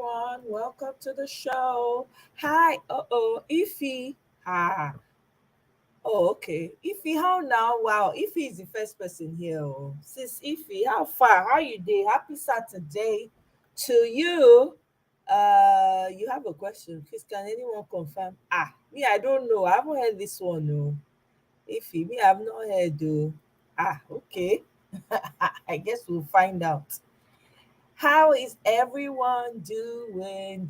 everyone. Welcome to the show. Hi. Ify. Ah. Oh, okay. Ify, how now? Wow, Ify is the first person here. Oh. Sis Ify, how far? How you doing? Happy Saturday to you. You have a question. Please, can anyone confirm? Me, I don't know. I haven't heard this one. No. Ify, me, I've not heard. Though. Okay. I guess we'll find out. How is everyone doing?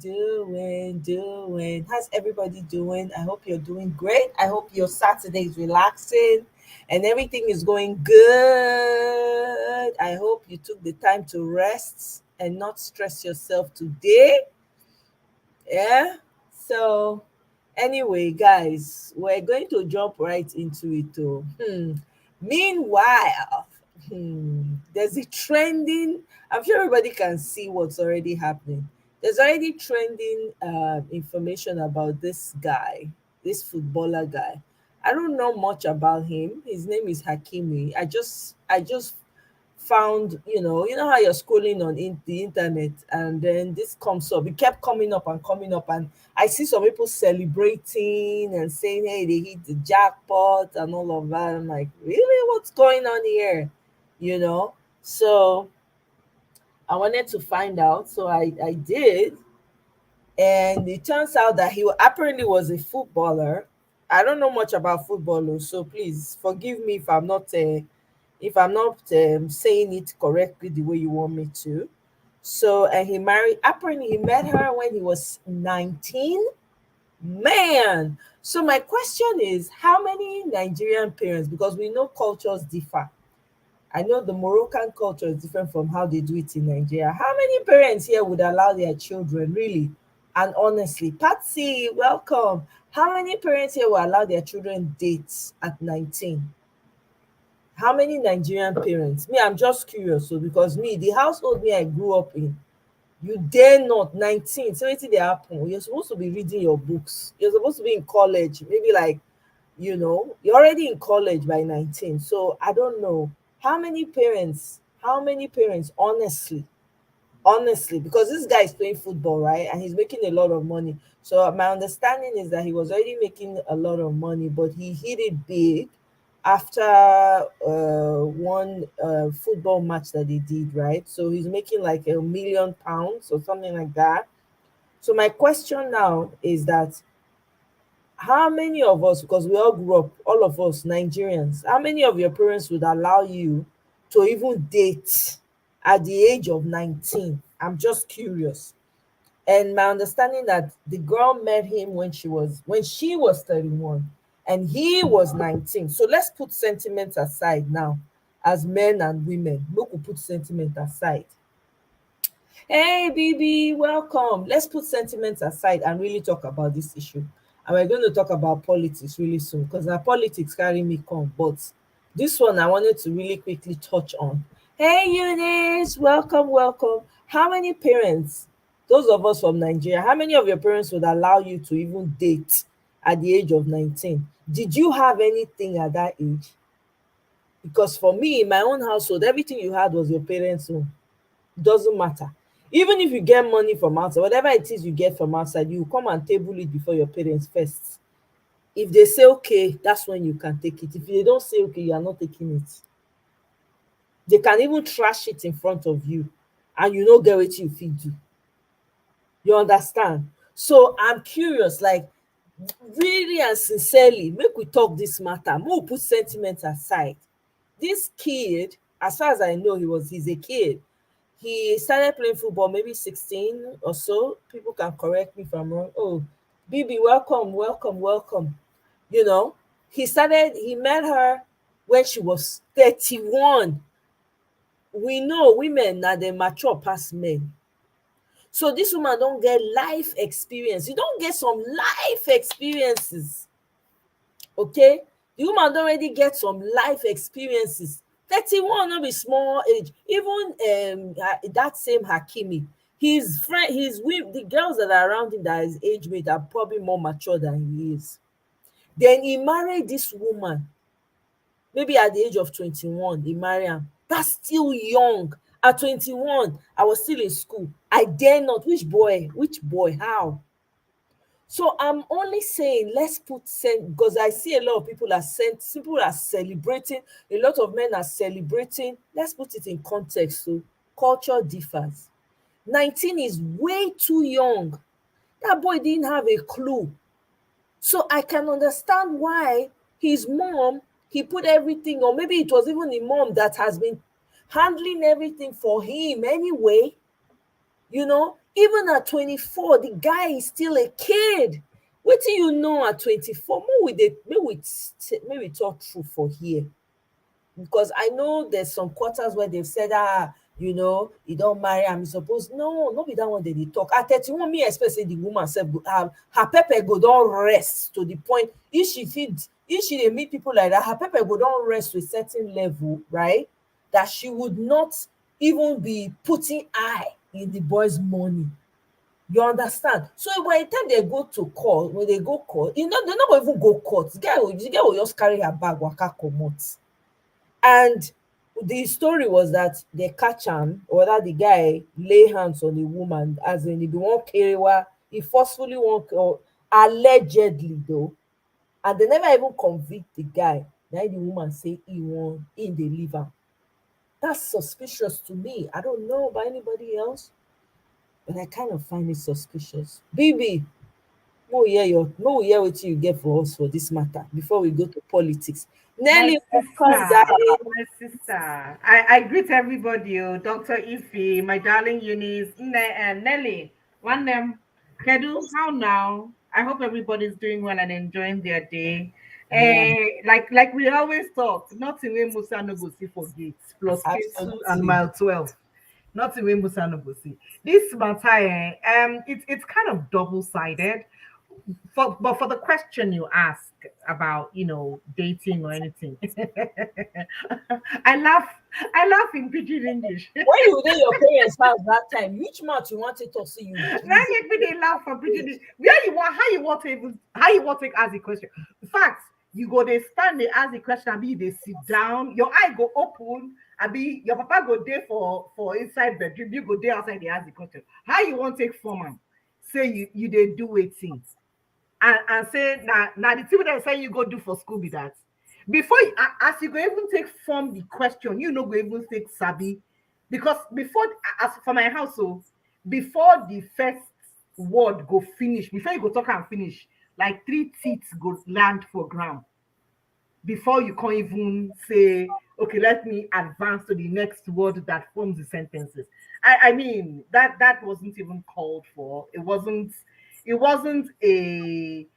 How's everybody doing? I hope you're doing great. I hope your Saturday is relaxing and everything is going good. I hope you took the time to rest and not stress yourself today. Yeah. So, anyway, guys, we're going to jump right into it. Meanwhile, there's a trending. I'm sure everybody can see what's already happening. There's already trending information about this guy, this footballer guy. I don't know much about him. His name is Hakimi. I just found, how you're scrolling on the internet and then this comes up. It kept coming up, and I see some people celebrating and saying, hey, they hit the jackpot and all of that. I'm like, really? What's going on here? So I wanted to find out. So I did, and it turns out that he apparently was a footballer. I don't know much about football, so please forgive me if I'm not saying it correctly the way you want me to. So, and apparently he met her when he was 19. Man. So my question is, how many Nigerian parents, because we know cultures differ. I know the Moroccan culture is different from how they do it in Nigeria. How many parents here would allow their children, really? And honestly, Patsy, welcome. How many parents here will allow their children dates at 19? How many Nigerian parents? Me, I'm just curious. So, because me, the household me I grew up in, you dare not 19. So wetin dey happen? You're supposed to be reading your books. You're supposed to be in college. Maybe like, you're already in college by 19. So I don't know. How many parents, honestly, because this guy is playing football, right? And he's making a lot of money. So my understanding is that he was already making a lot of money, but he hit it big after one football match that he did, right? So he's making like £1 million or something like that. So my question now is that how many of us, because we all grew up, all of us Nigerians, how many of your parents would allow you to even date at the age of 19? I'm just curious. And my understanding that the girl met him when she was 31 and he was 19. So let's put sentiment aside now. As men and women, look, we put sentiment aside. Hey, BB, welcome. Let's put sentiments aside and really talk about this issue. And we're going to talk about politics really soon because now politics carry me come. But this one I wanted to really quickly touch on. Hey, Eunice, welcome. How many parents, those of us from Nigeria, how many of your parents would allow you to even date at the age of 19? Did you have anything at that age? Because for me, in my own household, everything you had was your parents' own. Doesn't matter. Even if you get money from outside, whatever it is you get from outside, you come and table it before your parents first. If they say okay, that's when you can take it. If they don't say okay, you are not taking it. They can even trash it in front of you and you no get wetin you fit do. You understand? So I'm curious, like, really and sincerely, make we talk this matter. Make we put sentiment aside. This kid, as far as I know, he's a kid. He started playing football maybe 16 or so. People can correct me if I'm wrong. Oh, BB, welcome. You know, he met her when she was 31. We know women now they mature past men. So this woman don't get life experience. You don't get some life experiences. Okay? The woman don already get some life experiences. 31 no be small age. Even that same Hakimi, the girls that are around him that is age mate are probably more mature than he is. Then he married this woman maybe at the age of 21. He marry am. That's still young. At 21, I was still in school. I dare not. Which boy? Which boy? How? So I'm only saying let's put sense, because I see a lot of people are sent, people are celebrating, a lot of men are celebrating. Let's put it in context. So culture differs. 19 is way too young. That boy didn't have a clue. So I can understand why his mom, he put everything, or maybe it was even the mom that has been handling everything for him anyway. Even at 24, the guy is still a kid. What do you know at 24? May we talk true for here, because I know there's some quarters where they've said, you don't marry, I'm supposed. No, not be that one they dey talk. At 31, me expect say the woman sef go her pepper go don rest to the point. If she dey meet people like that, her pepper go don rest to a certain level, right? That she would not even be putting eye in the boy's money. You understand? So by the time they go to court, when they go court, they're not going to even go court. The girl will just carry her bag, waka comot. And the story was that they catch him, or that the guy lay hands on the woman, as in he be one kerewa, he forcefully or allegedly though, and they never even convict the guy. Now the woman say he won in the liver. That's suspicious to me. I don't know about anybody else, but I kind of find it suspicious. BB, what you get for us for this matter before we go to politics. My Nelly, welcome, sister, darling. my sister. I greet everybody, Dr. Ify, my darling Eunice, and Nelly. One name, Kedu, how now? I hope everybody's doing well and enjoying their day. Yeah, Like we always talk, nothing we Musa no go see for gates, plus K2 and absolutely. mile 12. Nothing we Musa no go see. This matter, it's kind of double-sided but for the question you ask about dating or anything, I laugh I laugh in pidgin English. When you were in your parents' house that time, which mouth you wanted to see you Now give make me they laugh for pidgin English. Where you want how you want to even how you want to ask the question. In fact, you go they stand, they ask the question, and be they sit down, your eye go open, and be your papa go there for inside bedroom, you go there outside, they ask the question. How you want to take form am? Say you they do waiting. And say now the thing that say you go do for school be that before as you go even take form the question, you know go even take sabi, because before, as for my household, before the first word go finish, before you go talk and finish, like three teeth go land for ground before you can even say, okay, let me advance to the next word that forms the sentences. I mean that wasn't even called for. It wasn't a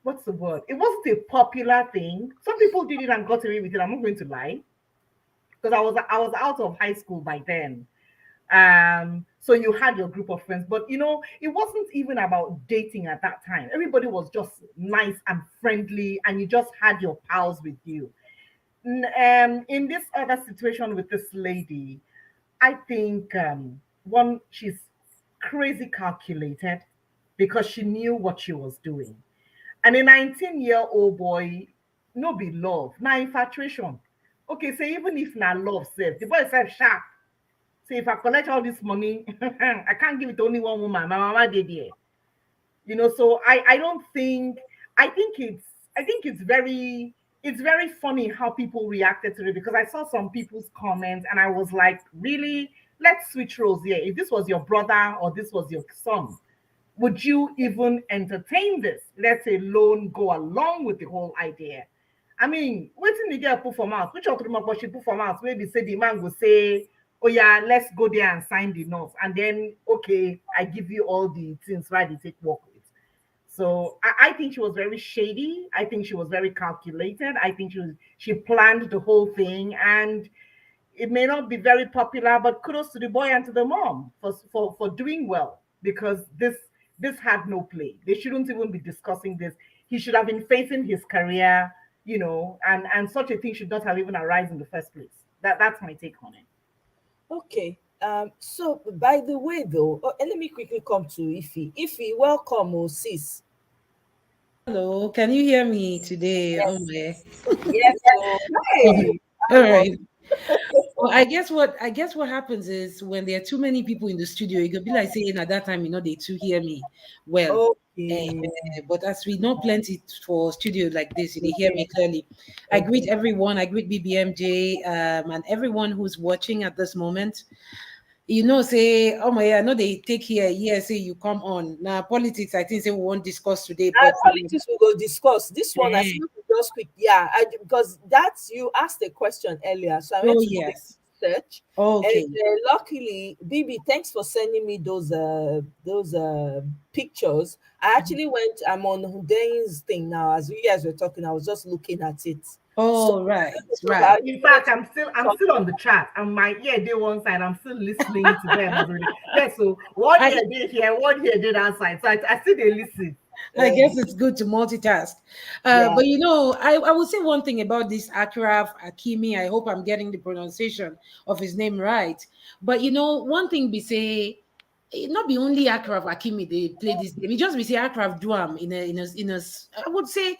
what's the word? It wasn't a popular thing. Some people did it and got away with it. I'm not going to lie, because I was out of high school by then. So you had your group of friends, but it wasn't even about dating at that time. Everybody was just nice and friendly, and you just had your pals with you. In this other situation with this lady, I think one, she's crazy calculated because she knew what she was doing. And a 19-year-old boy, no be love, na infatuation. Okay, so even if na love self, the boy self sharp. Say if I collect all this money, I can't give it to only one woman. My mama did there. So I don't think I think it's very funny how people reacted to it, because I saw some people's comments and I was like, really? Let's switch roles here. If this was your brother or this was your son, would you even entertain this? Let alone go along with the whole idea. I mean, waiting the girl put for mouth, which of the she put for mouth, maybe say the man will say, oh yeah, let's go there and sign the notes. And then, okay, I give you all the things right to take work with. So I think she was very shady. I think she was very calculated. I think she planned the whole thing, and it may not be very popular, but kudos to the boy and to the mom for doing well, because this had no play. They shouldn't even be discussing this. He should have been facing his career, and such a thing should not have even arisen in the first place. That's my take on it. Okay. So by the way, though, let me quickly come to Ify. Ify, welcome, sis. Hello, can you hear me today? Oh Yes. my. Yes. So, All Hey, welcome. right. Well, I guess what happens is when there are too many people in the studio, it could be like saying at that time, they too hear me well. Okay. But as we know plenty for studio like this, they hear me clearly. I greet Okay. everyone. I greet BBMJ and everyone who's watching at this moment. Say, oh my, I know they take here, say you come on. Now, politics, I think say we won't discuss today, but Politics we go discuss. This one I eh, think we just quick. Yeah, because that's you asked a question earlier, so I went oh to do a yes. search, and Okay. luckily, BB, thanks for sending me those pictures. I actually went. I'm on Dane's thing now. As you guys were talking, I was just looking at it. So Oh, right, because I right. actually In went fact, to I'm still on the chat, and my ear did one side. I'm still listening to them as well. Yes, so one I ear did here, one ear did outside. So I still they listen. I guess it's good to multitask. yeah. But I would say one thing about this Akraf Hakimi. I hope I'm getting the pronunciation of his name right. But one thing we say, not be only Akraf Hakimi they play this game. It just we say Akraf Duam I would say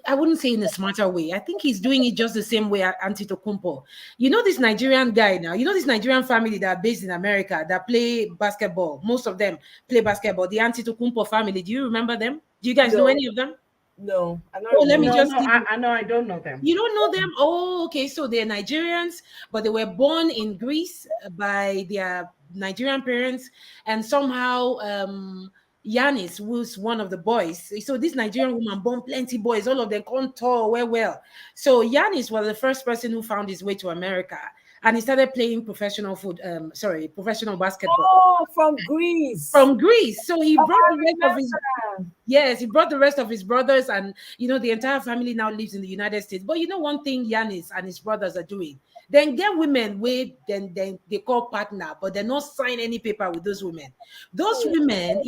I wouldn't say in a smarter way. I think he's doing it just the same way Antetokounmpo. This Nigerian guy now. This Nigerian family that are based in America that play basketball. Most of them play basketball. The Antetokounmpo family. Do you remember them? Do you guys know No, any of them? no, I don't Oh, let me remember. No, just no, give you. I know I don't know them. You don't know them? Oh, okay. So they're Nigerians, but they were born in Greece by their Nigerian parents, and somehow Yanis was one of the boys. So this Nigerian woman born plenty boys, all of them come tall, well. So Yanis was the first person who found his way to America, and he started playing professional basketball Oh, from Greece. from Greece. So he Oh, brought I the rest of his remember. Yes, he brought the rest of his brothers, and the entire family now lives in the United States. But one thing Yanis and his brothers are doing, then get women where then they call partner, but they not sign any paper with those women. Those Hmm. women,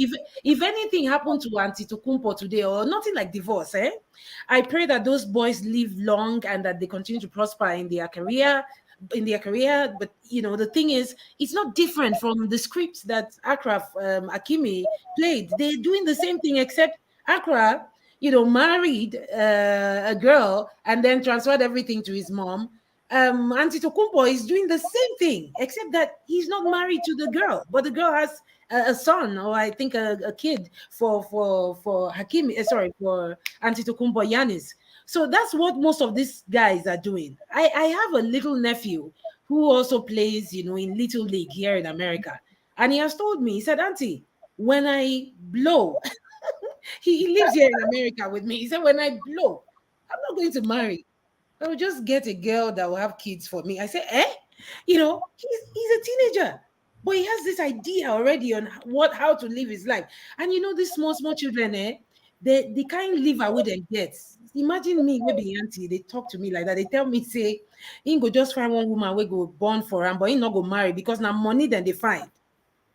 if anything happened to Antetokounmpo today or nothing like divorce, I pray that those boys live long and that they continue to prosper in their career. But the thing is, it's not different from the scripts that Akraf Akimi played. They're doing the same thing, except Accra, married a girl and then transferred everything to his mom. Antetokounmpo is doing the same thing, except that he's not married to the girl, but the girl has a son, or I think a kid for Hakimi. For Antetokounmpo Yanis. So that's what most of these guys are doing. I have a little nephew who also plays, in Little League here in America. And he has told me, he said, Auntie, when I blow, he lives here in America with me. He said, when I blow, I'm not going to marry. I will just get a girl that will have kids for me. I said, eh? He's a teenager, but he has this idea already on how to live his life. And these small children, they can't live away them get. Imagine me, maybe auntie, they talk to me like that. They tell me, say, he go just find one woman we go born for him, but he not go marry because now money then they find.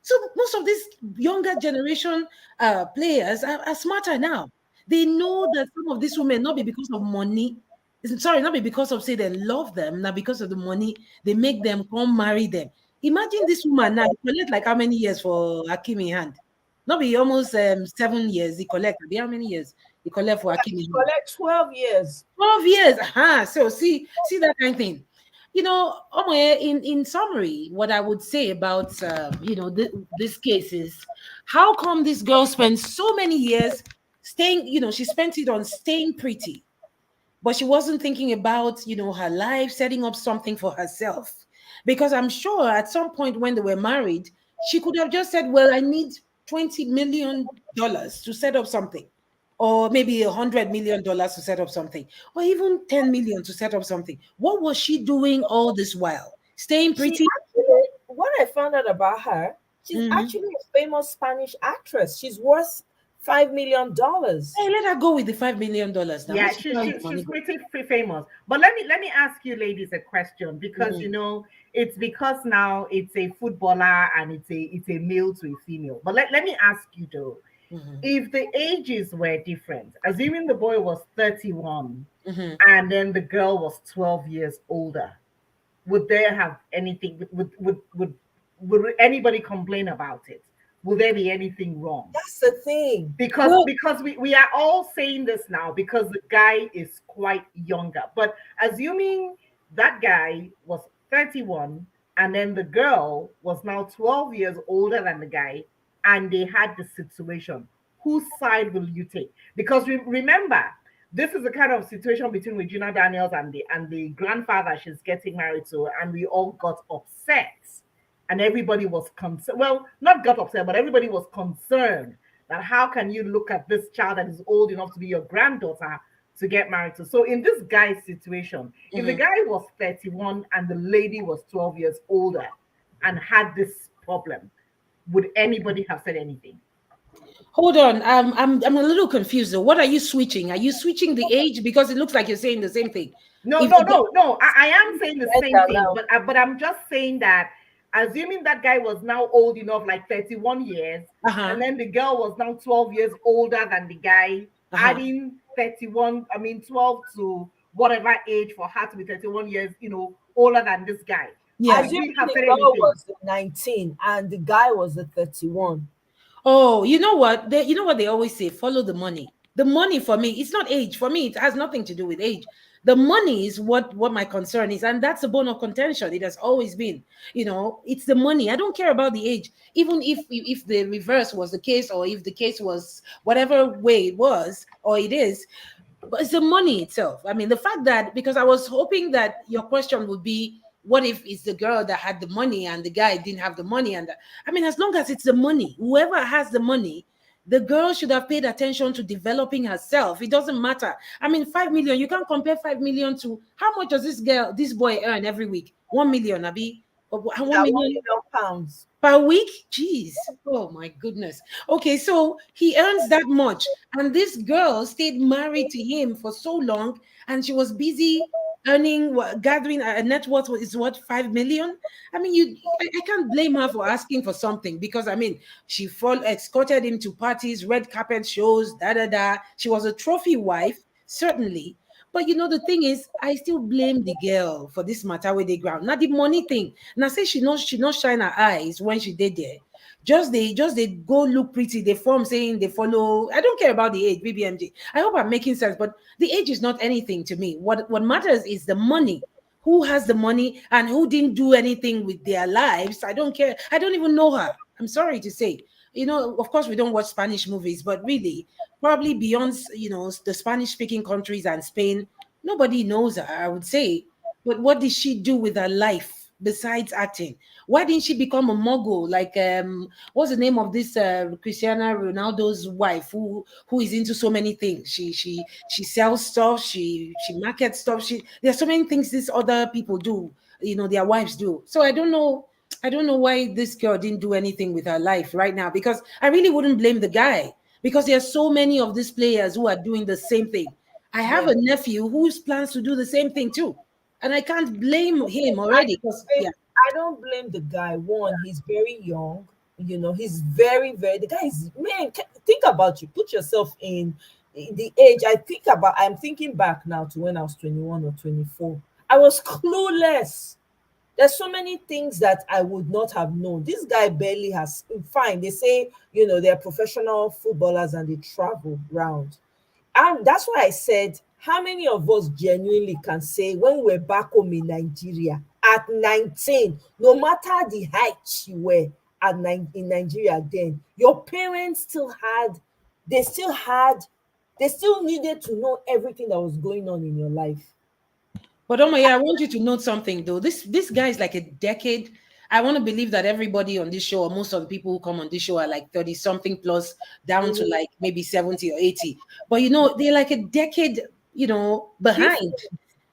So most of these younger generation players are smarter now. They know that some of these women not be because of money. Sorry, not be because of say they love them, not because of the money. They make them come marry them. Imagine this woman now. He collect like how many years for Hakimi hand? Not be almost 7 years. He collect. Be how many years he collect for Hakimi hand? Collect 12 years. 12 years. So see that kind of thing. Omoye, in summary, what I would say about this case is how come this girl spent so many years staying, she spent it on staying pretty, but she wasn't thinking about, her life, setting up something for herself. Because I'm sure at some point when they were married, she could have just said, well, I need $20 million to set up something, or maybe $100 million to set up something, or even 10 million to set up something. What was she doing all this while? Staying She pretty? actually, what I found out about her, she's Mhm. actually a famous Spanish actress. She's worth $5 million. Hey, let her go with the $5 million now. Yeah, Let's see how the money she's go. pretty famous. But let me ask you ladies a question, because Mhm. it's because now it's a footballer and it's a male to a female. But let me ask you though, Mhm. if the ages were different, assuming the boy was 31 Mhm. and then the girl was 12 years older, would there have anything would anybody complain about it? Will there be anything wrong? That's the thing. Well, Because we are all saying this now because the guy is quite younger, but assuming that guy was 31, and then the girl was now 12 years older than the guy, and they had the situation. Whose side will you take? Because remember, this is the kind of situation between Regina Daniels and the grandfather she's getting married to, and we all got upset, and everybody was concerned. Well, not got upset, but everybody was concerned that how can you look at this child that is old enough to be your granddaughter to get married to? So in this guy's situation, if the guy was 31 and the lady was 12 years older and had this problem, would anybody have said anything? Hold on, I'm a little confused though. What are you switching? Are you switching the age? Because it looks like you're saying the same thing. No, If no, the no, no. I am saying the same Better thing, now. but I'm just saying that assuming that guy was now old enough, like 31 years, uh-huh, and then the girl was now 12 years older than the guy, uh-huh. adding 31, I mean 12 to whatever age for her to be 31 years, older than this guy. Yeah. Would Assuming we have the said girl anything? was 19 and the guy was the 31. Oh, you know what? You know what they always say? Follow the money. The money for me, it's not age. For me, it has nothing to do with age. The money is what my concern is, and that's a bone of contention. It has always been. It's the money. I don't care about the age. Even if the reverse was the case, or if the case was whatever way it was or it is, but it's the money itself. I mean, the fact that, because I was hoping that your question would be, what if it's the girl that had the money and the guy didn't have the money? And I mean, as long as it's the money, whoever has the money, the girl should have paid attention to developing herself. It doesn't matter. I mean, 5 million, you can't compare 5 million to how much does this boy earn every week? 1 million, Abi. Yeah, 1 million £1 million. per week. Jeez. Oh my goodness. Okay, so he earns that much, and this girl stayed married to him for so long, and she was busy earning, gathering a net worth is what, 5 million. I mean, I can't blame her for asking for something, because I mean, she escorted him to parties, red carpet shows, da da da. She was a trophy wife, certainly. But the thing is, I still blame the girl for this matter with the ground. Not the money thing. And I say she not shine her eyes when she did there. Just they go look pretty. They form saying they follow. I don't care about the age, BBMG. I hope I'm making sense, but the age is not anything to me. What matters is the money. Who has the money and who didn't do anything with their lives? I don't care. I don't even know her. I'm sorry to say. Of course, we don't watch Spanish movies, but really, probably beyond the Spanish speaking countries and Spain, nobody knows her, I would say. But what did she do with her life besides acting? Why didn't she become a mogul, like what's the name of this Cristiano Ronaldo's wife, who is into so many things? She sells stuff, she markets stuff. There's so many things these other people do, their wives do. So I don't know why this girl didn't do anything with her life right now, because I really wouldn't blame the guy, because there are so many of these players who are doing the same thing. I have Yeah. a nephew who plans to do the same thing too, and I can't blame him I already, because blame, yeah. I don't blame the guy. One, he's very young. He's very, very. The guy is, man. Think about you. Put yourself in the age. I'm thinking back now to when I was 21 or 24. I was clueless. There's so many things that I would not have known. This guy barely has. Fine, they say they're professional footballers and they travel round. And that's why I said, how many of us genuinely can say when we're back home in Nigeria at 19, no matter the height you were in Nigeria then, your parents they still had, they still needed to know everything that was going on in your life. But I want you to note something though. This guy is like a decade. I want to believe that everybody on this show, or most of the people who come on this show, are like 30 something plus, down to Mhm. like maybe 70 or 80. But they're like a decade, behind.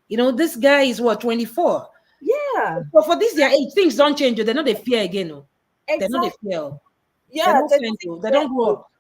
Different. This guy is what, 24. Yeah, But for this their age, things don't change. They're not a fear again. Oh. They're not a exactly. fear. Oh. They're Yeah, not sent. 36 Oh. They years don't grow old. up.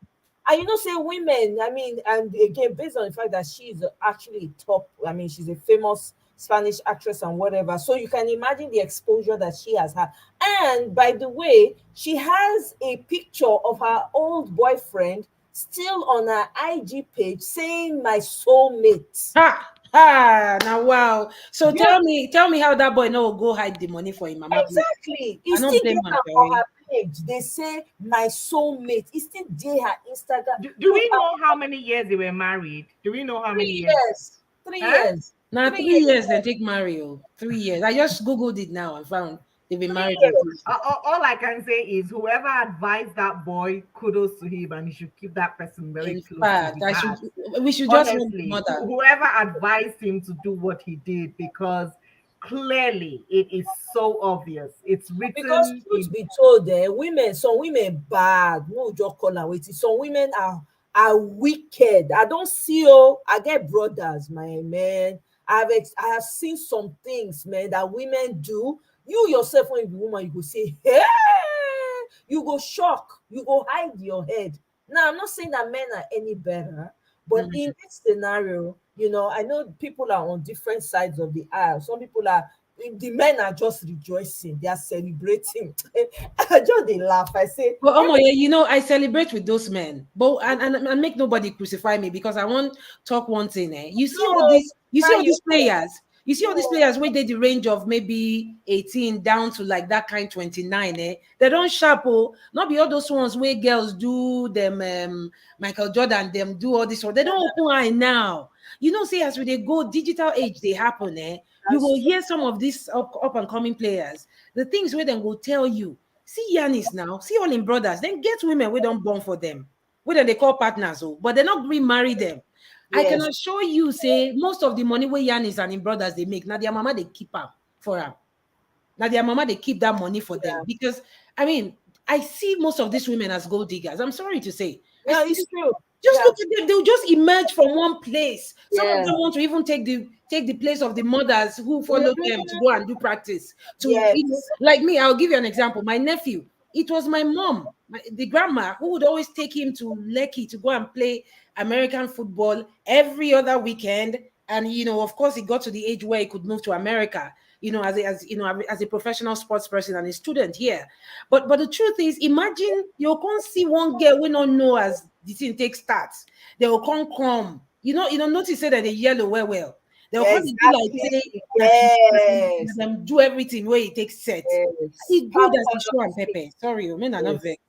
And say women, I mean, and again, based on the fact that she's actually top, I mean, she's a famous Spanish actress and whatever. So you can imagine the exposure that she has had. And by the way, she has a picture of her old boyfriend still on her IG page saying my soulmate. Ha! Ha! Now wow. So Yeah, tell me how that boy no go hide the money for him, mama, please. exactly. I It's don't still blame there her, on sorry. her page. They say my soulmate. It's still there, her Instagram. Do Look, we know how many years they were married? Do we know how many three years? years. Three Huh? years. Now 3 years, then take Mario. 3 years. I just googled it now and found they've been Three married for years. 3 years. All I can say is whoever advised that boy, kudos to him, and he should keep that person very In close to fact, his I should. heart. We should just want the Honestly, mother. whoever advised him to do what he did, because clearly it is so obvious. It's Because written truth in. be told, women, some women bad. No just call am wetin. Some women are wicked. I don't see, I get brothers, my man. I have seen some things, man, that women do. You yourself, when you be woman, you go say, hey, you go shock, you go hide your head. Now, I'm not saying that men are any better, but Mhm. in this scenario, I know people are on different sides of the aisle. Some people are, the men are just rejoicing, they are celebrating. I just they laugh. I say, But yeah, I celebrate with those men. But and make nobody crucify me because I want talk one thing. You see all no, these, you see cry all your these players. You see all these no, players where they the range of maybe 18 down to like that kind 29. They don't sharp, not be all those ones where girls do them Michael Jordan, them do all this one. They don't open eye now. See, as we they go digital age, they happen, you that's will true. hear some of these up and coming players, the things where they will tell you. See Yanis now, see all in brothers, then get women we don't born for them. Whether they call partners, but they're not remarry them. I can Yes, assure you, say most of the money where Yanis and in brothers they make, now their mama they keep up for them. Now their mama they keep that money for them. yeah, Because I mean, I see most of these women as gold diggers. I'm sorry to say. I yeah, see it's true. just Yeah, look at them. They'll just emerge from one place. Some of yeah. them want to even take the place of the mothers who follow them to Mhm. go and do practice. Yes, Like me, I'll give you an example. My nephew, it was my mom, the grandma, who would always take him to Lekki to go and play American football every other weekend. And of course, he got to the age where he could move to America. As a professional sports person and a student here. But the truth is, imagine you can't see one girl we don't know as the thing takes starts. They will come. Notice say that they yellow well. They'll come and do like exactly. say Yes, them do everything where it takes set. yes. It's good Palm as the show and color. pepper. Sorry, men are not Yes. vex.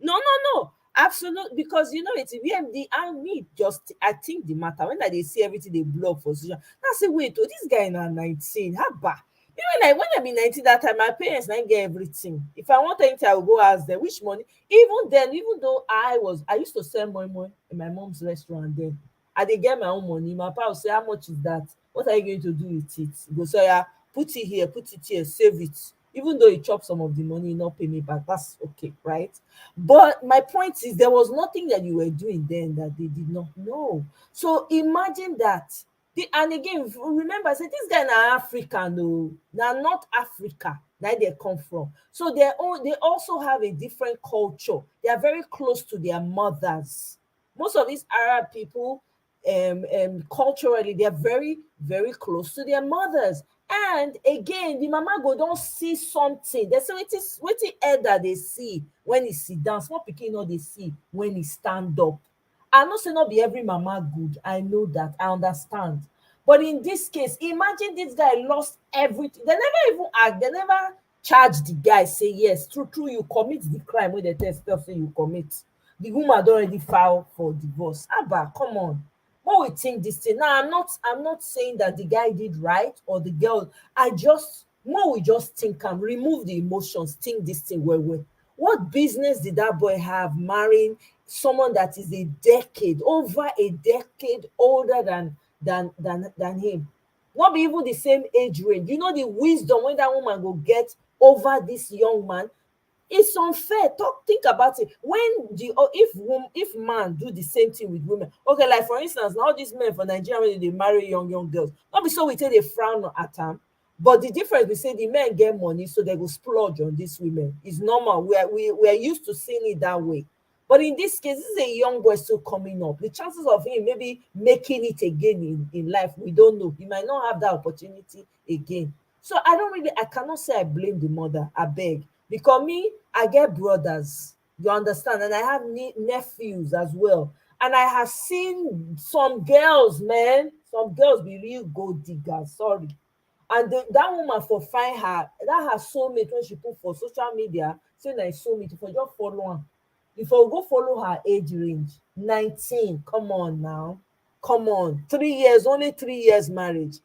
No, no, no. Absolutely, because it's VMD and me. Just I think the matter when they see everything they blow up for social. I say, wait, this guy now 19. How bad? Like when I be 19 that time, my parents now get everything. If I want anything, I will go ask them which money. Even then, even though I used to sell more in my mom's restaurant then. I did get my own money. My papa will say, how much is that? What are you going to do with it? He go say, yeah, put it here, save it. Even though he chop some of the money, he not pay me back. That's okay, right? But my point is, there was nothing that you were doing then that they did not know. So imagine that. And again, remember, I said this guy na African, no, na not Africa. That they come from. So they also have a different culture. They are very close to their mothers. Most of these Arab people, culturally, they are very, very close to their mothers. And again, the mama go don't see something. They say wetin elder they see when he sit down, small pikin no dey see when he stand up. I know say not be every mama good, I know that, I understand. But in this case, imagine this guy lost everything. They never even ask, they never charge the guy, say yes, true you commit the crime wey dem tell say you commit. The woman don already file for divorce. Abba, come on. When we think this thing now, I'm not saying that the guy did right or the girl. I just when we just think and remove the emotions, think this thing well. What business did that boy have marrying someone that is over a decade older than him? Not be even the same age range. You know the wisdom when that woman go get over this young man. It's unfair. Think about it. When if man do the same thing with women, okay, like for instance, now all these men for Nigeria when they marry young girls, not be so we take a frown at them. But the difference we say the men get money, so they go splurge on these women. It's normal. We are used to seeing it that way. But in this case, this is a young boy still coming up. The chances of him maybe making it again in life, we don't know. He might not have that opportunity again. So I cannot say I blame the mother. I beg. Because me, I get brothers, you understand, and I have nephews as well. And I have seen some girls, man, some girls be real gold diggers, sorry. And that woman for find her soulmate when she put for social media, say na soulmate, for just follow am. Before we go follow her age range, 19. Come on now. Come on. 3 years, only 3 years marriage.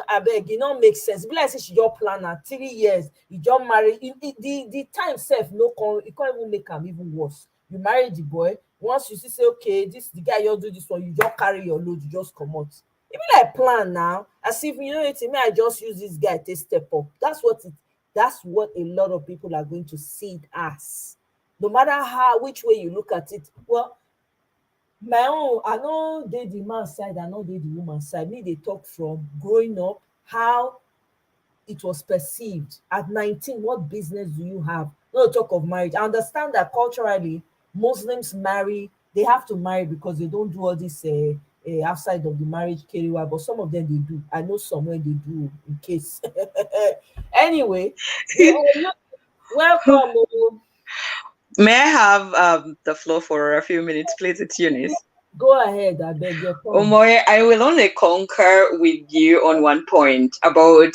I beg, it don't make sense. Be like say she just plan her 3 years, you just marry. The time self no come, it can't even make am even worse. You marry the boy, once you see say okay, this the guy you do this one, you just carry your load, you just come out. It be like plan now, as if you know it. Me, I just use this guy to step up. That's what a lot of people are going to see it as. No matter how which way you look at it. Well, my own, I no dey the man side, I no dey the woman side. Me dey talk from growing up, how it was perceived. At 19, what business do you have? No talk of marriage. I understand that culturally Muslims marry, they have to marry because they don't do all this outside of the marriage keriwa, but some of them they do. I know some when they do in case. Anyway, welcome. Oh. May I have the floor for a few minutes, please? It's Eunice. Go ahead, I beg your turn. Omoye, I will only concur with you on one point about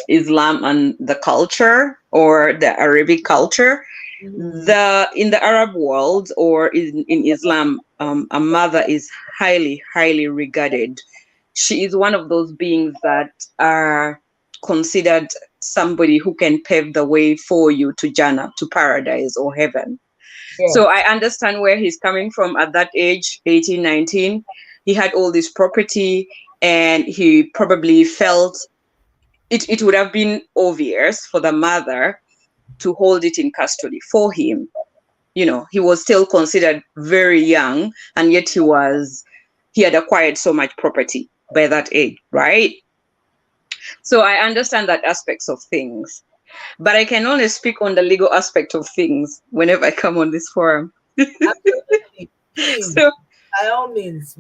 Islam and the culture, or the Arabic culture. In the Arab world, or in Islam, a mother is highly regarded. She is one of those beings that are considered somebody who can pave the way for you to Jannah, to paradise or heaven. Yeah. So I understand where he's coming from at that age, 18, 19. He had all this property, and he probably felt it would have been obvious for the mother to hold it in custody for him. You know, he was still considered very young, and yet he had acquired so much property by that age, right? So I understand that aspects of things, but I can only speak on the legal aspect of things whenever I come on this forum. Absolutely. Please, so, by all means,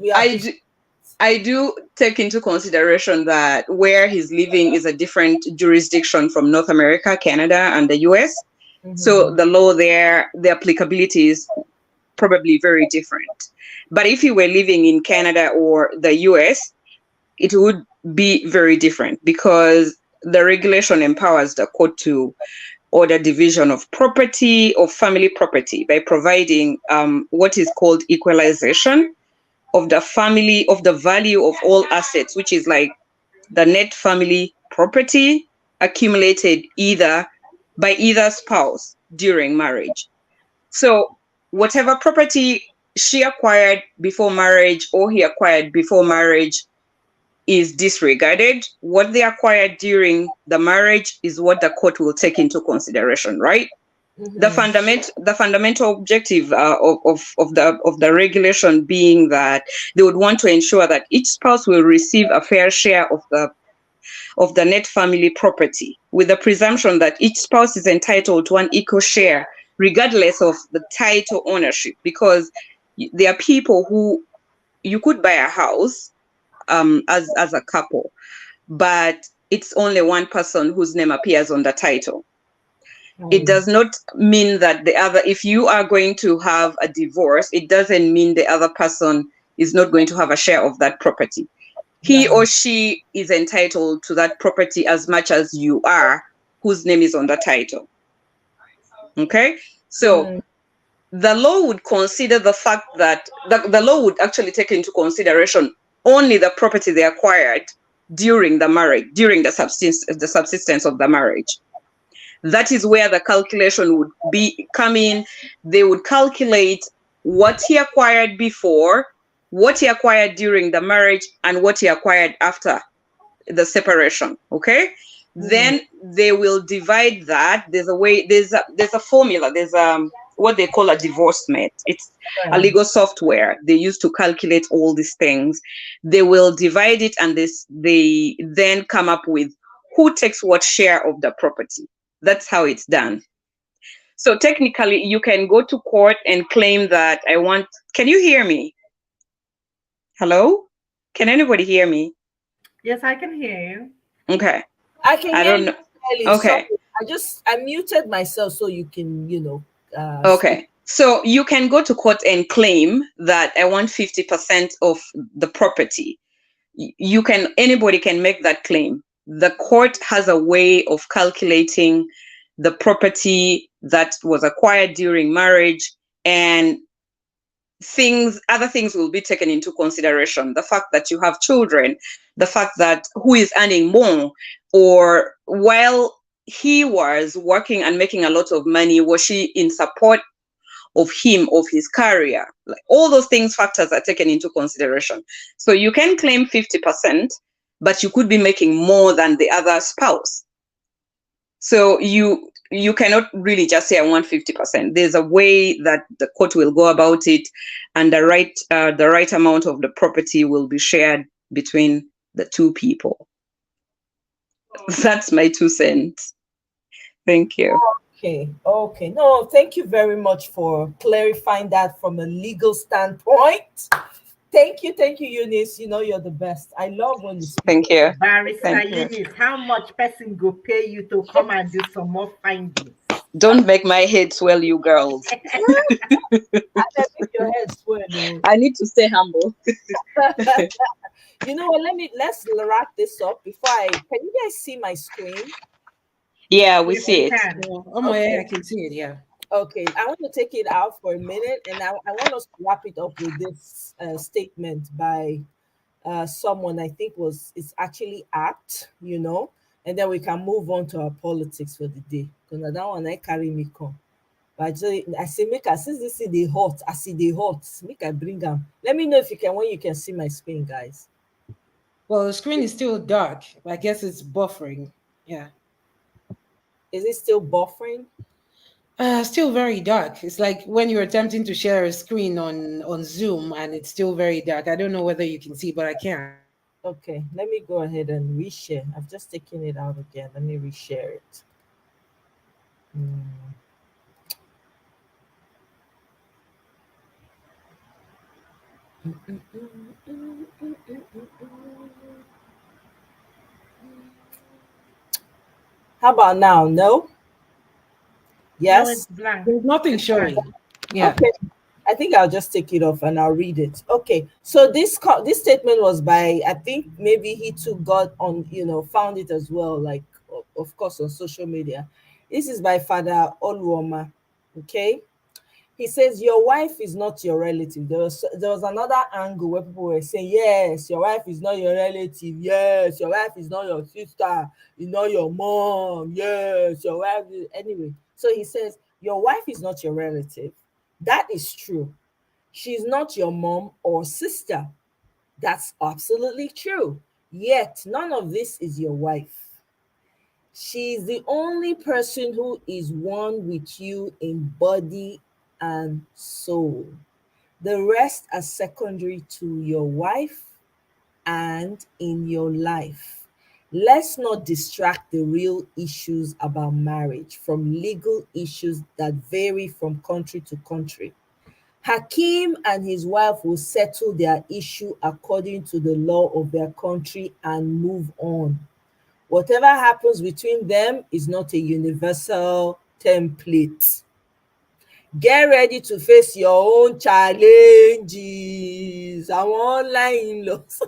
I do take into consideration that where he's living is a different jurisdiction from North America, Canada, and the US. Mm-hmm. So the law there, the applicability is probably very different. But if he were living in Canada or the US, it would be very different, because the regulation empowers the court to order division of property or family property by providing what is called equalization of the family, of the value of all assets, which is like the net family property accumulated by either spouse during marriage. So whatever property she acquired before marriage or he acquired before marriage is disregarded. What they acquired during the marriage is what the court will take into consideration, right? Mm-hmm. The fundamental objective of the regulation being that they would want to ensure that each spouse will receive a fair share of the net family property, with the presumption that each spouse is entitled to an equal share, regardless of the title ownership. Because there are people who, you could buy a house as a couple, but it's only one person whose name appears on the title. It does not mean that the other, if you are going to have a divorce, it doesn't mean the other person is not going to have a share of that property. He or she is entitled to that property as much as you are, whose name is on the title. Okay? So the law would consider the fact that the law would actually take into consideration only the property they acquired during the marriage, during the subsistence of the marriage. That is where the calculation would come in. They would calculate what he acquired before, what he acquired during the marriage, and what he acquired after the separation. Okay? Mm-hmm. Then they will divide that. There's a formula. There's what they call a divorcement. It's a legal software they use to calculate all these things. They will divide it, and they then come up with who takes what share of the property. That's how it's done. So technically, you can go to court and claim that can you hear me? Hello? Can anybody hear me? Yes, I can hear you. Okay. I can hear you. Okay. I muted myself so you can, okay. Speak. So you can go to court and claim that I want 50% of the property. Anybody can make that claim. The court has a way of calculating the property that was acquired during marriage, and other things will be taken into consideration. The fact that you have children, the fact that who is earning more, or while he was working and making a lot of money, was she in support of him, of his career? Like, all those factors are taken into consideration. So you can claim 50%, but you could be making more than the other spouse. So you cannot really just say I want 50%. There's a way that the court will go about it, and the right amount of the property will be shared between the two people. That's my 2 cents. Thank you. Okay. No, thank you very much for clarifying that from a legal standpoint. Thank you, Eunice. You know you're the best. I love when you speak. Thank you. Barrister Eunice, how much person go pay you to come and do some more findings? Don't make my head swell, you girls. I can make your head swell. No. I need to stay humble. You know what? Let's wrap this up before can you guys see my screen? Yeah, we see it. Oh my, I can see it. Yeah. Okay, I want to take it out for a minute, and I want us to wrap it up with this statement by someone I think it's actually apt, and then we can move on to our politics for the day. Because that one I carry me come. But I say make since this is the hot, I see the hot, make I bring them. Let me know if when you can see my screen, guys. Well, the screen is still dark. I guess it's buffering. Yeah. Is it still buffering? Still very dark. It's like when you're attempting to share a screen on Zoom and it's still very dark. I don't know whether you can see, but I can. Okay, let me go ahead and reshare. I've just taken it out again. Let me reshare it. How about now? No? Yes? No, it's blank. There's nothing showing. Yeah. Okay. I think I'll just take it off and I'll read it. Okay. So this statement was by, I think maybe he too got on, found it as well, like, of course, on social media. This is by Father Oluoma. Okay. He says, your wife is not your relative. There was another angle where people were saying, yes, your wife is not your relative. Yes, your wife is not your sister. It's not your mom. Yes, your wife is... Anyway, so he says, your wife is not your relative. That is true. She's not your mom or sister. That's absolutely true. Yet, none of this is your wife. She's the only person who is one with you in body and soul. The rest are secondary to your wife and in your life. Let's not distract the real issues about marriage from legal issues that vary from country to country. Hakim and his wife will settle their issue according to the law of their country and move on. Whatever happens between them is not a universal template. Get ready to face your own challenges. Our online in-laws.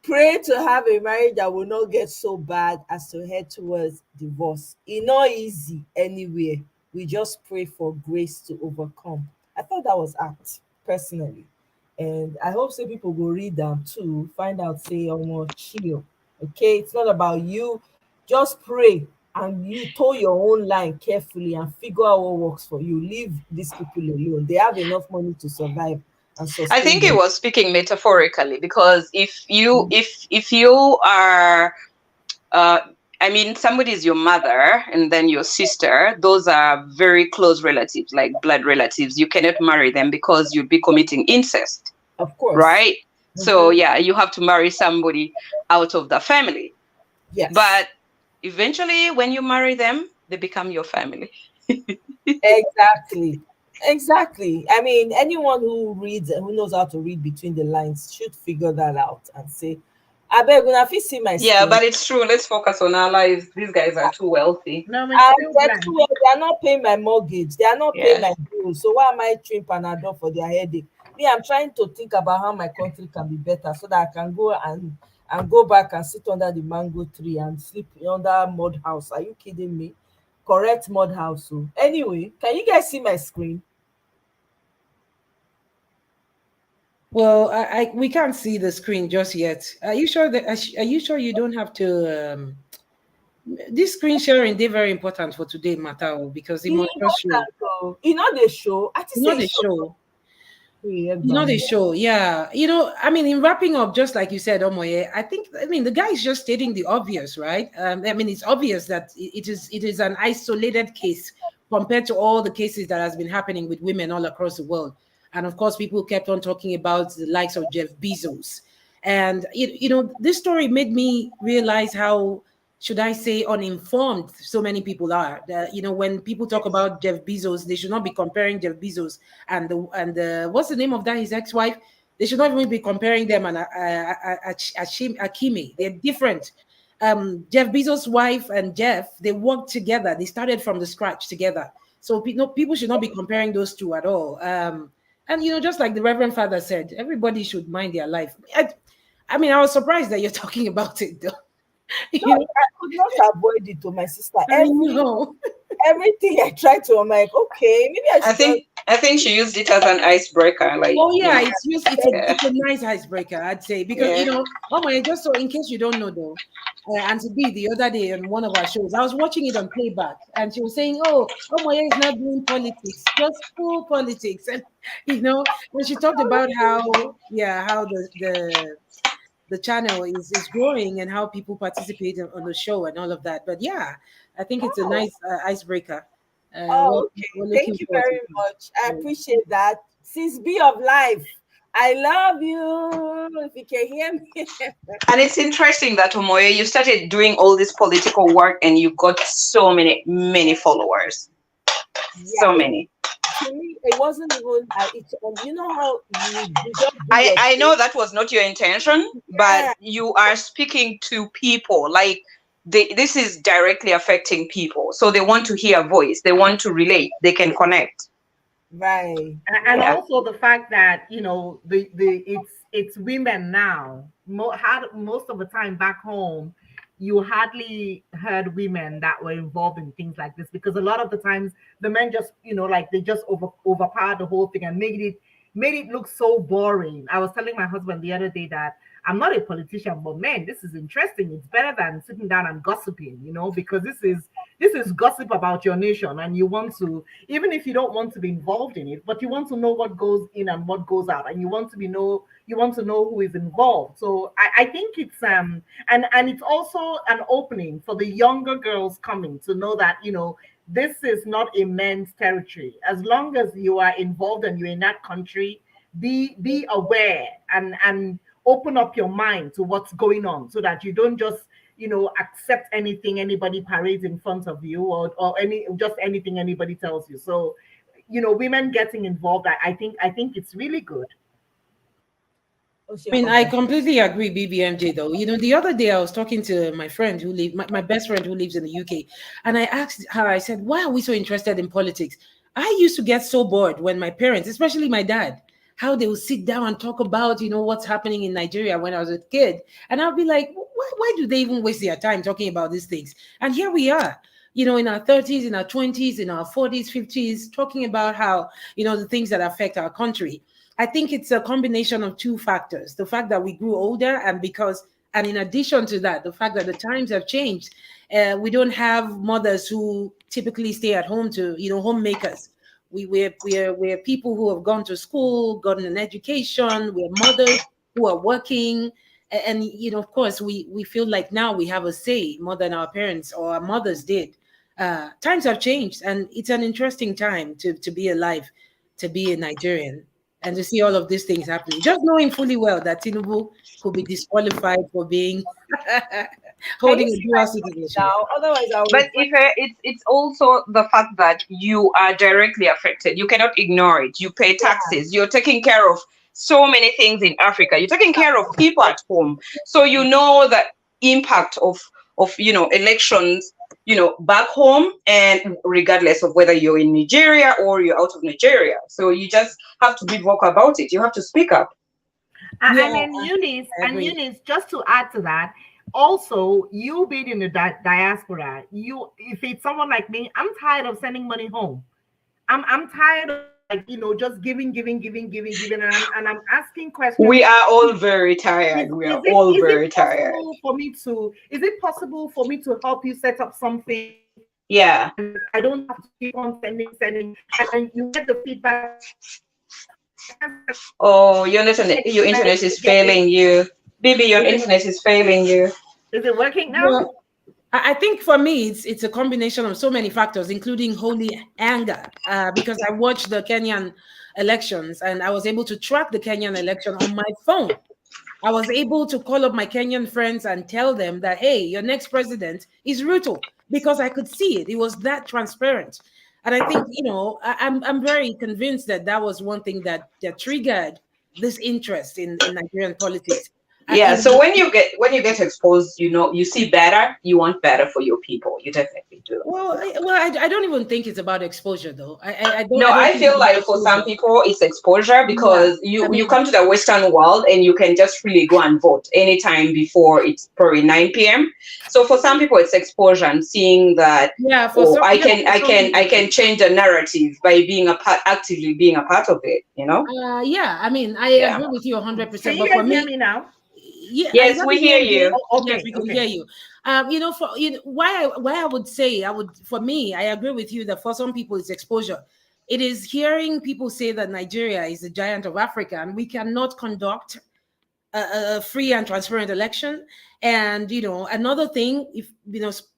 Pray to have a marriage that will not get so bad as to head towards divorce. It's not easy anywhere. We just pray for grace to overcome. I thought that was apt, personally. And I hope say people will read them too, find out, say, oh, more chill. Okay, it's not about you. Just pray and you toe your own line carefully and figure out what works for you. Leave these people alone. They have enough money to survive and sustain. I think he was speaking metaphorically, because if you are somebody is your mother and then your sister, those are very close relatives, like blood relatives. You cannot marry them because you'd be committing incest. Of course. Right? So yeah, you have to marry somebody out of the family. Yes. But eventually when you marry them, they become your family. Exactly. I mean, anyone who knows how to read between the lines should figure that out and say, I beg when I see my screen. Yeah, but it's true. Let's focus on our lives. These guys are too wealthy. No, they are not paying my mortgage. They are not paying my bills. So why am I chewing Panadol for their headache? Me, I'm trying to think about how my country can be better so that I can go and go back and sit under the mango tree and sleep under mud house. Are you kidding me? Correct mud house. So anyway, can you guys see my screen? Well, we can't see the screen just yet. Are you sure that? Are you sure you don't have to? This screen sharing, they're very important for today, Matao, because it E must just show. important o. E no dey show. I think You say know e the show. show. You know Egbon. the show, yeah. I mean, in wrapping up, just like you said, Omoye, I mean, the guy is just stating the obvious, right? I mean, it's obvious that it is an isolated case compared to all the cases that has been happening with women all across the world. And of course, people kept on talking about the likes of Jeff Bezos. And this story made me realize how, should I say, uninformed so many people are. When people talk about Jeff Bezos, they should not be comparing Jeff Bezos and what's the name of that, his ex-wife. They should not even be comparing them and Hakimi. They're different. Jeff Bezos' wife and Jeff, they worked together. They started from the scratch together. So people should not be comparing those two at all. And just like the Reverend Father said, everybody should mind their life. I mean, I was surprised that you're talking about it, though. No, you know, I could not avoid it to my sister. I know. Everything I tried to, I'm like, okay, maybe I I should just. think I think she used it as an icebreaker, like Oh yeah, it's a yeah, it's a nice icebreaker, I'd say, because yeah. oh my, just so in case you don't know though, Auntie B the other day on one of our shows, I was watching it on playback, and she was saying, "Oh my, is not doing politics, just full politics," and when she talked about how the channel is growing and how people participate on the show and all of that. But yeah, I think it's a Oh, nice icebreaker. oh, okay. We're looking Thank you forward to very much. I it. appreciate that. Sis B of life, I love you. If you can hear me. And it's interesting that Omoyo, you started doing all this political work and you got so many followers, so Yeah. many. To me, it wasn't even. It's you know how you just do your I know thing. that was not your intention, but Yeah. you are speaking to people. Like this is directly affecting people, so they want to hear a voice. They want to relate. They can connect. Right. And Right. Yeah. also the fact that the it's women now. Most of the time back home, you hardly heard women that were involved in things like this, because a lot of the times the men just like they just overpowered the whole thing and made it look so boring. I was telling my husband the other day that I'm not a politician, but man, this is interesting. It's better than sitting down and gossiping, because this is gossip about your nation, and you want to, even if you don't want to be involved in it, but you want to know what goes in and what goes out, and you want to know who is involved. So I think it's and it's also an opening for the younger girls coming to know that this is not a men's territory. As long as you are involved and you're in that country, be aware and open up your mind to what's going on, so that you don't just accept anything anybody parades in front of you, or anything anybody tells you. So women getting involved, I think it's really good. I mean, I completely agree, BBMJ, though. The other day I was talking to my friend my best friend who lives in the UK, and I asked her, I said, why are we so interested in politics? I used to get so bored when my parents, especially my dad, how they would sit down and talk about, what's happening in Nigeria when I was a kid. And I'll be like, why do they even waste their time talking about these things? And here we are, in our 30s, in our 20s, in our 40s, 50s, talking about how, the things that affect our country. I think it's a combination of two factors: the fact that we grew older, and in addition to that, the fact that the times have changed. We don't have mothers who typically stay at home to, homemakers. We're people who have gone to school, gotten an education. We're mothers who are working, and of course, we feel like now we have a say more than our parents or our mothers did. Times have changed, and it's an interesting time to be alive, to be a Nigerian, and to see all of these things happening. Just knowing fully well that Tinubu could be disqualified for being Can you holding a see dual my point citizenship. now? Otherwise, I'll But refrain. if it's also the fact that you are directly affected. You cannot ignore it. You pay taxes. You're taking care of so many things in Africa. You're taking care of people at home. So you know the impact of elections, back home, and regardless of whether you're in Nigeria or you're out of Nigeria. So you just have to be vocal about it. You have to speak up. Yeah, And then Eunice, I agree. just to add to that, also you being in the diaspora, if it's someone like me, I'm tired of sending money home. I'm tired of just giving, and I'm asking questions. We are all very tired. We are all very tired. Is it possible for me to help you set up something? Yeah. And I don't have to keep on sending, and you get the feedback. Oh, your internet is failing you. Bibi, your internet is failing you. Is it working now? Well, I think for me, it's a combination of so many factors, including holy anger, because I watched the Kenyan elections and I was able to track the Kenyan election on my phone. I was able to call up my Kenyan friends and tell them that, hey, your next president is Ruto, because I could see it. It was that transparent. And I think, I'm very convinced that that was one thing that triggered this interest in Nigerian politics. Yeah, so when you get exposed, you see better, you want better for your people. You definitely do. Well, I don't even think it's about exposure, though. I feel like for some people it's exposure, because you come to the Western world and you can just really go and vote anytime before it's probably 9 p.m. So for some people it's exposure and seeing that I can change the narrative by actively being a part of it. I agree with you 100%. Can you guys hear me now? Yeah, yes, we hear you. Okay, yes, we can hear you. Why I would say for me, I agree with you that for some people it's exposure. It is hearing people say that Nigeria is the giant of Africa and we cannot conduct a free and transparent election. And another thing, if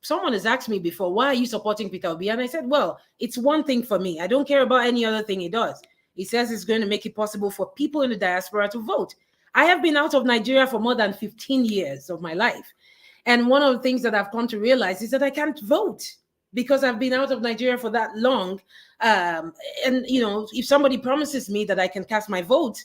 someone has asked me before, why are you supporting Peter Obi? And I said, well, it's one thing for me. I don't care about any other thing he does. He says it's going to make it possible for people in the diaspora to vote. I have been out of Nigeria for more than 15 years of my life. And one of the things that I've come to realize is that I can't vote because I've been out of Nigeria for that long. If somebody promises me that I can cast my vote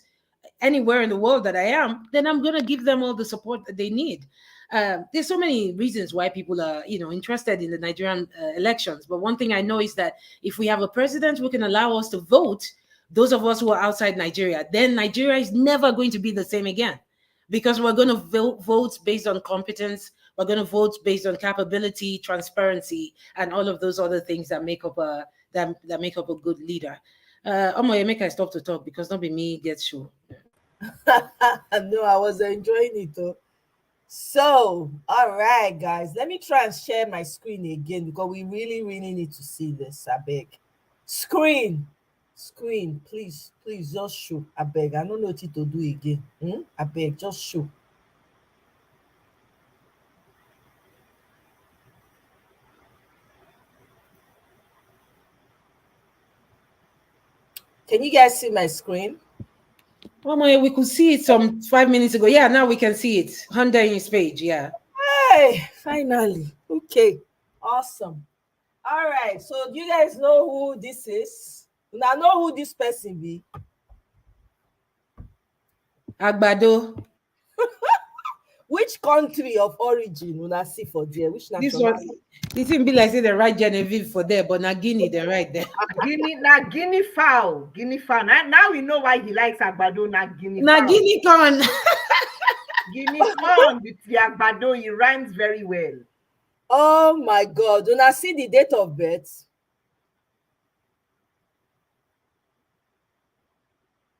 anywhere in the world that I am, then I'm going to give them all the support that they need. There's so many reasons why people are, interested in the Nigerian elections. But one thing I know is that if we have a president who can allow us to vote, those of us who are outside Nigeria, then Nigeria is never going to be the same again, because we're going to vote based on competence. We're going to vote based on capability, transparency, and all of those other things that make up a good leader. Omo, you make I stop to talk because not be me gets show. No, I was enjoying it though. So, all right, guys, let me try and share my screen again because we really, really need to see this. I beg. Screen, please just show. I beg. I don't know what to do again. I beg, just show. Can you guys see my screen? Oh my, we could see it some 5 minutes ago. Yeah, now we can see it. Under his page, yeah. Hey, finally. Okay, awesome. All right, so do you guys know who this is? Now know who this person be? Agbado. Which country of origin una see for there? Which nationality? This thing be like say the right Genevieve for there, but not Guinea, the right there. Guinea fowl. Now we know why he likes Agbado, not Guinea fowl. Guinea corn. Guinea corn with the Agbado, it rhymes very well. Oh my God. Una see the date of birth?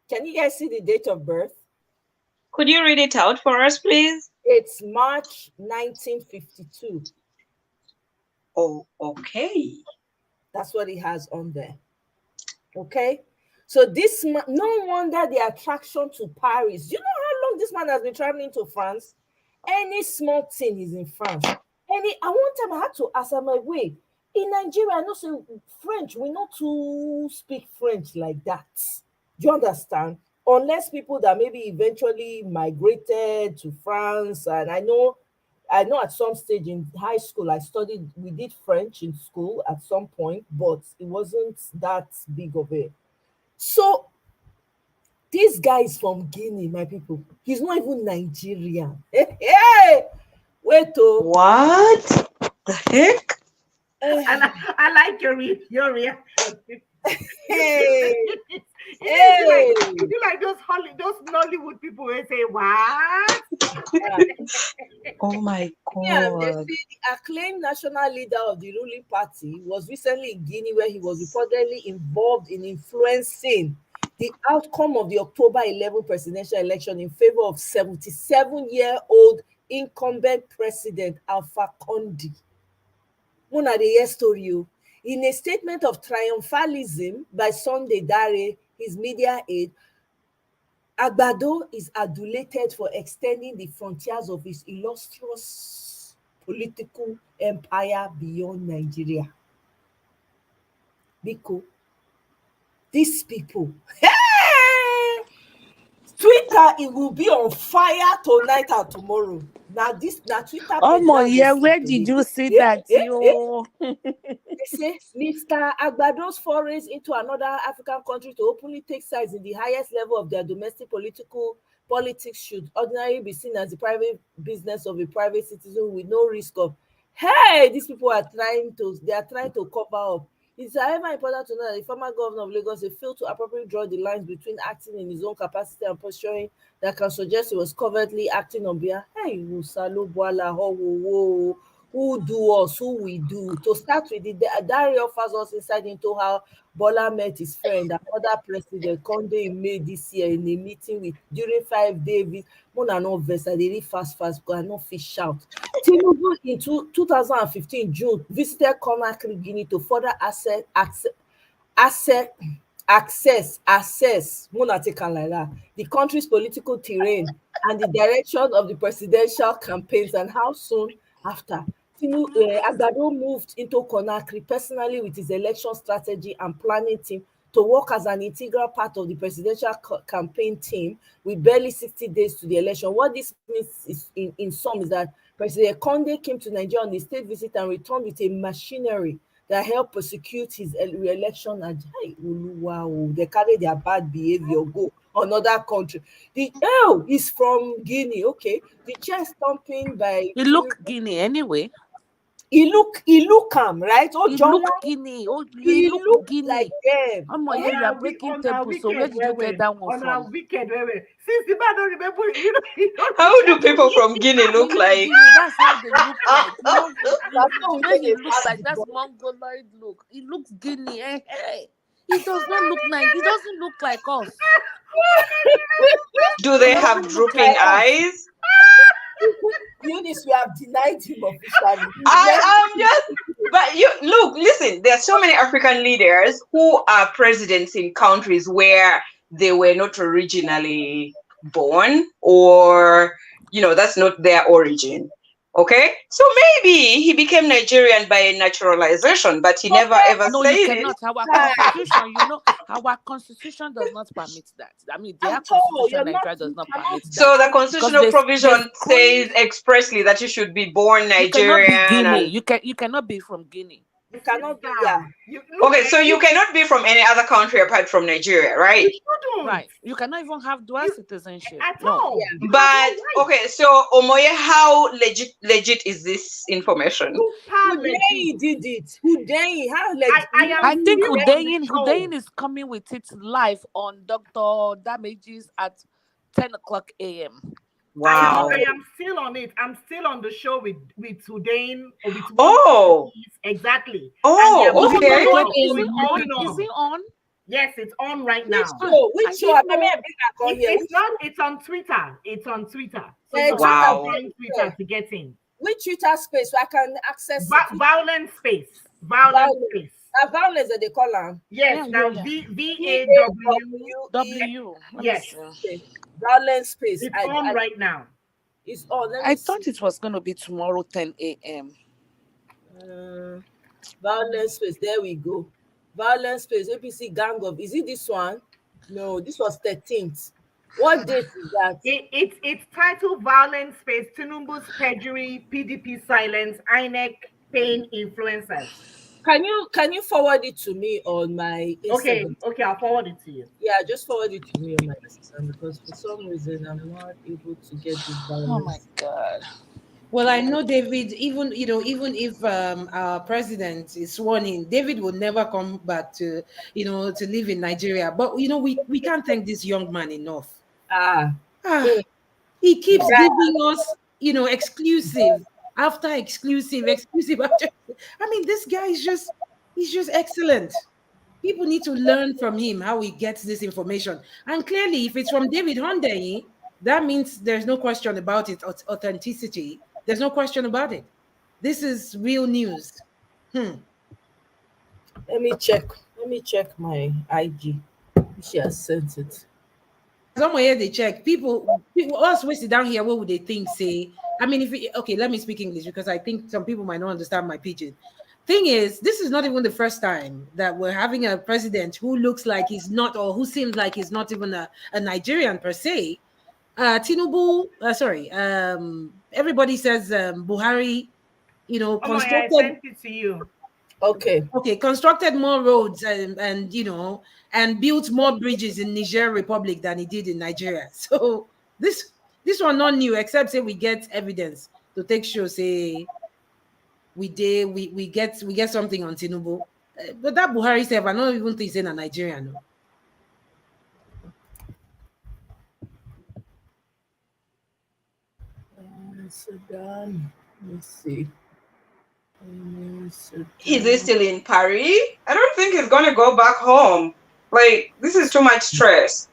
Can you guys see the date of birth? Could you read it out for us, please? It's March 1952. Oh, okay. That's what he has on there. Okay. So this man, no wonder the attraction to Paris. You know how long this man has been traveling to France? Any small thing is in France. At one time I had to ask him, like, wait, in Nigeria, I know so French, we not to speak French like that. Do you understand? Unless people that maybe eventually migrated to France. And I know at some stage in high school, we did French in school at some point, but it wasn't that big of a. So this guy is from Guinea, my people. He's not even Nigerian. Hey, wait, oh. What the heck? I like your reaction. Hey. Hey, you do like those Nollywood people who say what? Oh my yeah, they God. say the acclaimed national leader of the ruling party was recently in Guinea, where he was reportedly involved in influencing the outcome of the October 11 presidential election in favor of 77-year-old incumbent president Alpha Conde. Mona dey hear story o. In a statement of triumphalism by Sunday Dare, his media aide, Agbado is adulated for extending the frontiers of his illustrious political empire beyond Nigeria. Biko, these people, hey! Twitter, it will be on fire tonight and tomorrow. Now Twitter Oh page my, now dey yeah, sleep where did today. you see that, yo? They say Mr. Agbado's forays into another African country to openly take sides in the highest level of their domestic politics should ordinarily be seen as the private business of a private citizen with no risk of, hey, these people are trying to cover up. It's however important to know that the former governor of Lagos failed to appropriately draw the lines between acting in his own capacity and posturing that can suggest he was covertly acting on behalf. Hey, Musalo Boala, who do us, who we do. To start with, the diary offers us insight into how Bola met his friend and other president Conde in May this year in a meeting with during 5 day visit. Mona no vex, I dey read fast because I no fit shout. Tinubu in 2015 June visited Conakry, Guinea to further access Mona take am like that, the country's political terrain and the direction of the presidential campaigns, and how soon after Agbado moved into Conakry personally with his election strategy and planning team to work as an integral part of the presidential campaign team with barely 60 days to the election. What this means is, in sum, is that President Conde came to Nigeria on a state visit and returned with a machinery that helped prosecute his re-election. And hey, wow, they carry their bad behavior go another country. The is from Guinea. Okay, the chest thumping by You look Guinea anyway. he look calm, right? Oh, You John, look Guinea. Oh, he you look look like Guinea. them. Oh my, yeah, you are breaking temple. So where did you get that one on our from? weekend, since the man don't remember, you don't How do remember. people from Guinea look You look like? Guinea. That's how they look like. You know, That's how the we way take he it looks pass like, the that's ball. mongoloid look. He looks Guinea. He does not look like. He doesn't look like us. Do He they have doesn't look drooping like us. eyes? Eunice, we have denied him officially. I am just, but you look, listen, there are so many African leaders who are presidents in countries where they were not originally born, or, that's not their origin. Okay, so maybe he became Nigerian by naturalization, but he never ever No, said you it. cannot. Our constitution does not permit that. I mean, their At all, constitution in Nigeria does you not cannot permit that. So the Because constitutional provision says coined, expressly that you should be born you cannot be Nigerian, Guinea. and You cannot be from Guinea. you cannot be, yeah. You look okay, so you cannot be from any other country apart from Nigeria, right? you shouldn't. Right. You cannot even have dual You- citizenship. at No. all. Yeah. Because But you're white. okay, so Omoye, how legit is this information? Super legit. Udeyi did it. Udeyi, how I am I think still on the show. Hudain is coming with it live on Dr. Damages at 10 o'clock a.m. Wow. I am still on it. I'm still on the show with Hudain. With Oh. exactly. Oh, And okay. Is on. he on? Yes, it's on right now. Which show? I mean, bring her on here. It's not. It's on Twitter. It's on Twitter. So Yeah, you wow. have to join Twitter to get in. Which Twitter space so I can access Violent space. Violent space. Violence that they call her. Yes. Yeah, Now yeah. VAW. Yes. Okay. Violence space. It's on right now. It's on. I thought it was going to be tomorrow 10 a.m. Violence space. There we go. Violence space. APC gang of. Is it this one? No, this was 13th. What date is that? It's titled Violent Space, Tinubu's Perjury, PDP Silence, INEC Paying Influencers. Can you forward it to me on my Instagram? Okay, I'll forward it to you. Yeah, just forward it to me on my Instagram because for some reason I'm not able to get this balance. Oh my God. Well, I know David, even even if our president is sworn in, David will never come back to to live in Nigeria. But we can't thank this young man enough. Ah, Ah, hmm, he the keeps guy. giving us, exclusive after exclusive, exclusive after. I mean, this guy is just he's just excellent. People need to learn from him how he gets this information. And clearly, if it's from David Hunday, that means there's no question about its authenticity. There's no question about it. This is real news. Hmm. Let me check. Let me check my IG. She has sent it. Somewhere here they check. People us we sit down here, what would they think? Say, I mean, okay, let me speak English because I think some people might not understand my pidgin. Thing is, this is not even the first time that we're having a president who looks like he's not, or who seems like he's not even a Nigerian per se. Tinubu, sorry, everybody says Buhari, Oh my, I constructed sent it to you. Okay. okay, constructed more roads and built more bridges in Niger Republic than he did in Nigeria. So this one not new, except say we get evidence to take sure say we get something on Tinubu. But that Buhari self, I don't even think he's in a Nigerian. No. Sudan. Let me see. Is he Sudan. still in Paris? I don't think he's gonna go back home. Like, this is too much stress.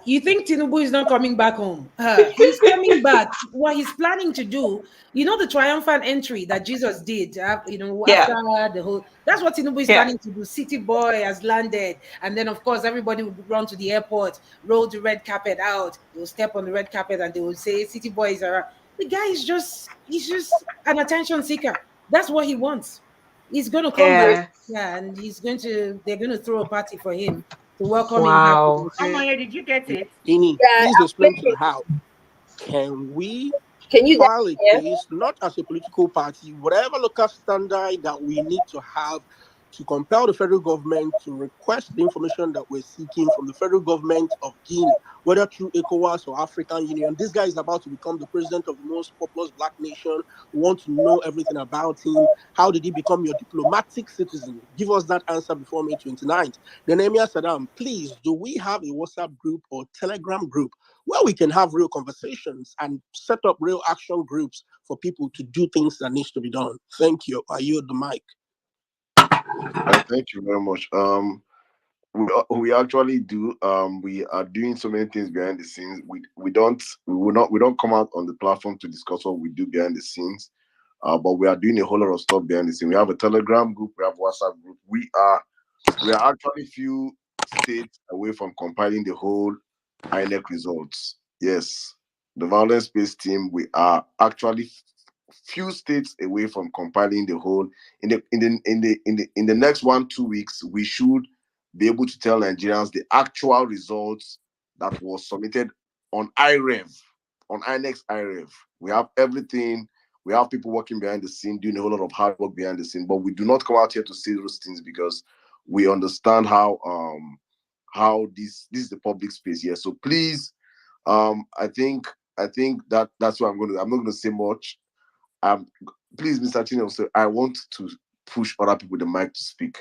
You think Tinubu is not coming back home? He's coming back. What he's planning to do, the triumphant entry that Jesus did, Yeah, after the whole, that's what Tinubu is yeah. planning to do. City boy has landed. And then, of course, everybody will run to the airport, roll the red carpet out. They will step on the red carpet and they will say, City boy is around. The guy he's just an attention seeker. That's what he wants. He's going to come back. Yeah. Yeah, and they're going to throw a party for him to welcome him back to Wow. Oh Nigeria. my, did you get it? Ini, Yeah, please I'm explain to the waiting. House. Can we Can you guys file a hear? case, not as a political party, whatever local standard that we need to have to compel the federal government to request the information that we're seeking from the federal government of Guinea, whether through ECOWAS or African Union? This guy is about to become the president of the most populous black nation. We want to know everything about him. How did he become your diplomatic citizen? Give us that answer before May 29th. Then Emir Saddam, please, do we have a WhatsApp group or Telegram group where we can have real conversations and set up real action groups for people to do things that needs to be done? Thank you. I yield the mic. Thank you very much. We actually do. We are doing so many things behind the scenes. We don't come out on the platform to discuss what we do behind the scenes. But we are doing a whole lot of stuff behind the scenes. We have a Telegram group. We have WhatsApp group. We are actually few states away from compiling the whole INEC results. Yes, the violence-based team. We are actually few states away from compiling the whole. In the next 1-2 weeks, we should be able to tell Nigerians the actual results that was submitted on IREV, on INEX IREV. We have everything. We have people working behind the scene, doing a whole lot of hard work behind the scene, but we do not come out here to say those things because we understand how this is the public space here. So please, I think that's what I'm not going to say much. Um, Please, Mr. Chino, so I want to push other people the mic to speak.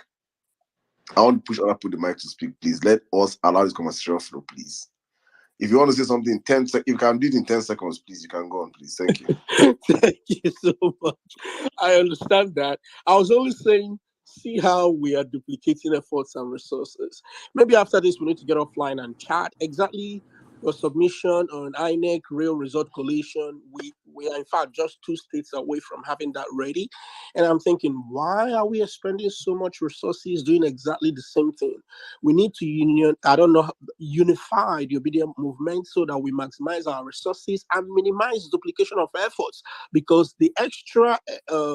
I want to push other people the mic to speak. Please let us allow this conversation flow, please. If you want to say something in 10 seconds, if you can do it in 10 seconds, please, you can go on, please. Thank you. Thank you so much. I understand that. I was only saying, see how we are duplicating efforts and resources. Maybe after this, we need to get offline and chat exactly your submission on INEC real result collation. We are in fact just 2 states away from having that ready. And I'm thinking, why are we spending so much resources doing exactly the same thing? We need to unify the obedient movement so that we maximize our resources and minimize duplication of efforts, because the extra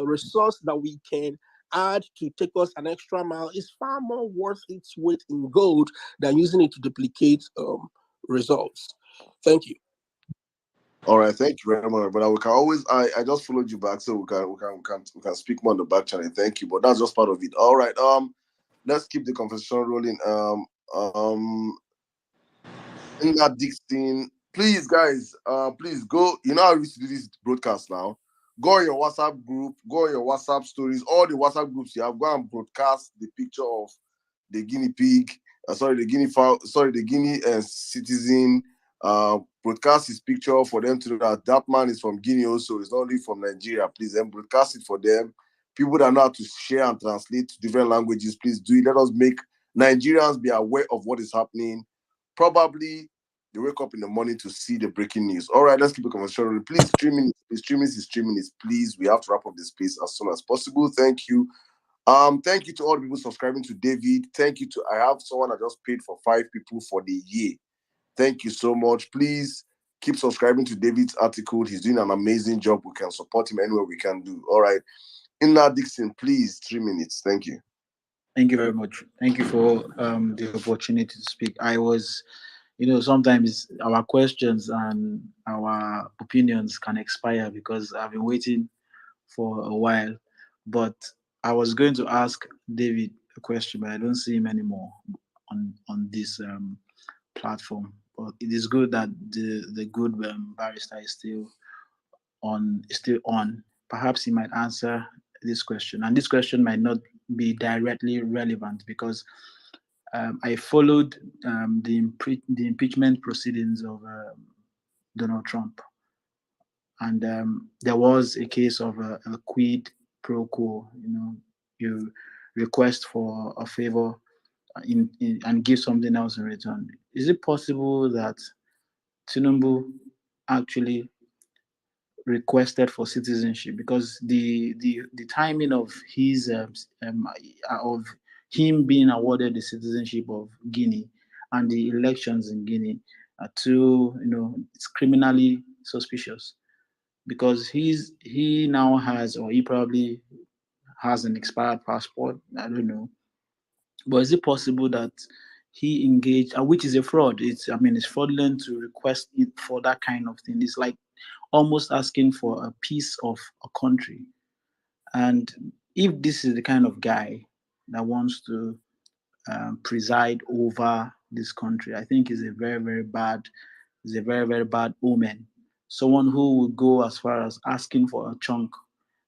resource that we can add to take us an extra mile is far more worth its weight in gold than using it to duplicate results. Thank you. All right, thank you very much. But we can always I just followed you back so we can speak more on the back channel. Thank you. But that's just part of it. All right. Let's keep the conversation rolling. In that Dixon, Please, guys, please go. You know how we used to do this broadcast now. Go on your WhatsApp group, go on your WhatsApp stories, all the WhatsApp groups you have. Go and broadcast the picture of the guinea pig. The guinea fowl. Sorry, the guinea citizen. Broadcast his picture for them to know that that man is from Guinea. Also, it's not only from Nigeria. Please, and broadcast it for them. People that know how to share and translate to different languages, please do it. Let us make Nigerians be aware of what is happening. Probably they wake up in the morning to see the breaking news. All right, let's keep a conversation. Please, streaming is please. We have to wrap up this place as soon as possible. Thank you. Thank you to all the people subscribing to David. Thank you to I have someone that just paid for 5 people for the year. Thank you so much. Please keep subscribing to David's article. He's doing an amazing job. We can support him anywhere we can do. All right. Inna Dixon, please, 3 minutes. Thank you. Thank you very much. Thank you for the opportunity to speak. I was, sometimes our questions and our opinions can expire because I've been waiting for a while. But I was going to ask David a question, but I don't see him anymore on this platform. But it is good that the good barrister is still on. Perhaps he might answer this question, and this question might not be directly relevant because I followed the impeachment proceedings of Donald Trump, and there was a case of a quid pro quo. You request for a favor and give something else in return. Is it possible that Tinubu actually requested for citizenship? Because the timing of his of him being awarded the citizenship of Guinea and the elections in Guinea are too, it's criminally suspicious, because he now has, or he probably has, an expired passport. I don't know, but is it possible that he engaged, which is a fraud? It's fraudulent to request it for that kind of thing. It's like almost asking for a piece of a country. And if this is the kind of guy that wants to preside over this country, I think is a very, very bad, omen. Someone who would go as far as asking for a chunk,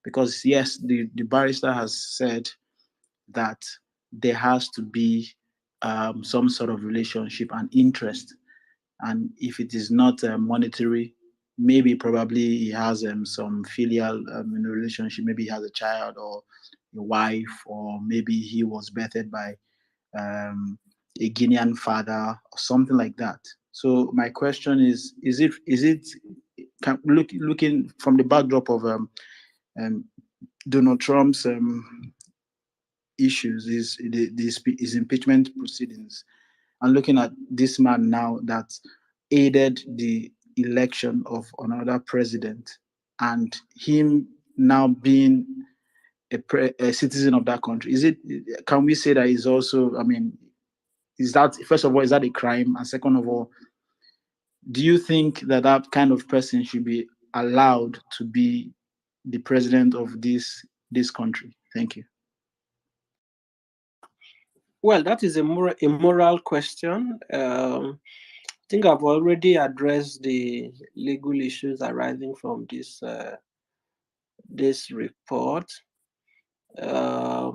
because yes, the barrister has said that there has to be some sort of relationship and interest, and if it is not monetary, maybe probably he has some filial relationship. Maybe he has a child or a wife, or maybe he was birthed by a Guinean father or something like that. So my question is it looking from the backdrop of Donald Trump's issues, his impeachment proceedings, and looking at this man now that aided the election of another president, and him now being a citizen of that country, can we say that is also, is that, first of all, is that a crime? And second of all, do you think that that kind of person should be allowed to be the president of this country? Thank you. Well, that is a moral question. I think I've already addressed the legal issues arising from this report. I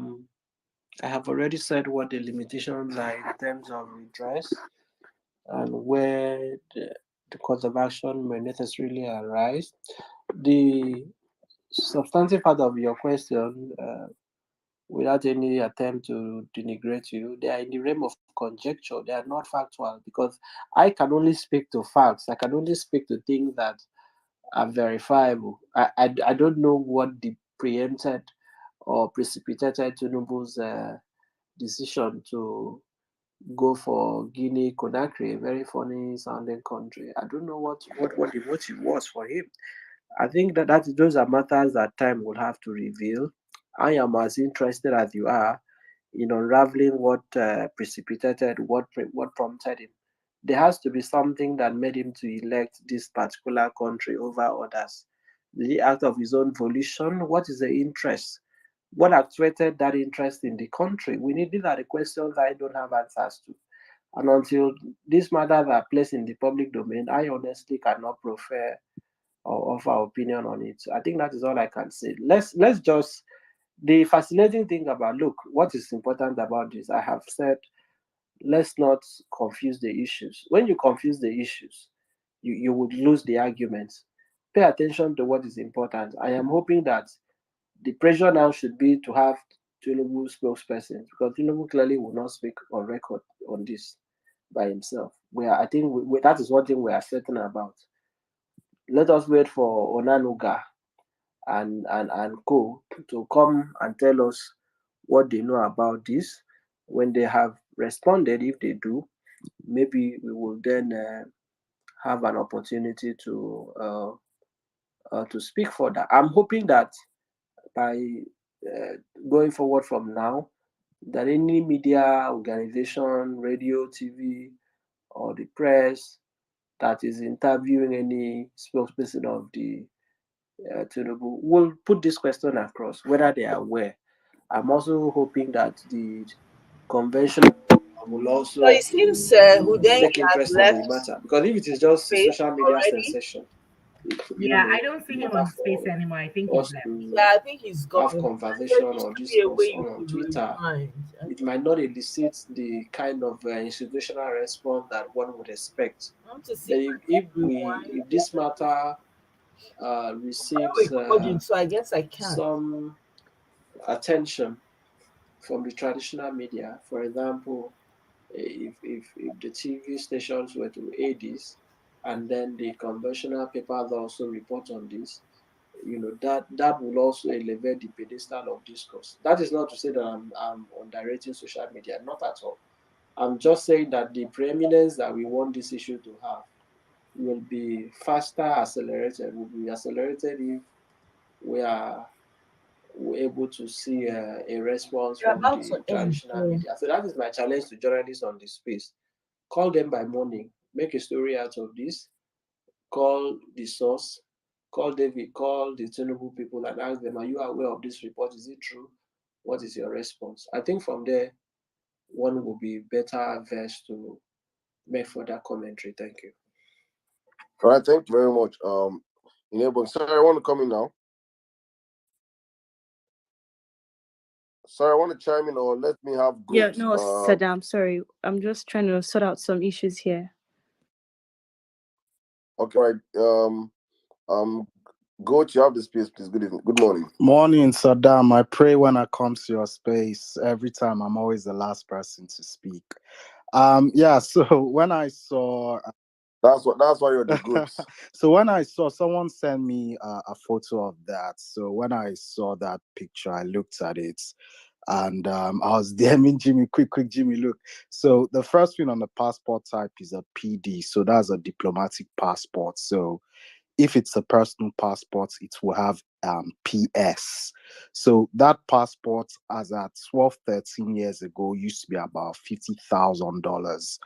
have already said what the limitations are in terms of redress and where the course of action may necessarily arise. The substantive part of your question, without any attempt to denigrate you, they are in the realm of conjecture. They are not factual, because I can only speak to facts. I can only speak to things that are verifiable. I don't know what the preempted or precipitated Tinubu's decision to go for Guinea Conakry, a very funny sounding country. I don't know what the motive was for him. I think that those are matters that time will have to reveal. I am as interested as you are in unraveling what precipitated, what prompted him. There has to be something that made him to elect this particular country over others. Did he act of his own volition? What is the interest? What actuated that interest in the country? These are the questions I don't have answers to. And until these matters are placed in the public domain, I honestly cannot prefer or offer opinion on it. I think that is all I can say. Let's just, the fascinating thing about, look, what is important about this, I have said, let's not confuse the issues. When you confuse the issues, you would lose the arguments. Pay attention to what is important. I am hoping that the pressure now should be to have Tinubu spokesperson, because Tinubu clearly will not speak on record on this by himself. I think that is one thing we are certain about. Let us wait for Onanuga and co to come and tell us what they know about this. When they have responded, if they do, maybe we will then have an opportunity to speak further. I'm hoping that by uh, going forward from now, that any media organization, radio, TV, or the press that is interviewing any spokesperson of the Tinubu will put this question across, whether they are aware. I'm also hoping that the convention will So it also seems Hudeng take has interest in the left matter, because if it is just a space social media already. sensation, Yeah, I it don't see will him matter on space for anymore. I think he's us left. to Yeah, I think he's have gone. There conversation used or to be a way discourse you on could Twitter. rewind. It might not elicit the kind of institutional response that one would expect. I want to see But if I can if rewind. this matter I'm receives recording, so I guess I can't. some attention from the traditional media, for example, if the TV stations were to air this, and then the conventional papers also report on this, that will also elevate the pedestal of discourse. That is not to say that I'm underrating social media, not at all. I'm just saying that the preeminence that we want this issue to have will be will be accelerated if we are able to see a response You're from about the to end. traditional So media. So that is my challenge to journalists on the space. Call them by morning, make a story out of this, call the source, call David, call the Tinubu people and ask them, are you aware of this report? Is it true? What is your response? I think from there, one will be better versed to make further commentary. Thank you. All right, thank you very much. Sorry, I want to come in now. Sorry, I want to chime in, or let me have Yeah, Goat. no, Saddam, sorry. I'm just trying to sort out some issues here. Okay, right. Goat, you have the space, please. Good evening. Good morning. Morning, Saddam. I pray when I come to your space, every time I'm always the last person to speak. Yeah, so when I saw That's why you're the goat. so when I saw someone send me a photo of that, so when I saw that picture, I looked at it, and I was DMing Jimmy, quick, Jimmy, look. So the first thing on the passport type is a PD, so that's a diplomatic passport. So if it's a personal passport, it will have PS. So that passport, as at 12, 13 years ago, used to be about $50,000,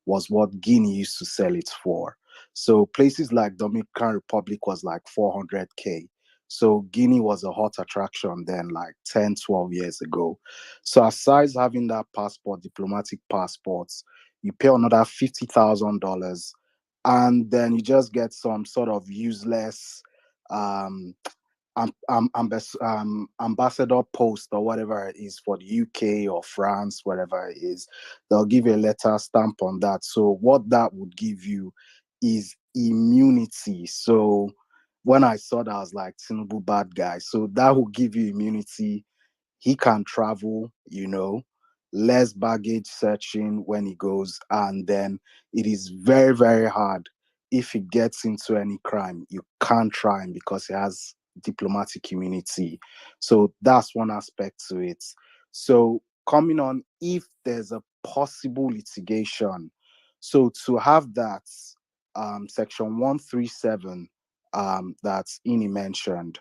was what Guinea used to sell it for. So places like Dominican Republic was like 400K. So Guinea was a hot attraction then, like 10, 12 years ago. So aside having that passport, diplomatic passports, you pay another $50,000, and then you just get some sort of useless ambassador post or whatever it is for the UK or France, whatever it is. They'll give you a letter stamp on that. So what that would give you is immunity. So when I saw that, I was like, Tinubu bad guy. So that will give you immunity. He can travel, less baggage searching when he goes, and then it is very, very hard. If he gets into any crime, you can't try him because he has diplomatic immunity. So that's one aspect to it. So coming on, if there's a possible litigation, so to have that section 137 that Ini mentioned,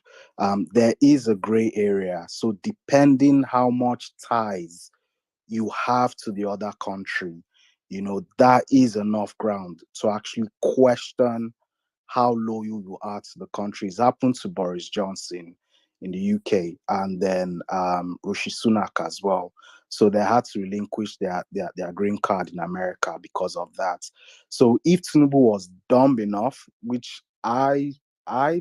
there is a gray area. So depending how much ties you have to the other country, that is enough ground to actually question how loyal you are to the country. It's happened to Boris Johnson in the UK, and then Rishi Sunak as well. So they had to relinquish their green card in America because of that. So if Tinubu was dumb enough, which I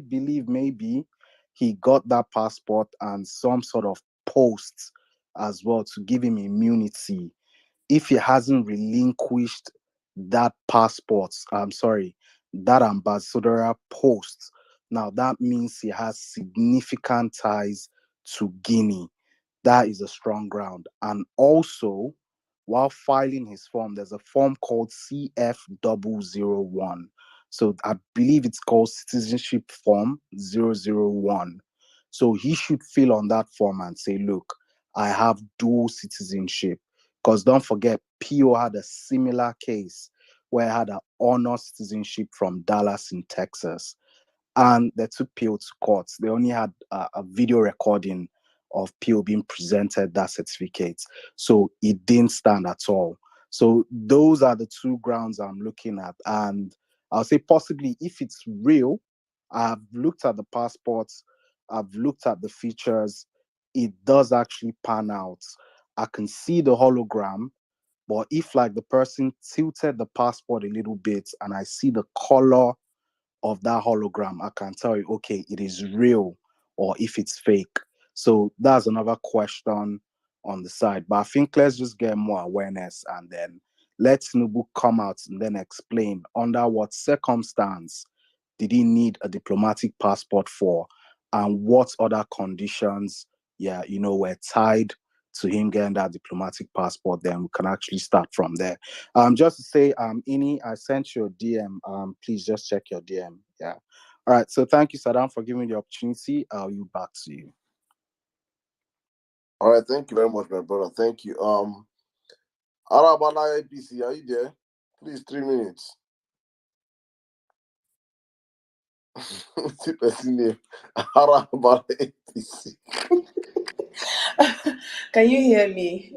believe maybe he got that passport and some sort of post as well to give him immunity, if he hasn't relinquished that passport, I'm sorry, that ambassadorial post, now that means he has significant ties to Guinea. That is a strong ground. And also, while filing his form, there's a form called CF001. So I believe it's called Citizenship Form 001. So he should fill on that form and say, look, I have dual citizenship. Because don't forget, PO had a similar case where I had an honor citizenship from Dallas in Texas. And they took PO to court. They only had a video recording of PO being presented that certificate. So it didn't stand at all. So those are the two grounds I'm looking at. And I'll say possibly if it's real, I've looked at the passports, I've looked at the features, it does actually pan out. I can see the hologram, but if like the person tilted the passport a little bit and I see the color of that hologram, I can tell you, okay, it is real or if it's fake. So that's another question on the side. But I think let's just get more awareness and then let Tinubu come out and then explain under what circumstance did he need a diplomatic passport for and what other conditions, were tied to him getting that diplomatic passport. Then we can actually start from there. Just to say, Ini, I sent you a DM. Please just check your DM. Yeah. All right. So thank you, Saddam, for giving me the opportunity. I'll you back to you. All right, thank you very much, my brother. Thank you. Arabala APC, are you there? Please, 3 minutes. What's the person name? Arabala APC. Can you hear me?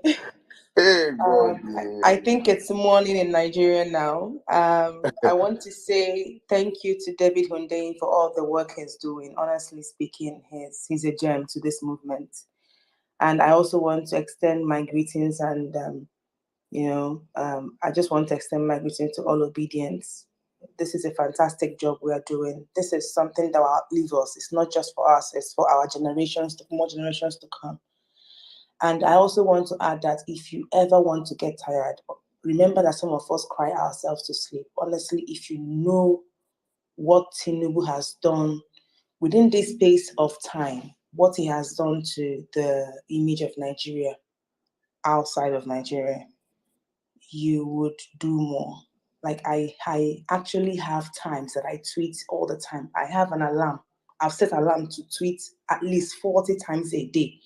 Hey, God. I think it's morning in Nigeria now. I want to say thank you to David Hundeyin for all the work he's doing. Honestly speaking, he's a gem to this movement. And I also want to extend my greetings and, I just want to extend my greetings to all obedience. This is a fantastic job we are doing. This is something that will outlive us. It's not just for us, it's for our more generations to come. And I also want to add that if you ever want to get tired, remember that some of us cry ourselves to sleep. Honestly, if you know what Tinubu has done within this space of time, what he has done to the image of Nigeria outside of Nigeria, you would do more. Like I actually have times that I tweet all the time. I have an alarm. I've set alarm to tweet at least 40 times a day.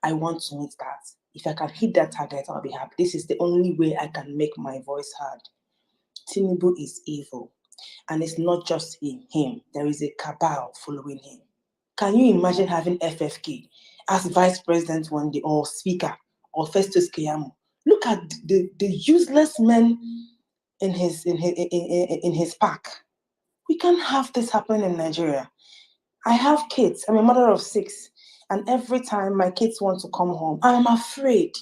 I want to meet that. If I can hit that target, I'll be happy. This is the only way I can make my voice heard. Tinubu is evil. And it's not just him. There is a cabal following him. Can you imagine having FFK as vice president one day, or speaker, or Festus Keyamo? Look at the useless men in his pack. We can't have this happen in Nigeria. I have kids. I'm a mother of 6. And every time my kids want to come home, I'm afraid.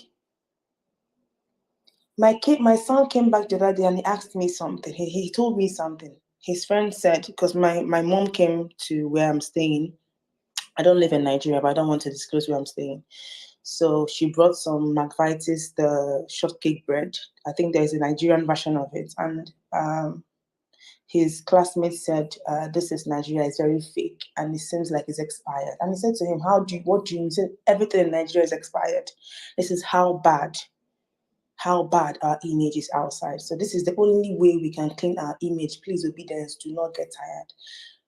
My son came back the other day and he asked me something. He told me something. His friend said, because my mom came to where I'm staying. I don't live in Nigeria, but I don't want to disclose where I'm staying. So she brought some McVitie's, the shortcake bread. I think there's a Nigerian version of it. And his classmates said, this is Nigeria, it's very fake, and it seems like it's expired. And he said to him, what do you mean? He said, everything in Nigeria is expired. This is how bad our image is outside. So this is the only way we can clean our image. Please, obedience, do not get tired.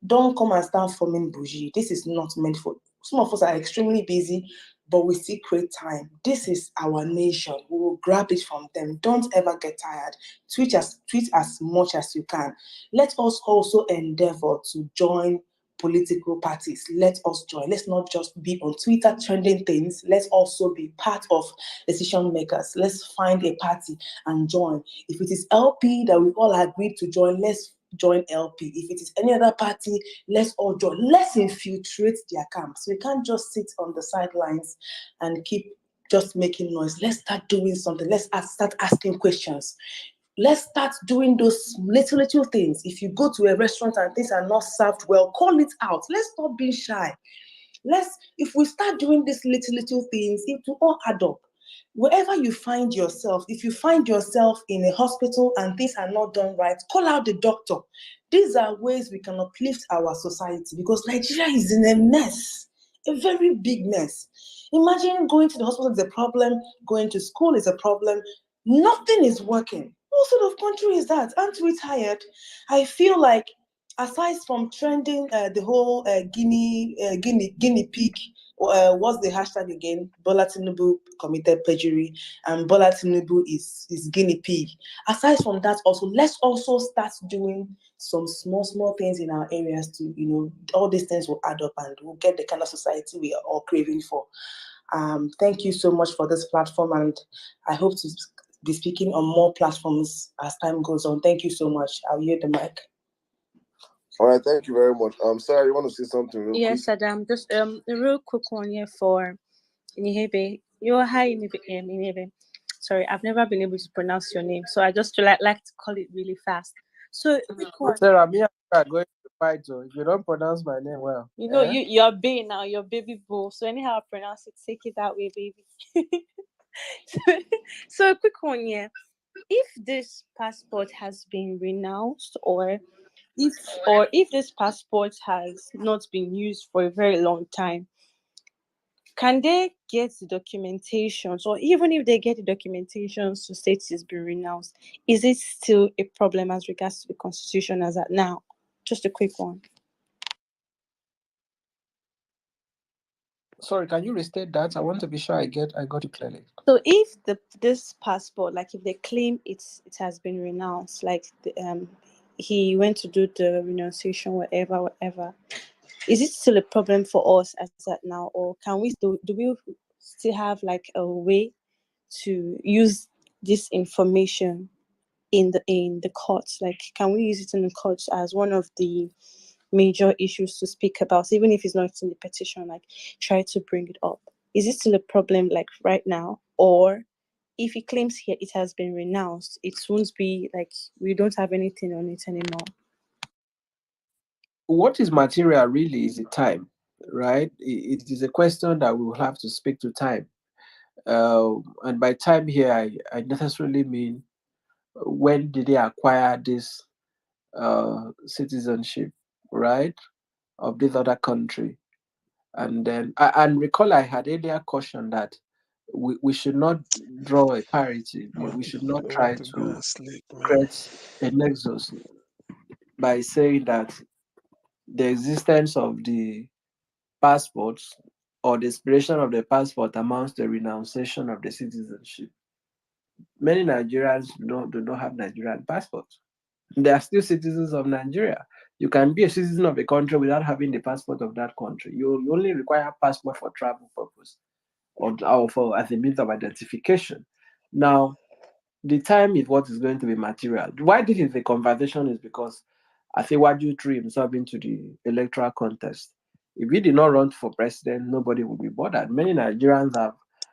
Don't come and start forming bougie. This is not meant for, some of us are extremely busy, but we still create time. This is our nation. We will grab it from them. Don't ever get tired. Tweet as much as you can. Let us also endeavor to join political parties. Let us join. Let's not just be on Twitter trending things. Let's also be part of decision makers. Let's find a party and join. If it is LP that we all agreed to join, let's join LP. If it is any other party, let's all join. Let's infiltrate their camps. We can't just sit on the sidelines and keep just making noise. Let's start doing something. Let's start asking questions. Let's start doing those little things. If you go to a restaurant and things are not served well, call it out. Let's stop being shy. If we start doing these little things, it will all add up. Wherever you find yourself, if you find yourself in a hospital and things are not done right, call out the doctor. These are ways we can uplift our society, because Nigeria is in a mess, a very big mess. Imagine going to the hospital is a problem, going to school is a problem, nothing is working. What sort of country is that? Aren't we tired? I feel like, aside from trending the whole Guinea pig, what's the hashtag again? Bola Tinubu committed perjury, and Bola Tinubu is guinea pig. Aside from that, let's also start doing some small things in our areas to, all these things will add up and we'll get the kind of society we are all craving for. Thank you so much for this platform, and I hope to be speaking on more platforms as time goes on. Thank you so much. I'll yield the mic. All right, thank you very much. Sarah, you want to say something real Yes, quick? Adam. Just a real quick one here for Inihebe. You're hi, Inihebe. Sorry, I've never been able to pronounce your name, so I just like to call it really fast. So, quick one. Sarah, me and you are going to fight. So if you don't pronounce my name well, you're Bay now, you're baby bull. So anyhow I pronounce it, take it that way, baby. So a quick one here. If this passport has been renounced, or if this passport has not been used for a very long time, can they get the documentations, or even if they get the documentations to state it's been renounced, is it still a problem as regards to the constitution as at now? Just a quick one. sorry, can you restate that? I want to be sure I got it clearly. So if this passport, like if they claim it has been renounced, like he went to do the renunciation, whatever, is it still a problem for us as at now, or can we do we still have like a way to use this information in the courts? Like, can we use it in the courts as one of the major issues to speak about, even if it's not in the petition? Like, try to bring it up. Is it still a problem like right now, or if he claims here it has been renounced, it won't be like we don't have anything on it anymore? What is material really is the time, right? It is a question that we will have to speak to time. And by time here, I necessarily mean, when did they acquire this citizenship, right, of this other country? And then, and recall, I had earlier cautioned that we should not draw a parity. We should not try to create a nexus by saying that the existence of the passports or the expiration of the passport amounts to a renunciation of the citizenship. Many Nigerians do not have Nigerian passports. They are still citizens of Nigeria. You can be a citizen of a country without having the passport of that country. You only require a passport for travel purpose or for as a means of identification. Now, the time is what is going to be material. Why this is a conversation is because Asiwaju threw himself into the electoral contest. If he did not run for president, nobody would be bothered. Many Nigerians have,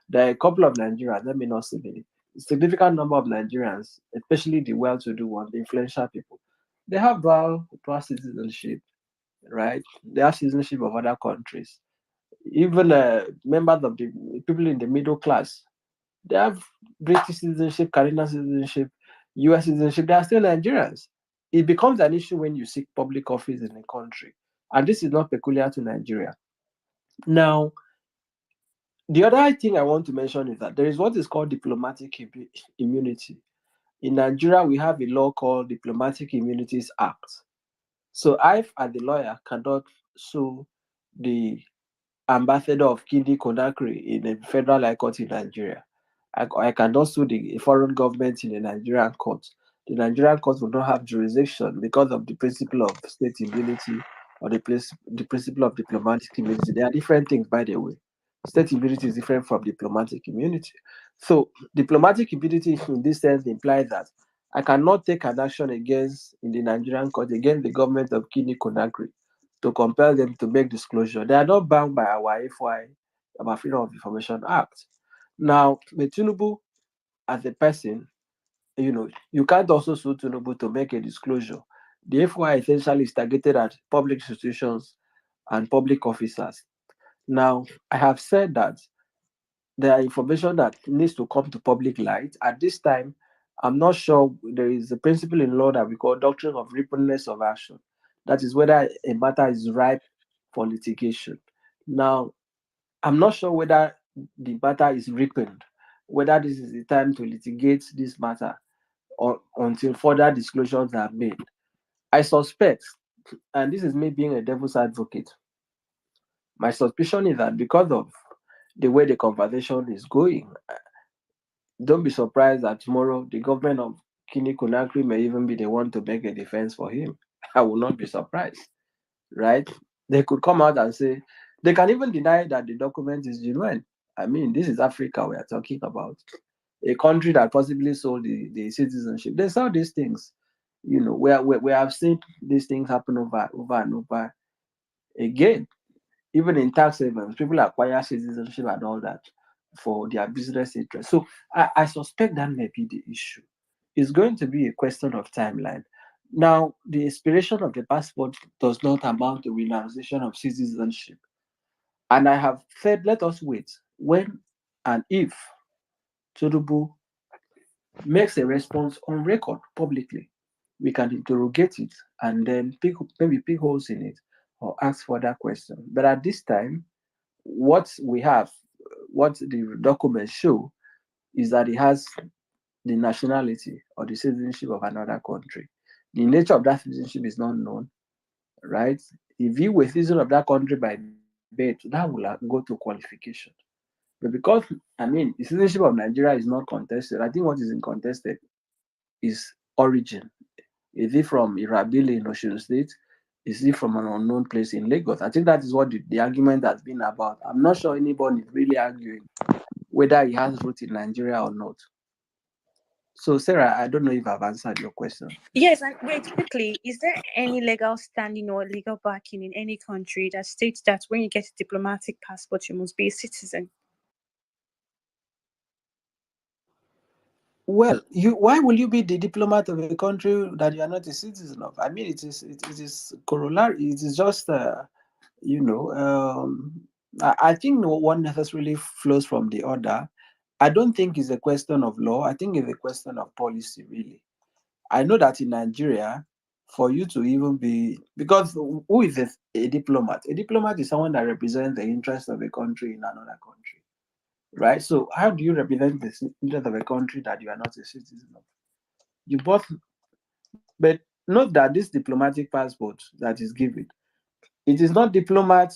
there are a couple of Nigerians, let me not say many, a significant number of Nigerians, especially the well-to-do ones, the influential people, they have dual citizenship, right? They have citizenship of other countries. Even members of the people in the middle class, they have British citizenship, Canadian citizenship, US citizenship. They are still Nigerians. It becomes an issue when you seek public office in a country. And this is not peculiar to Nigeria. Now, the other thing I want to mention is that there is what is called diplomatic immunity. In Nigeria, we have a law called Diplomatic Immunities Act. So I, as the lawyer, cannot sue the ambassador of Guinea Conakry in a federal high court in Nigeria. I cannot sue the foreign government in a Nigerian court. The Nigerian court will not have jurisdiction because of the principle of state immunity or the principle of diplomatic immunity. They are different things, by the way. State immunity is different from diplomatic immunity. So diplomatic immunity in this sense implies that I cannot take an action in the Nigerian court against the government of Guinea Conakry to compel them to make disclosure. They are not bound by our FY, our Freedom of Information Act. Now, with Tinubu as a person, you can't also sue Tinubu to make a disclosure. The FY essentially is targeted at public institutions and public officers. Now, I have said that there are information that needs to come to public light. At this time, I'm not sure there is a principle in law that we call doctrine of ripeness of action. That is whether a matter is ripe for litigation. Now, I'm not sure whether the matter is ripened, whether this is the time to litigate this matter or until further disclosures are made. I suspect, and this is me being a devil's advocate, my suspicion is that because of the way the conversation is going, don't be surprised that tomorrow the government of Guinea Conakry may even be the one to make a defense for him. I will not be surprised, right? They could come out and say, they can even deny that the document is genuine. I mean, this is Africa we are talking about, a country that possibly sold the citizenship. They sell these things. We have seen these things happen over and over again. Even in tax havens, people acquire citizenship and all that for their business interests. So I suspect that may be the issue. It's going to be a question of timeline. Now, the expiration of the passport does not amount to renunciation of citizenship. And I have said, let us wait. When and if Tinubu makes a response on record publicly, we can interrogate it and then maybe pick holes in it or ask further questions. But at this time, what we have, what the documents show, is that he has the nationality or the citizenship of another country. The nature of that citizenship is not known, right? If you were citizen of that country by birth, that will go to qualification. But because, the citizenship of Nigeria is not contested, I think what is in contested is origin. Is it from Irabili in Osun State? Is it from an unknown place in Lagos? I think that is what the argument has been about. I'm not sure anybody is really arguing whether he has roots in Nigeria or not. So, Sarah, I don't know if I've answered your question. Yes, and wait, quickly, is there any legal standing or legal backing in any country that states that when you get a diplomatic passport, you must be a citizen? Well, why will you be the diplomat of a country that you are not a citizen of? I mean, it is corollary. It is just I think one necessarily flows from the other. I don't think it's a question of law. I think it's a question of policy, really. I know that in Nigeria, for you to even be, because who is a diplomat? A diplomat is someone that represents the interest of a country in another country, right? So how do you represent the interest of a country that you are not a citizen of? You both, but note that this diplomatic passport that is given, it is not diplomat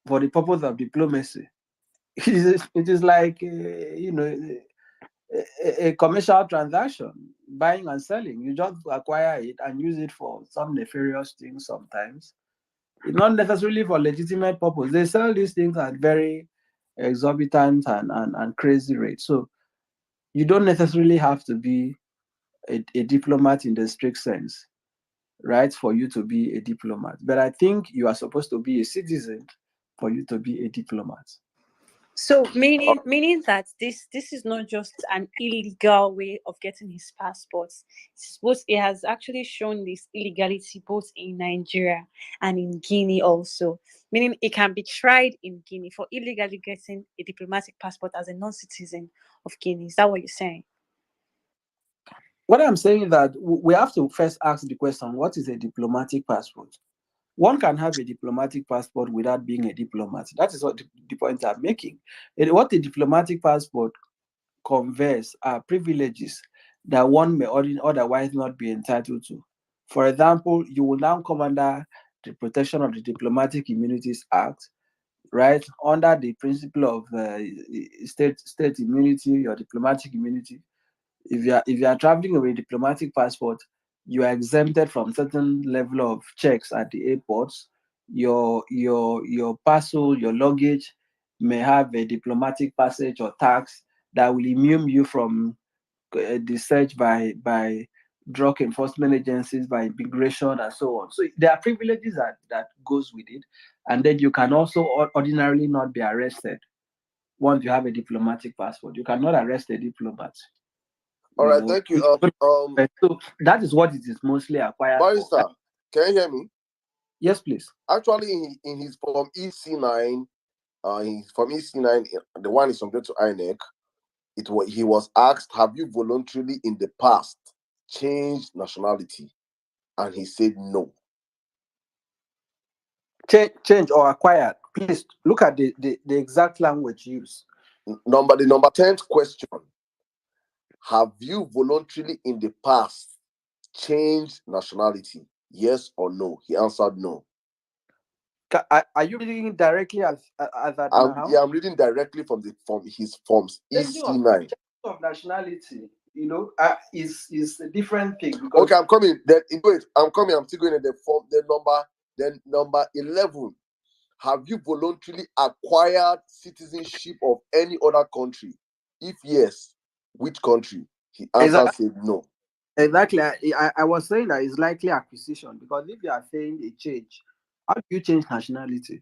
for the purpose of diplomacy. It is like a commercial transaction, buying and selling. You just acquire it and use it for some nefarious things sometimes. It's not necessarily for legitimate purpose. They sell these things at very exorbitant and crazy rates. So you don't necessarily have to be a diplomat in the strict sense, right, for you to be a diplomat. But I think you are supposed to be a citizen for you to be a diplomat. So meaning that this is not just an illegal way of getting his passport. It has actually shown this illegality both in Nigeria and in Guinea also. Meaning it can be tried in Guinea for illegally getting a diplomatic passport as a non-citizen of Guinea. Is that what you're saying? What I'm saying is that we have to first ask the question, what is a diplomatic passport? One can have a diplomatic passport without being a diplomat. That is what the point I'm making. What a diplomatic passport conveys are privileges that one may otherwise not be entitled to. For example, you will now come under the protection of the Diplomatic Immunities Act, right? Under the principle of state immunity or diplomatic immunity. If you are traveling with a diplomatic passport, you are exempted from certain level of checks at the airports. Your parcel, your luggage may have a diplomatic passage or tax that will immune you from the search by drug enforcement agencies, by immigration, and so on. So there are privileges that goes with it, and then you can also ordinarily not be arrested once you have a diplomatic passport. You cannot arrest a diplomat. All right, thank you. So that is what it is mostly acquired. Barrister, can you hear me? Yes, please. Actually, in his form EC9, from EC9, the one is subject to INEC. He was asked, "Have you voluntarily in the past changed nationality?" And he said no. Change or acquired. Please look at the exact language used. The number 10th question. Have you voluntarily in the past changed nationality? Yes or no? He answered no. Are you reading directly as that now? Yeah, I'm reading directly from his forms EC9. Of nationality, is a different thing. Because okay, I'm coming. Wait, I'm coming. I'm still going to the form. Number 11. Have you voluntarily acquired citizenship of any other country? If yes, which country? He answered said no. Exactly. I was saying that it's likely acquisition, because if you are saying a change, how do you change nationality?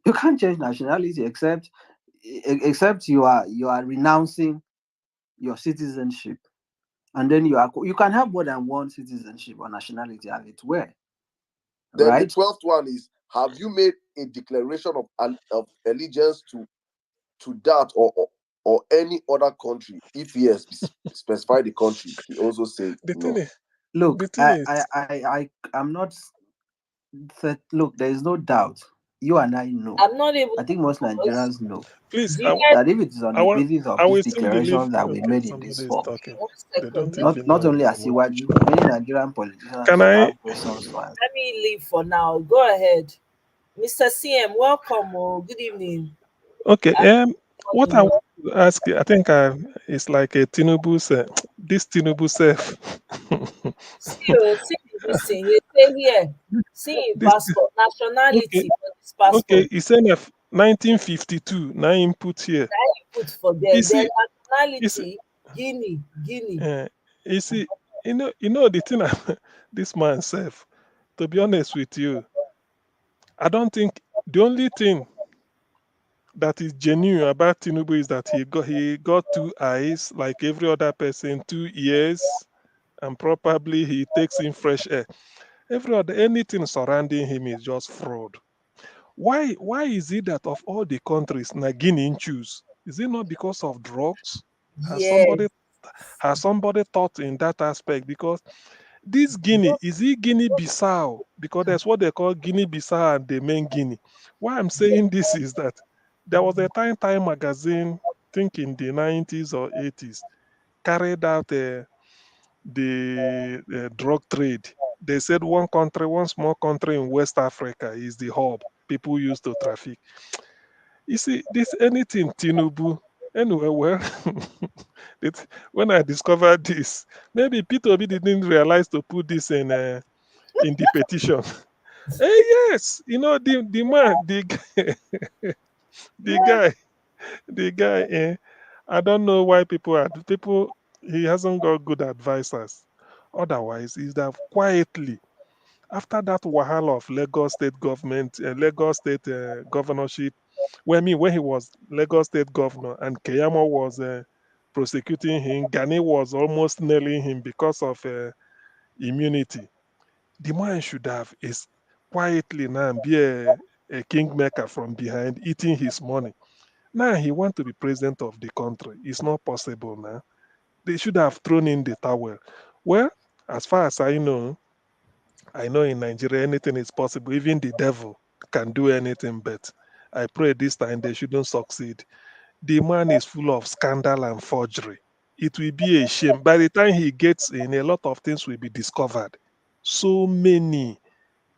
You can't change nationality except you are renouncing your citizenship, and then you can have more than one citizenship or nationality as it were. Then right? The 12th one is, have you made a declaration of allegiance to that or any other country? If yes, specify the country. He also said no. Look, I'm not. Look, there is no doubt. You and I know. I'm not able. I think most Nigerians know. Please, that if it is on the basis of these declarations that we made in this form, not only Asiwaju, many Nigerian politicians have questions to answer. Let me leave for now. Go ahead, Mr. CM. Welcome. Good evening. Okay. What I want to ask you, I think it's like a Tinubu this Tinubu self. See this thing. You say here. See passport nationality for this passport. Okay, it's NF 1952. Now input here. Now input for them. Then nationality Guinea. You see, you know the thing. This man self. To be honest with you, I don't think the only thing that is genuine about Tinubu is that he got two eyes like every other person, 2 ears, and probably he takes in fresh air. Anything surrounding him is just fraud. Why is it that of all the countries Guinea choose? Is it not because of drugs? Yes. Has somebody thought in that aspect? Because this Guinea, is it Guinea-Bissau? Because that's what they call Guinea-Bissau and the main Guinea. Why I'm saying this is that there was a Time magazine, I think in the 90s or 80s, carried out the drug trade. They said one small country in West Africa is the hub people use to traffic. You see, this anything Tinubu, anyway, well, when I discovered this, maybe Peter Obi didn't realize to put this in the petition. Yes, the man, the guy. I don't know why he hasn't got good advisors. Otherwise, he's that quietly after that wahala of Lagos State government, Lagos State governorship. When he was Lagos State governor and Keyamo was prosecuting him, Gani was almost nailing him because of immunity. The man should have is quietly now be a kingmaker from behind, eating his money. Now he want to be president of the country. It's not possible now. They should have thrown in the towel. Well, as far as I know in Nigeria anything is possible. Even the devil can do anything, but I pray this time they shouldn't succeed. The man is full of scandal and forgery. It will be a shame. By the time he gets in, a lot of things will be discovered. So many.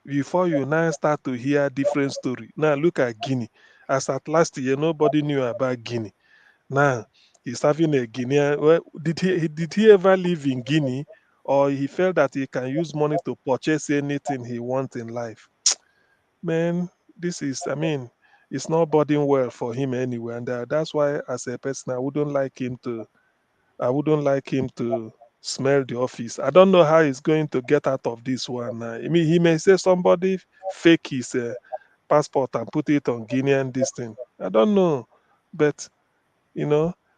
Before you now start to hear different story. Now look at Guinea. As at last year, nobody knew about Guinea. Now he's having a Guinean. Well, did he ever live in Guinea, or he felt that he can use money to purchase anything he wants in life? Man, it's not boding well for him anyway, and that's why, as a person, I wouldn't like him to smell the office. I don't know how he's going to get out of this one. I mean, he may say somebody fake his passport and put it on Guinean this thing. I don't know. But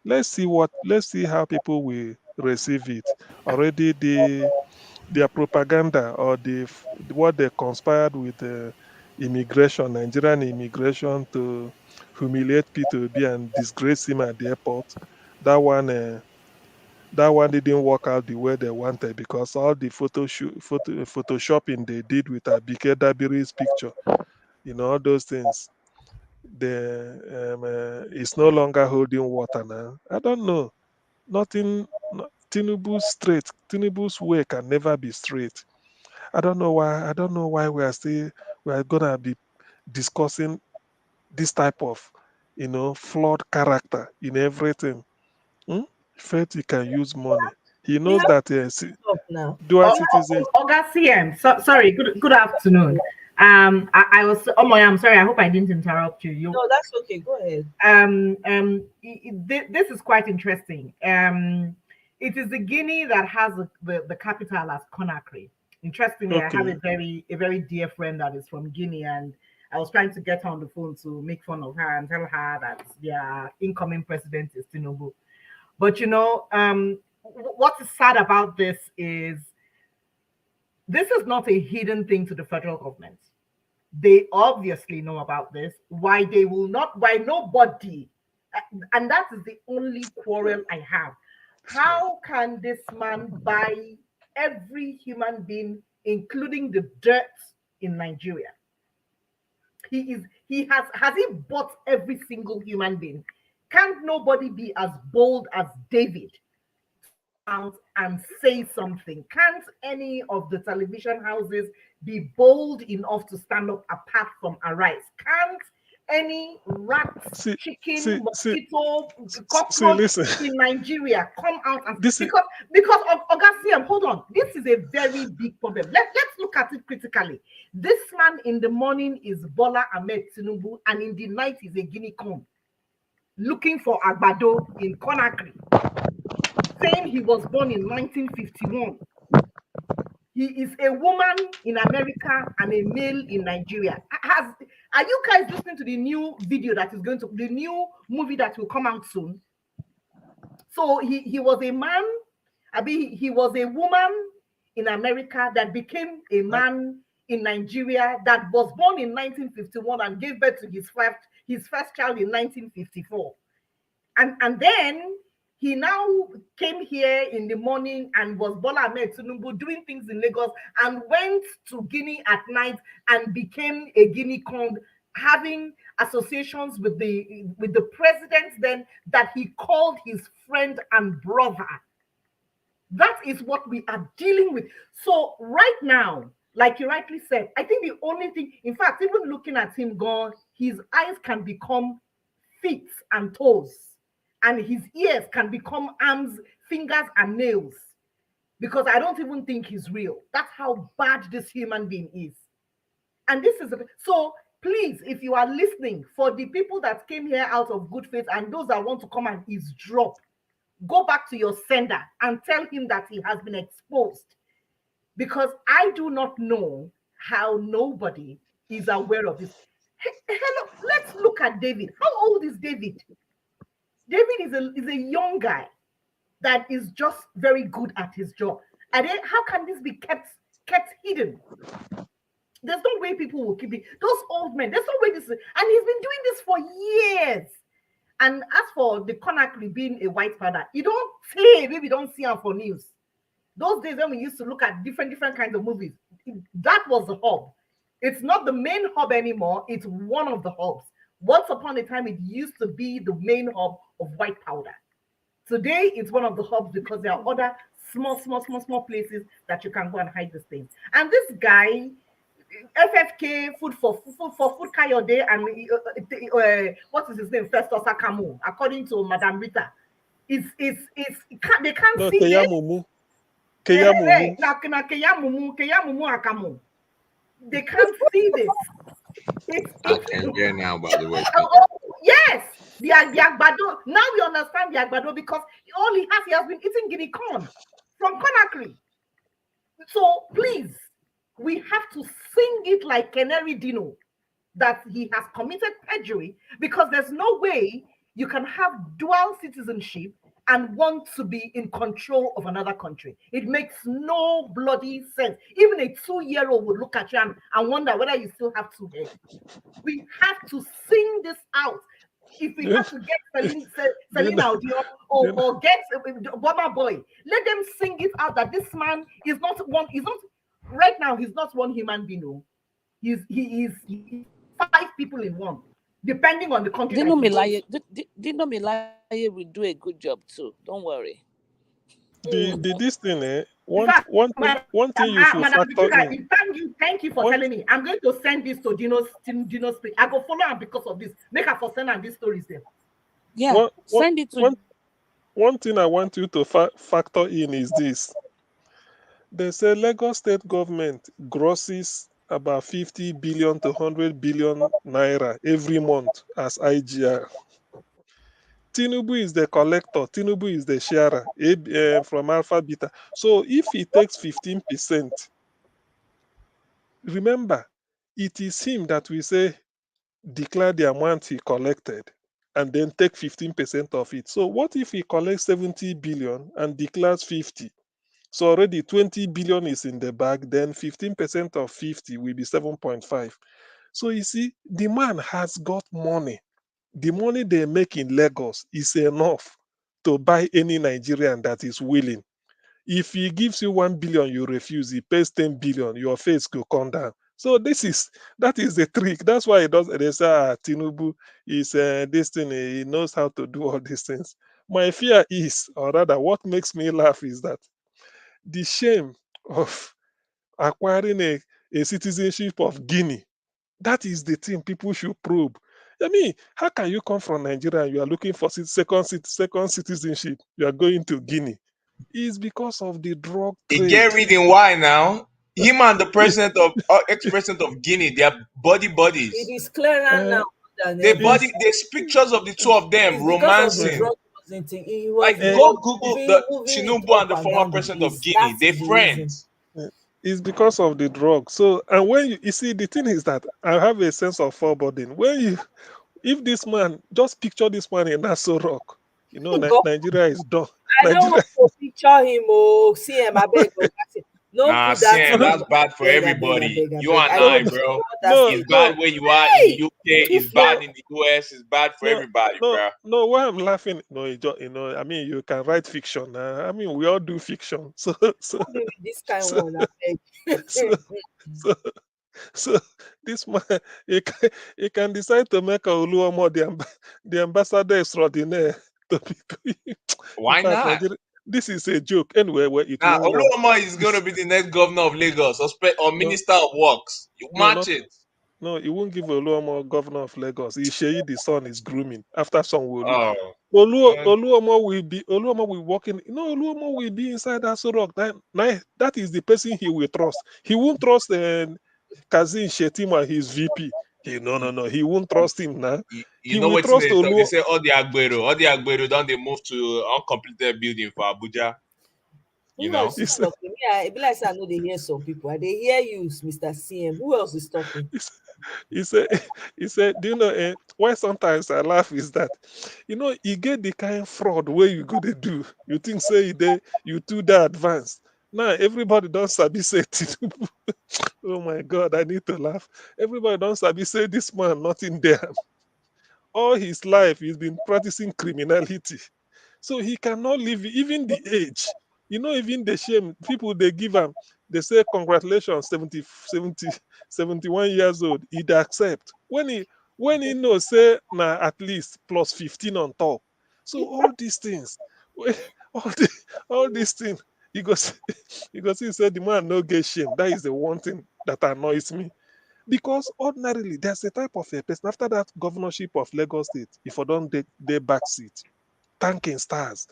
let's see how people will receive it. Already their propaganda or what they conspired with the immigration, Nigerian immigration, to humiliate P2B and disgrace him at the airport. That one, that one didn't work out the way they wanted, because all the photoshopping they did with Abike Dabiri's picture, all those things, it's no longer holding water now. I don't know. Nothing. Tinubu's straight. Tinubu's way can never be straight. I don't know why. I don't know why we are gonna be discussing this type of flawed character in everything. Hmm? Felt he can use money. He We knows have that to stop now. dual citizen. Oga CM, sorry, good afternoon. I was I'm sorry, I hope I didn't interrupt you. No, that's okay. Go ahead. This is quite interesting. It is the Guinea that has the capital as Conakry. Interestingly, I have Okay. a very dear friend that is from Guinea, and I was trying to get her on the phone to make fun of her and tell her that their incoming president is Tinubu. But what is sad about this is not a hidden thing to the federal government. They obviously know about this. Why they will not, why nobody, and that is the only quarrel I have. How can this man buy every human being, including the dirt in Nigeria? Has he bought every single human being? Can't nobody be as bold as David out and say something? Can't any of the television houses be bold enough to stand up apart from Arise? Can't any rat, See, chicken, see, mosquito, see, cockroach listen. in Nigeria come out and This is because of Augustine? Hold on, this is a very big problem. Let's look at it critically. This man in the morning is Bola Ahmed Tinubu, and in the night is a Guinea corn looking for Agbado in Conakry, saying he was born in 1951. He is a woman in America and a male in Nigeria. Are you guys listening to the new video that is the new movie that will come out soon? So he was a man, he was a woman in America that became a man in Nigeria, that was born in 1951 and gave birth to his first child in 1954. And then he now came here in the morning and was Bola Ahmed Tinubu doing things in Lagos, and went to Guinea at night and became a Guinea corn, having associations with the president then that he called his friend and brother. That is what we are dealing with. So right now, like you rightly said, I think the only thing, in fact, even looking at him gone, his eyes can become feet and toes, and his ears can become arms, fingers, and nails, because I don't even think he's real. That's how bad this human being is. And this is so. Please, if you are listening, for the people that came here out of good faith and those that want to come and eavesdrop, go back to your sender and tell him that he has been exposed. Because I do not know how nobody is aware of this. Hello, let's look at David. How old is David? David is a young guy that is just very good at his job. And then how can this be kept hidden? There's no way people will keep it. Those old men, there's no way this is, and he's been doing this for years. And as for the Conakry being a white powder, you don't say, maybe don't see him for news. Those days when we used to look at different kinds of movies, that was the hub. It's not the main hub anymore. It's one of the hubs. Once upon a time, it used to be the main hub of white powder. Today, it's one of the hubs because there are other small places that you can go and hide these things. And this guy, FFK, food for food Kayode, and what is his name? Festus Akamu, according to Madame Rita, they can't no see Keyamumu. it. Keyamumu. Keyamumu Akamu. They can't see this. I can hear now, by the way. Yes, the Agbado. Now we understand the Agbado, because all he has been eating Guinea corn from Conakry. So please, we have to sing it like Canary Dino that he has committed perjury, because there's no way you can have dual citizenship and want to be in control of another country. It makes no bloody sense. Even a 2-year-old would look at you and wonder whether you still have two heads. We have to sing this out. If we Do have to get you, Celine know, Dion do you know, or get Burna Boy, let them sing it out that this man is not one. He's not right now. He's not one human being. No. He's 5 people in one, depending on the country that Dino he goes. Milaye, Dino Milaye will do a good job too. Don't worry. the this thing, In fact, one thing you should Madam factor Bikika, in. thank you for One telling me. I'm going to send this to Dino's speech. I go follow her because of this. Make her for send her these stories there. Yeah, one one send it to. one thing I want you to factor in is this. They say Lagos state government grosses about 50 billion to 100 billion naira every month as IGR. Tinubu is the collector, Tinubu is the sharer from Alpha Beta. So if he takes 15%, remember, it is him that we say declare the amount he collected and then take 15% of it. So what if he collects 70 billion and declares 50? So already 20 billion is in the bag, then 15% of 50 will be 7.5. So you see, the man has got money. The money they make in Lagos is enough to buy any Nigerian that is willing. If he gives you 1 billion, you refuse. He pays 10 billion, your face will come down. So that is the trick. That's why they say Tinubu is this thing. He knows how to do all these things. My fear is, or rather, what makes me laugh is that the shame of acquiring a citizenship of Guinea. That is the thing people should probe. I mean, how can you come from Nigeria and you are looking for second citizenship? You are going to Guinea. It's because of the drug It trade. get reading why now. Him and the president of ex-president of Guinea, they are It buddies. is clearer Uh, now than They ever. is there's pictures of the two of them It's because of the romancing. drug wasn't it? Like He go was Google moving the moving it Tinubu up and the and former down the president of place. Guinea. That They're is the reason. friends. it's because of the drug. So, and when you see, the thing is that I have a sense of foreboding. If this man, just picture this man in Nassau Rock, God, Nigeria is done. I don't Nigeria, want to picture him. Oh, see him. I beg. Oh, no Nah, put that Sam, in no, that's my bad for beg. I beg. I everybody. beg. I You beg. and I no, I, don't no, see bro. that no, It's stage. bad no, where you are in the Hey, UK. too It's far. bad in the US. It's bad for no, everybody, no, bro. no. Why I'm laughing? No, I mean, you can write fiction. I mean, we all do fiction. Don't be with this kind So, one. I beg. so, so, so this man, he can decide to make a Oluomo the ambassador extraordinaire to be. In Why fact, not? Nigeria, this is a joke. Anyway, well, it Now, won't work. Oluomo is going to be the next governor of Lagos or No, minister of works. You no, match not it. no. He won't give Oluomo governor of Lagos. Isheyi, the son, is grooming after Sanwo-Olu. Oh, man. Oluomo will walk in. No, Oluomo will be inside Aso Rock. That is the person he will trust. He won't trust Kazin Shetima, his VP. No. He won't trust him now. You He know will what trust they talk? They Olu. say all the Agbero, don't they move to uncompleted building for Abuja? You Who else know? is talking? Me, I be like say I know they hear some people. I they hear you, Mr. CM. Who else is talking? He said, he said, do you know why sometimes I laugh is that, you get the kind of fraud where you go to do. You think say you too that advanced. Now everybody don't sabi say Tinubu. Oh my God, I need to laugh. Everybody don't sabi say this man nothing there. All his life he's been practicing criminality. So he cannot live even the age. Even the shame people they give him, they say congratulations, 71 years old. He'd accept. When he knows say now at least plus 15 on top. So all these things, all the, all these things, he goes he said the man no get shame. That is the one thing that annoys me. Because ordinarily, there's a type of a person after that governorship of Lagos State, if I don't they back seat, thanking stars.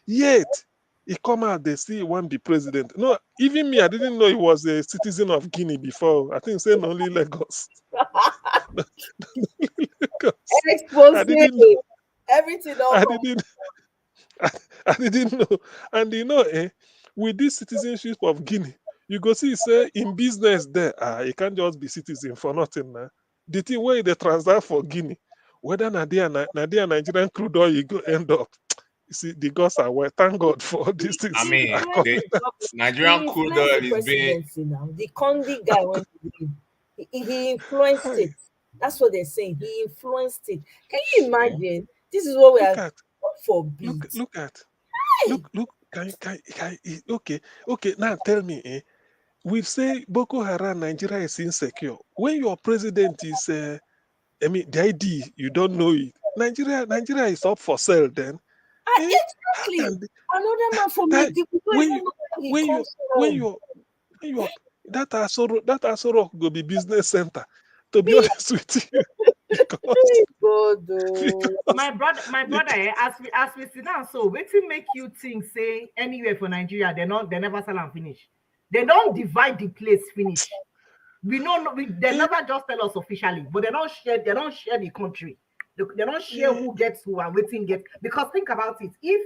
Yet he come out, they see he want be president. No, even me, I didn't know he was a citizen of Guinea before. I think saying only Lagos. Lagos. I Expose didn't everything don't I come. didn't I didn't know. And with this citizenship of Guinea, you go see say in business there, you can't just be citizen for nothing now. The thing where they transact for Guinea, whether Nadia Nigerian crude oil you go end up. You see, the gods are well. Thank God for these things. I He mean, are influenced coming. the the government. Nigerian He crude influenced the oil is being. presidency now. The Condi guy went to win. He influenced Hi, it. That's what they're saying. He influenced it. Can you Yeah. imagine? This is what we look are. at, God forbid. look at, Hey, look. Okay. Now tell me, we say Boko Haram, Nigeria is insecure. When your president is, the ID, you don't know it. Nigeria is up for sale. Then, how exactly. can they, Another man from that Medjugorje. We don't when even you know where he when you comes when from. you when you that Asoro go be business center? To be Hey, honest with you, because hey, God, oh. because My brother, because as we sit down, so wetin make you think say anywhere for Nigeria, they never sell and finish. They don't divide the place finish. We know they eh, never just tell us officially, but they don't share the country. They don't share eh, who gets who and waiting get. Because think about it. If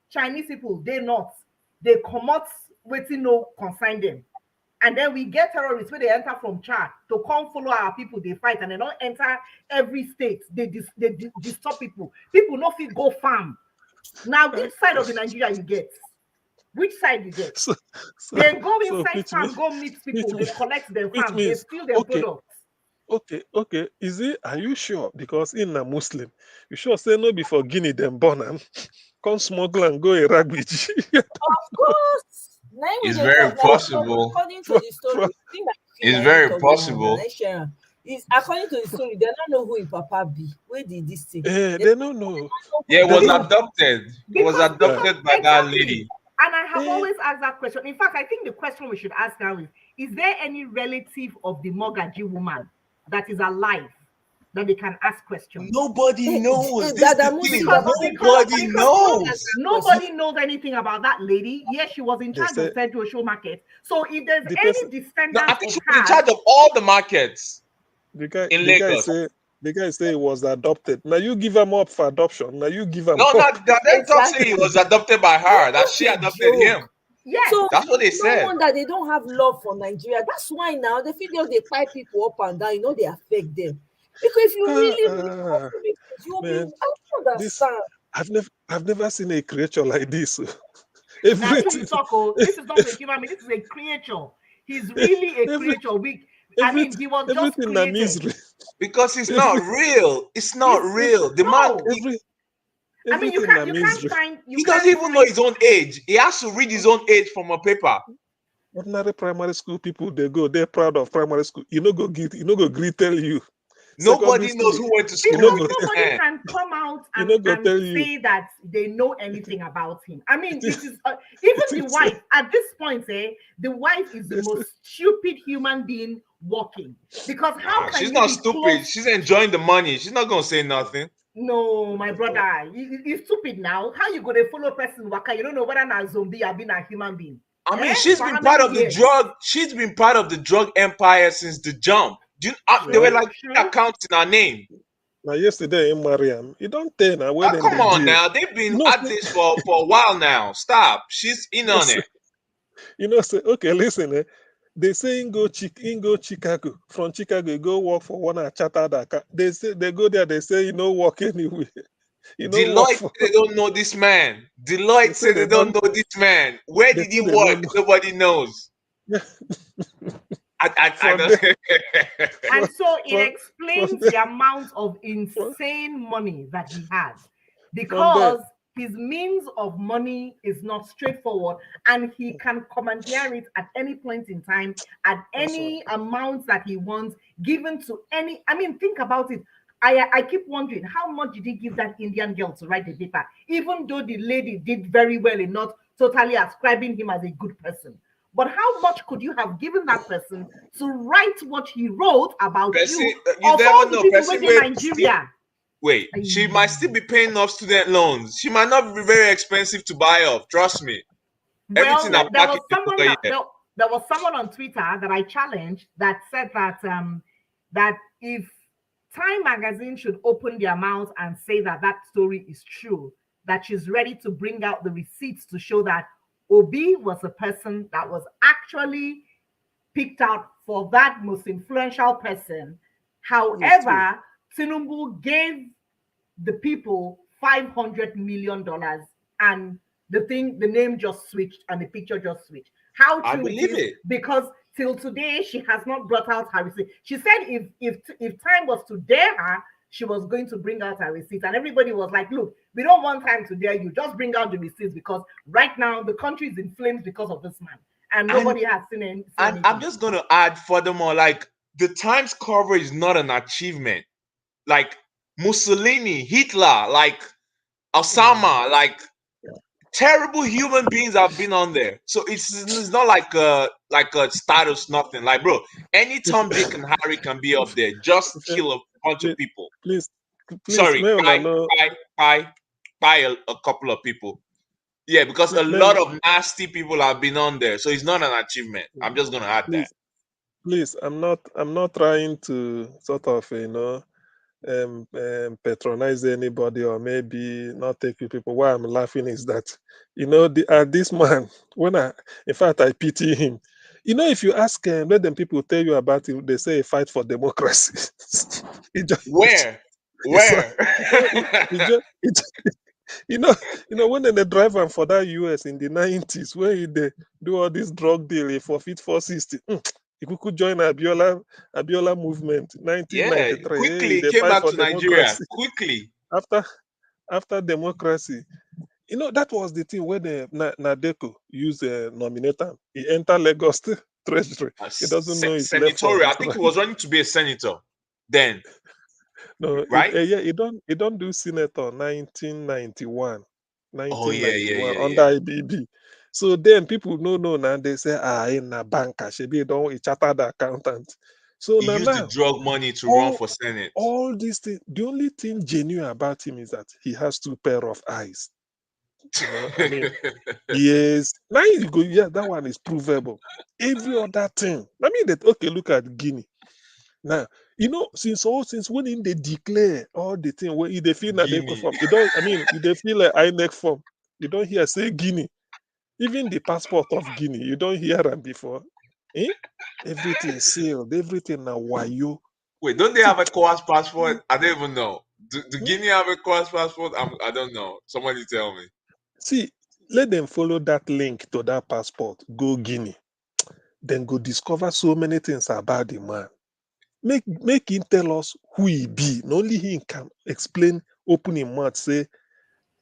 Chinese people they not, they come out waiting no consign them. And then we get terrorists where they enter from Chad to come follow our people, they fight, and they don't enter every state. They disturb people. People no fit go farm. Now, which side of the Nigeria you get? Which side you get? so so They go so inside farm, go meet which people, they means collect them which farm, they means steal their okay. products. Okay. Is it? Are you sure? Because in a Muslim, you sure say no before Guinea them born am come smuggle and go Iraq with you. Of course. Now when It's they very talk now, possible. according to from, the from, story, see my feel It's like they very talk this one. possible. I share am. Is according to the story, they don't know who in Papa be. Where did this thing? They they don't know. don't know who Yeah, in it They was Papa don't. be. adopted. It was Because adopted by that exactly. lady. And I have Eh, always asked that question. In fact, I think the question we should ask now is there any relative of the Mogaji woman that is alive that they can ask questions? Nobody knows. This is That the are thing. Muslim, Because that Nobody because knows. nobody knows anything about that lady. Yes, she was in they charge say of Federal Show Market. So if there's the person, any No, I descendant think of she was in hers, charge of all the markets in the guy Lagos. say he was adopted. Now you give him up for adoption. Now you give him No, up. they talk say he exactly. was adopted by her, that What she a adopted him. joke. yes, So That's what they no said. wonder they don't have love for Nigeria. That's why now they feel they fight people up and down. You know they affect them. Because if you really want Ah, to make sense, you'll be. man, I don't this understand. I've never seen a creature like this. now true Everything, you talk. Oh, this is not a human being. This is a creature. He's really a every creature. I mean, everything he was just everything a created. misery. Because it's not Every real. It's not It's real. The man, no. every I mean, everything a you can't misery. find he doesn't even know his own age. He has to read his own age from a paper. Ordinary primary school people, they're proud of primary school. You know go greet tell you. Secondary Nobody school, knows who went to you school know with go this nobody man. can come out you know go and tell you. say that they know anything about him. I mean, It it is is even it the is wife at this point. The wife is the they say, most stupid human being walking because how Nah, can she's you not be close? stupid. She's enjoying the money. She's not gonna say nothing. No, my brother, you stupid now. How you gonna follow person waka? You don't know whether na zombie or been a human being. I mean, Eh? she's For been how part many of the years? drug. She's been part of the drug empire since the jump. They were True, like true. accounts in her name. now yesterday in Mariam, you don't tell now where then Come they on deal. now, they've You been know, at this for a while now. Stop. She's in on say, it. say, okay, listen, they say in go Chicago. From Chicago, you go work for one chartered account. They say they go there, they say you know work anyway. You know work Deloitte for say they don't know this man. they Deloitte say say they they don't don't know this man. Where they did he say they work? don't know. Nobody knows. I From there, don't. And from so it from from explains there, the amount of from, insane money that he had from there. because his means of money is not straightforward and he can commandeer it at any point in time at That's right. any amount that he wants given to any. I mean, think about it. I keep wondering how much did he give that Indian girl to write the paper, even though the lady did very well in not totally ascribing him as a good person. But how much could you have given that person to write what he wrote about Person, you you of never all the know. people Person within will still Nigeria? wait. She might still be paying off student loans. She might not be very expensive to buy off. Trust me. Well, Everything there, are there was packaging someone over that here. there was someone on Twitter that I challenged that said that that if Time magazine should open their mouth and say that that story is true, that she's ready to bring out the receipts to show that Obi was a person that was actually picked out for that most influential person. It's true. However, Tinubu gave the people $500 million, and the name just switched and the picture just switched. How I true it believe is, it. because till today she has not brought out her receipt. She said if time was to dare her, she was going to bring out her receipts, and everybody was like, "Look, we don't want time to dare you. Just bring out the receipts, because right now the country is in flames because of this man, and And nobody has seen and anything." I'm just gonna add furthermore, like the Times cover is not an achievement. Like Mussolini, Hitler, like Osama, like terrible human beings have been on there. So it's not like a status nothing. Like bro, any If, Tom, Dick, and Harry can be up there. Just if, kill a bunch of please, people. please, please, Sorry, may I know, buy a couple of people. Yeah, because a may, lot of nasty people have been on there. So it's not an achievement. I'm just gonna add that. please, I'm not trying to sort of, patronize anybody or maybe not take you people. Why I'm laughing is that, this man, in fact, I pity him. If you ask let them people tell you about it, they say fight for democracy. it just, Where? it's, Where? it just, you know, when they drive am for that US in the 90s, where they do all this drug deal for Fit 460. You could join Abiola movement, Yeah, 1993. Hey, quickly they came fight back for to Nigeria. democracy. Quickly. After democracy, that was the thing where the Nadeko used nominator. He enter Lagos Treasury. He doesn't know his left from Senatorial. I his think right. he was running to be a senator then, No, right? yeah, he don't do senator 1991, Oh yeah, yeah, yeah, under yeah. IBB. So then people no know now, they say in a banker, she don't a chartered accountant. So He used the now drug money to run all for Senate. all these things, the only thing genuine about him is that he has two pair of eyes. I mean, yes. Now you go, yeah, that one is provable. Every other thing. I mean that okay, look at Guinea. Now, since when they declare all the thing where they feel that they go Guinea. from, you don't, I mean, they feel like INEC form. You don't hear say Guinea. Even the passport of Guinea, you don't hear them before. Eh? Everything sealed, everything now wayo. Wait, don't they See, have a course passport? I don't even know. Do hmm? Guinea have a course passport? I don't know. Somebody tell me. See, let them follow that link to that passport, go Guinea. Then go discover so many things about the man. Make him tell us who he be. Not only he can explain, open him mouth, say,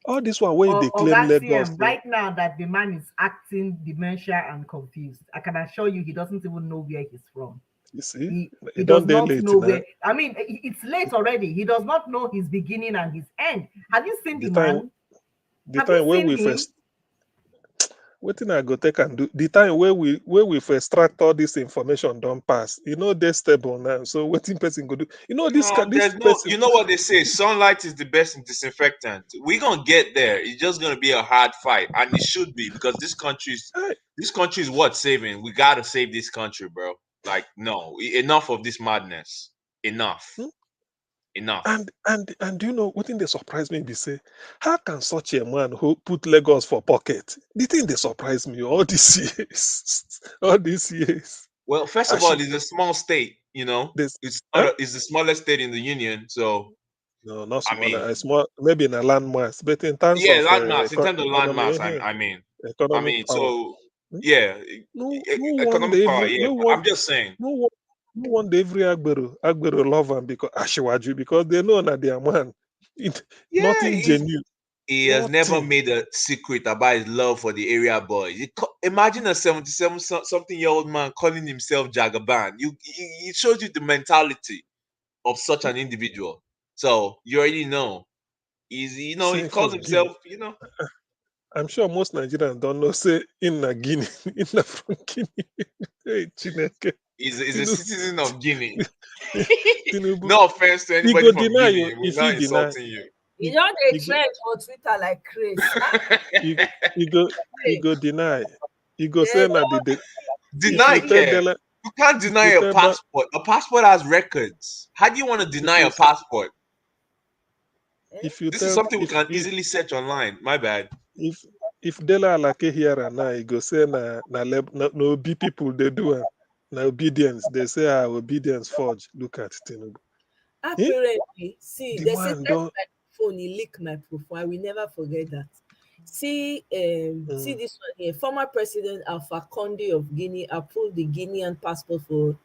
all this one where they Or claim that Lagos. CM right now that the man is acting dementia and confused. I can assure you he doesn't even know where he's from. You see, He it does don't they not late know now. where. I mean, it's late already. He does not know his beginning and his end. Have you seen The the time, man? the Have you time where seen we him? first, what thing I go take and do. The time where we first extract all this information don't pass. They stable now. So what in person go do? This There's no. person. You know what they say? Sunlight is the best disinfectant. We're gonna get there. It's just gonna be a hard fight, and it should be because Hey, this country is what saving. We gotta save this country, bro. Like, no, enough of this madness. Enough. hmm? Enough. And do you know what thing they surprise me? Be say, how can such a man who put Lagos for pocket? The thing they surprise me all these years, all these years. Well, first of all, Actually, it's a small state. this, It's not. huh? It's the smallest state in the union. So, No, not I smaller. mean, Small, maybe in a landmass, but in terms yeah, of landmass. In terms of economy, landmass, I economic mean, power. so Hmm? yeah, No wonder economic power. every Yeah, no but one I'm just saying. no one no wonder every Agbero love him because Ashiwaju because they know that they are man. It, Yeah, nothing genuine, he has never nothing. made a secret about his love for the area boys. Imagine a 77 something year old man calling himself Jagaban. It shows you the mentality of such an individual. So you already know. He Say calls from Guinea. himself. I'm sure most Nigerians don't know. Say in a Guinea, in a from Guinea. Hey, Chineke, He's a Tinubu, citizen of Guinea. Tinubu. No offense to He anybody go from deny you Guinea. We're if he not deny. insulting you. You He, don't they he go trend for Twitter like Chris. Ah, he, he go he hey, go deny. He go say they na the if Deny you tell care. Dela You can't if deny you a tell ba, passport. A passport has records. How do you want to if deny you a passport? eh? if you This is tell something we can easily search online. My bad. if if Dela Alake here and now he go say na obi people they do am. Na obedience. They say obedience forge. Look at Tinubu. Eh? Apparently, see, The they say man test don't. my phone, he leak my profile. I will never forget that. See Mm. this one here. Former President Alpha Conde of Guinea approved the Guinean passport for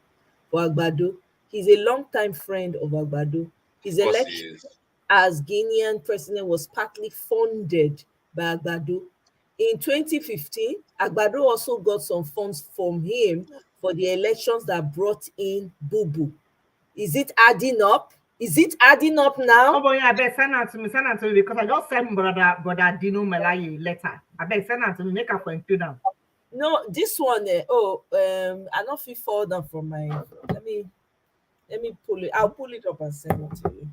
Agbado. He's a longtime friend of Agbado. His Of course he election is. as Guinean president was partly funded by Agbado. In 2015, Agbado also got some funds from him for the elections that brought in Bubu. Is it adding up? Is it adding up Oh now? boy, I bet send it to me because I just sent brother Dino Melaye letter. I bet send it to me, make a point to them. No, this one. I don't feel fall down from my. Let me pull it. I'll pull it up and send it to you.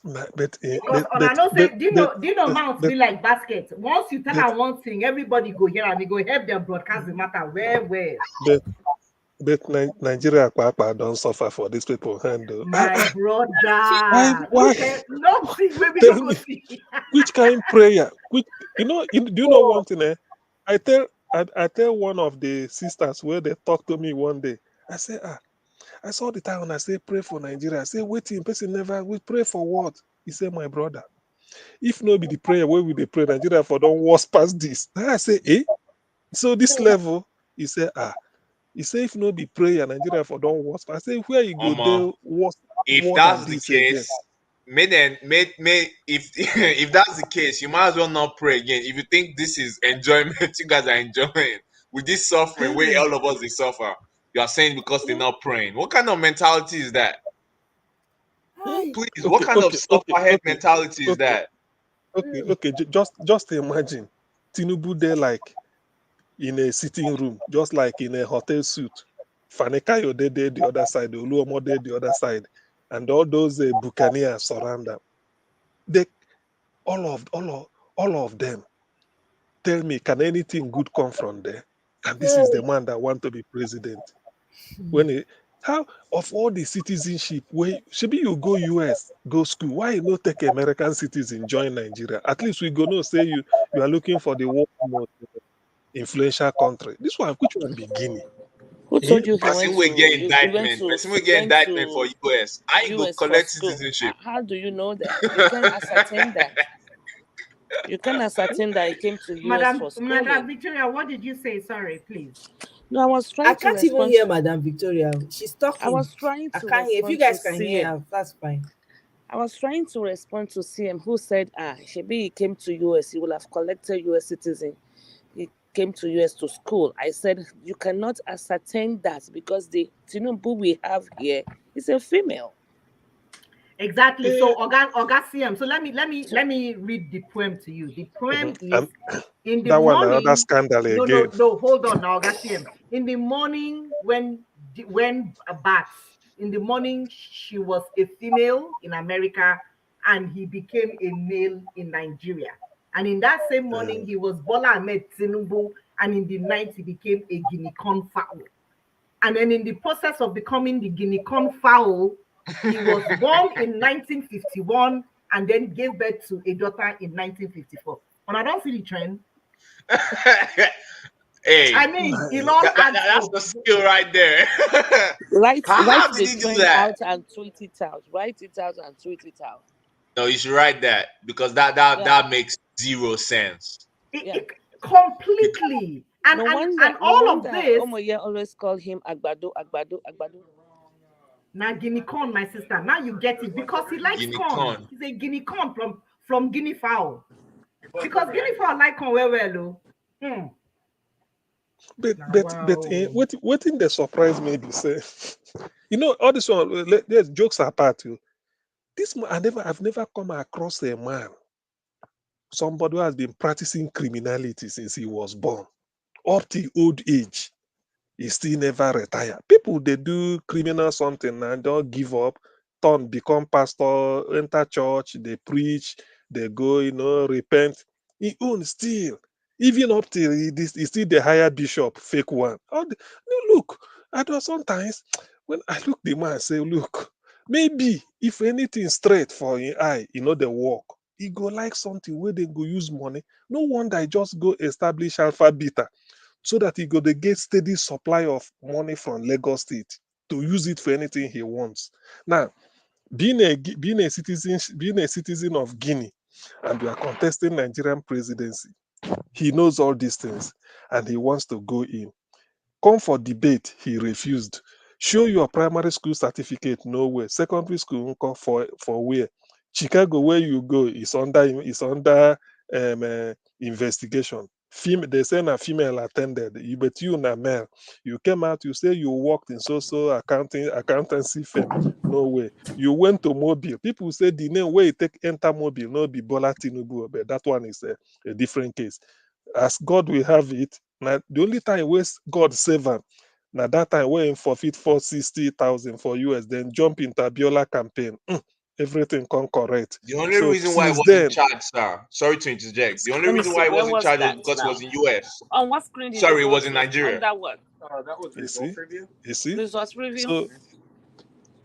But, Because on I know say Dino mounts but be like basket. Once you tell her one thing, everybody go hear and they go help them broadcast the matter. Where? but Nigeria Papa don't suffer for these people handle. My brother, Why nothing where we tell don't go me see. which kind prayer? Which do you know one thing? I tell one of the sisters where they talk to me one day. I say, I saw the time when I say pray for Nigeria. I say, waiting, person never we pray for what? He said, my brother, if no be the prayer, where will they pray Nigeria for don't worse past this? I say, so this level, he said, he say if no be prayer, Nigeria for don't worse. I say where you go there worse If more than that's the this again. case, may if if that's the case, you might as well not pray again. If you think this is enjoyment, you guys are enjoying with this suffering where all of us they suffer. You are saying because they're not praying. What kind of mentality is that? Please, what kind of sufferhead mentality is that? Just imagine Tinubu there like in a sitting room, just like in a hotel suit. Fanekayo there the other side, Oluomo there the other side, and all those buccaneers surround them. They all of them. Tell me, can anything good come from there? And this is the man that want to be president. When he, how of all the citizenship, where should be you go US, go school? Why you not take American citizen join Nigeria? At least we go no say you are looking for the world most influential country. This one, which one be Guinea? Who told you he Person went will get to indictment. Person will get indictment for US. I go US for collect school? citizenship. How do you know that? You can ascertain that. You can ascertain that he came to US for Madam schooling. Victoria, what did you say? Sorry, please. No, I was I trying to can't even respond. hear Madam Victoria. She's I talking. was trying I to can't hear. If you respond to guys can hear CM. her, that's fine. I was trying to respond to CM who said, Shebi he came to US, he will have collected US citizen. He came to US to school. I said you cannot ascertain that because the Tinubu we have here is a female. Exactly. So Oga CM. So let me read the poem to you. The poem is And in the that one another morning. scandal again. No. Hold on now, Oga CM. In the morning when bats. In the morning she was a female in America, and he became a male in Nigeria. And in that same morning, he was Bola Ahmed Tinubu, and in the night he became a Guinea corn fowl. And then in the process of becoming the Guinea corn fowl, he was born in 1951 and then gave birth to a daughter in 1954. And I don't see the trend. Hey, I mean, it all adds that's up. the skill right there. Write How did the he do trend that? out and tweet it out. Write it out and tweet it out. No, you should write that because that Yeah. that makes zero sense. Yeah. Completely. And No all of wonder this. Omoye always call him Agbado, Agbado, Agbado. Now Guinea corn, my sister. Now you get it because he likes Guinea corn. corn. He's a Guinea corn from Guinea fowl. Because Guinea fowl like corn well. What in the surprise me be say, all this one. There's jokes apart. This man, I've never come across a man, somebody who has been practicing criminality since he was born, up to old age. He still never retire. People they do criminal something and don't give up, become pastor, enter church, they preach, they go, repent. He own still, even up till he still the higher bishop, fake one. Look, I do sometimes when I look the man say, look, maybe if anything straight for his eye, the work. He go like something where they go use money. No wonder I just go establish Alpha Beta so that he go to get steady supply of money from Lagos State to use it for anything he wants. Now, being a citizen of Guinea, and you are contesting Nigerian presidency. He knows all these things, and he wants to go in. Come for debate, he refused. Show your primary school certificate, nowhere. Secondary school, for where? Chicago, where you go, is under investigation. They say a female attended, but you na male. You came out, you say you worked in accountancy firm, no way. You went to Mobile. People say the name where you take enter Mobile, no be Bola Tinubu, but that one is a different case. As God will have it, now the only time where God save him, now that time when him forfeit 460,000 for US, then jump into Abiola campaign. Everything come correct. The only So reason why it since was in then, charge, sir. Sorry to interject. The only Let me reason see. why it was When in was charge was that because it was now? in US. On what screen did you Sorry, it go was in to? Nigeria. Under what? That was you result see, preview. you see. Resort review. So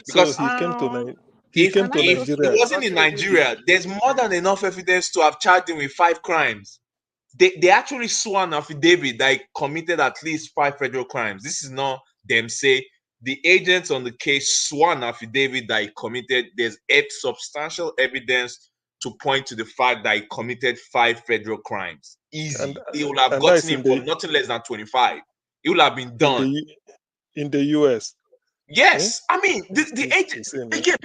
Because he if came Can to I go to it Nigeria. wasn't resort in review? Nigeria, there's more than enough evidence to have charged him with 5 crimes. They actually swore an affidavit that he committed at least 5 federal crimes. This is not them say the agents on the case swore an affidavit that he committed. There's substantial evidence to point to the fact that he committed 5 federal crimes. and Easy. They would have and that gotten is him for nothing less than 25. It would have been in done. the in the US. Eh? Yes, I mean the agent You see, man. again.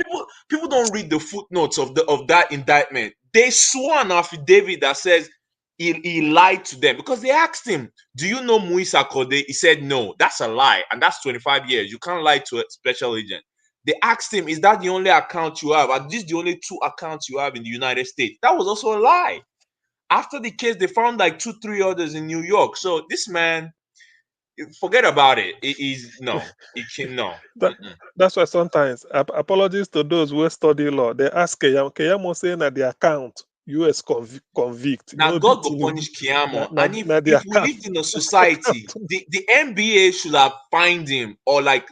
People don't read the footnotes of that indictment. They swore an affidavit that says he lied to them because they asked him, "Do you know Muisa Kode?" He said, "No, that's a lie, and that's 25 years. You can't lie to a special agent." They asked him, "Is that the only account you have? Are these the only 2 accounts you have in the United States?" That was also a lie. After the case, they found like 2, 3 others in New York. So this man, forget about it. It is no, it can no. That, that's why sometimes apologies to those who study law. They ask Keyamo saying that the account US convict, Now no be God go Tinubu. punish Kiamo. Na And if na the if we account. lived in a society, the NBA should have fined him or like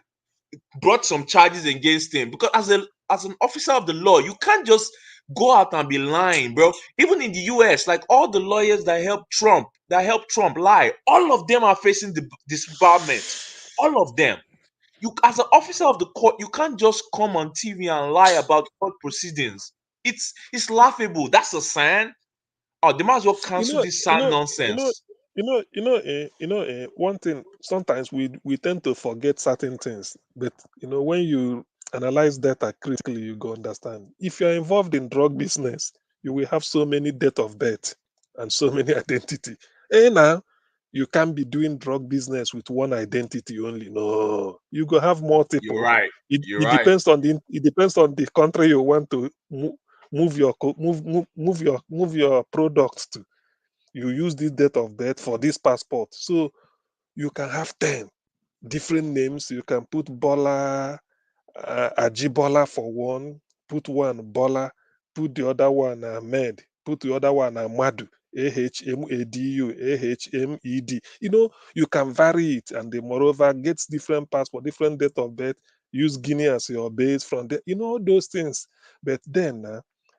brought some charges against him because as an officer of the law, you can't just go out and be lying, bro. Even in the US, like all the lawyers that helped Trump lie, all of them are facing the disbarment. All of them. You as an officer of the court, you can't just come on TV and lie about court proceedings. It's laughable. That's a sign. Oh, they might as well You cancel know, this you sad know, you know, nonsense. one thing, sometimes we tend to forget certain things, but when you analyze data critically, you go understand. If you're involved in drug business, you will have so many date of birth and so many identity. Hey, now you can't be doing drug business with one identity only. No, you go have You're multiple. right. It, You're it right. depends on the country you want to move your products to. You use this date of birth for this passport. So you can have 10 different names. You can put Bola, Ajibola for one, put one Bola, put the other one Ahmed, put the other one Ahmadu, Ahmadu, Ahmed. You can vary it, and the moreover gets different passport, different date of birth. Use Guinea as your base from there. All those things. But then,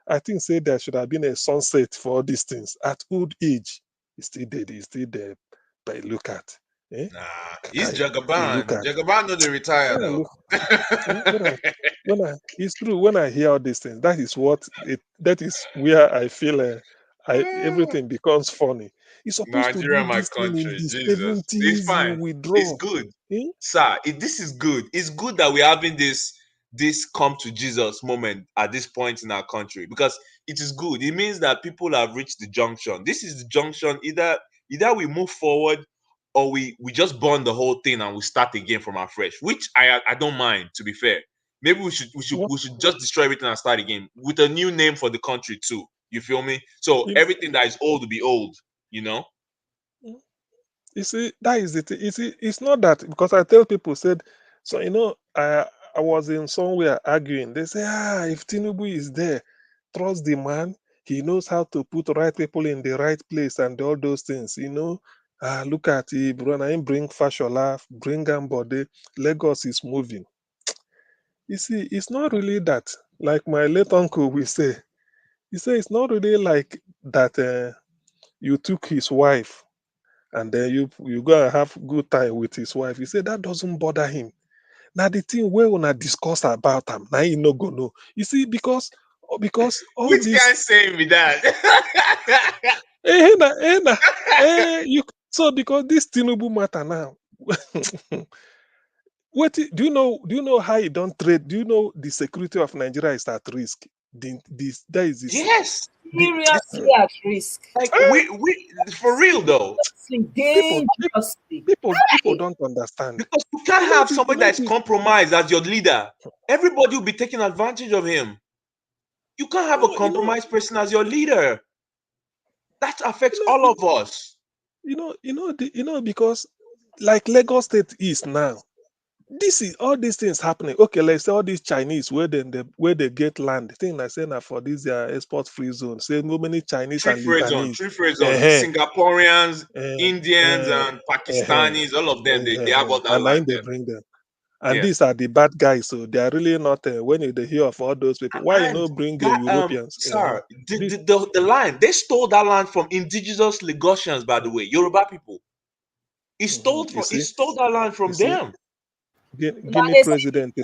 I think say there should have been a sunset for all these things at old age. It's still there. It's still there. But look at, eh? Nah, he's You look Jagaban. at. Jagaban no they retire When I though. look, when I it's true when I hear all these things, that is where I feel everything becomes funny. It's supposed to Nigeria, do my this thing in country. the Jesus. It's 70s, you fine. It's withdraw. good. Eh? Sir, this is good. It's good that we're having this come to Jesus moment at this point in our country because it is good. It means that people have reached the junction. This is the junction. Either we move forward or we just burn the whole thing and we start again from afresh, which I don't mind, to be fair. Maybe What we should just destroy everything and start again with a new name for the country too. You feel me? So you, everything that is old will be old, you know? you see, that is it. You see, it's not that because I tell people said, so I was in somewhere arguing. They say, if Tinubu is there, trust the man. He knows how to put right people in the right place and all those things. Look at it, Bruna, bring Fashola, bring Ambode. Lagos is moving. You see, it's not really that. Like my late uncle will say, he say it's not really like that. You took his wife and then you go and have good time with his wife. He said that doesn't bother him. Now the thing where una discuss about them, now you no go know. You see, because all Which this can't say me that? you so because this Tinubu matter now. Do you know how you don't trade? Do you know the security of Nigeria is at risk? That is this Yes. Seriously at risk. Like we for real though. Seriously, people dangerously. people don't understand. Because you can't have somebody that is compromised as your leader. Everybody will be taking advantage of him. You can't have a compromised person as your leader. That affects all of us. Because like Lagos State is now. This is all these things happening. Okay, let's say all these Chinese where they get land. Thing I say now for this export free zone. Say no many Chinese and Lebanese. Free free zone. Eh, Singaporeans, eh, Indians, eh, and eh, Pakistanis, all of them, they have all that and now land they there. bring them. And Yeah. these are the bad guys, so they are really not. When you hear of all those people, why you And not bring that Europeans? sir, the land, they stole that land from indigenous Lagosians, by the way, Yoruba people. He You see, stole that land you from see, them. Guinea president,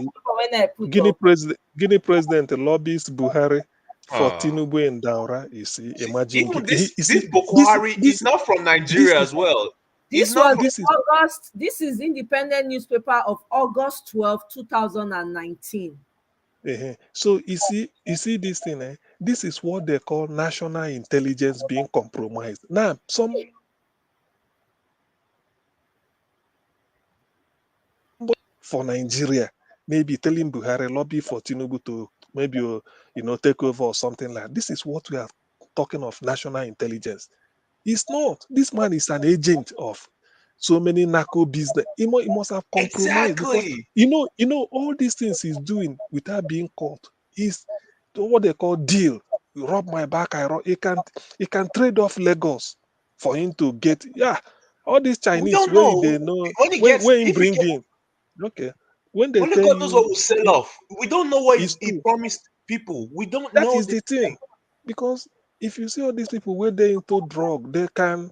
Guinea president lobbies Buhari for Tinubu in Daura. You see, imagine. Even You see, this Boko Haram is this not from this Nigeria is as well. It's This not was from August. This is Independent newspaper of August 12, 2019. So you see this thing. This is what they call national intelligence being compromised. Now, some for Nigeria, maybe telling Buhari lobby for Tinubu to maybe take over or something like that. This is what we are talking of national intelligence. It's not. This man is an agent of so many narco business. He must have compromised because exactly. all these things he's doing without being caught is what they call deal. You rub my back, I rub. He can trade off Lagos for him to get all these We Chinese don't where know they know when he gets when he if he bring get in. Okay. When they only tell God knows what you will sell off. We don't know what it's he true. promised people. We don't That know is this the thing. thing. Because if you see all these people where they into drug, they can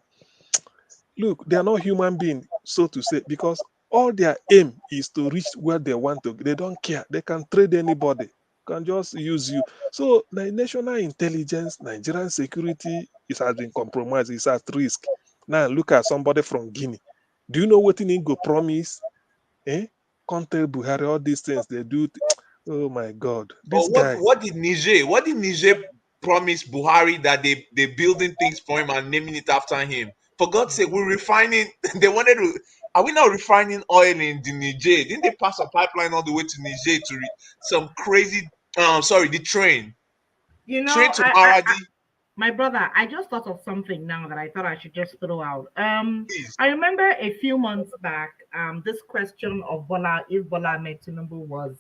look, they are not human beings, so to say, because all their aim is to reach where they want to. They don't care. They can trade anybody, can just use you. So the national intelligence, Nigerian security has been compromised. It's at risk. Now look at somebody from Guinea. Do you know what he go promise? Can't tell Buhari all these things they do. Oh my God, Or this guy. what did Niger? What did Niger promise Buhari that they building things for him and naming it after him? For God's sake, we're refining. They wanted to. Are we not refining oil in the Niger? Didn't they pass a pipeline all the way to Niger to some crazy? Sorry, the train You train know, to Maradi. my brother, I just thought of something now that I thought I should just throw out. Please. I remember a few months back, this question of Bola, if Bola Ahmed Tinubu was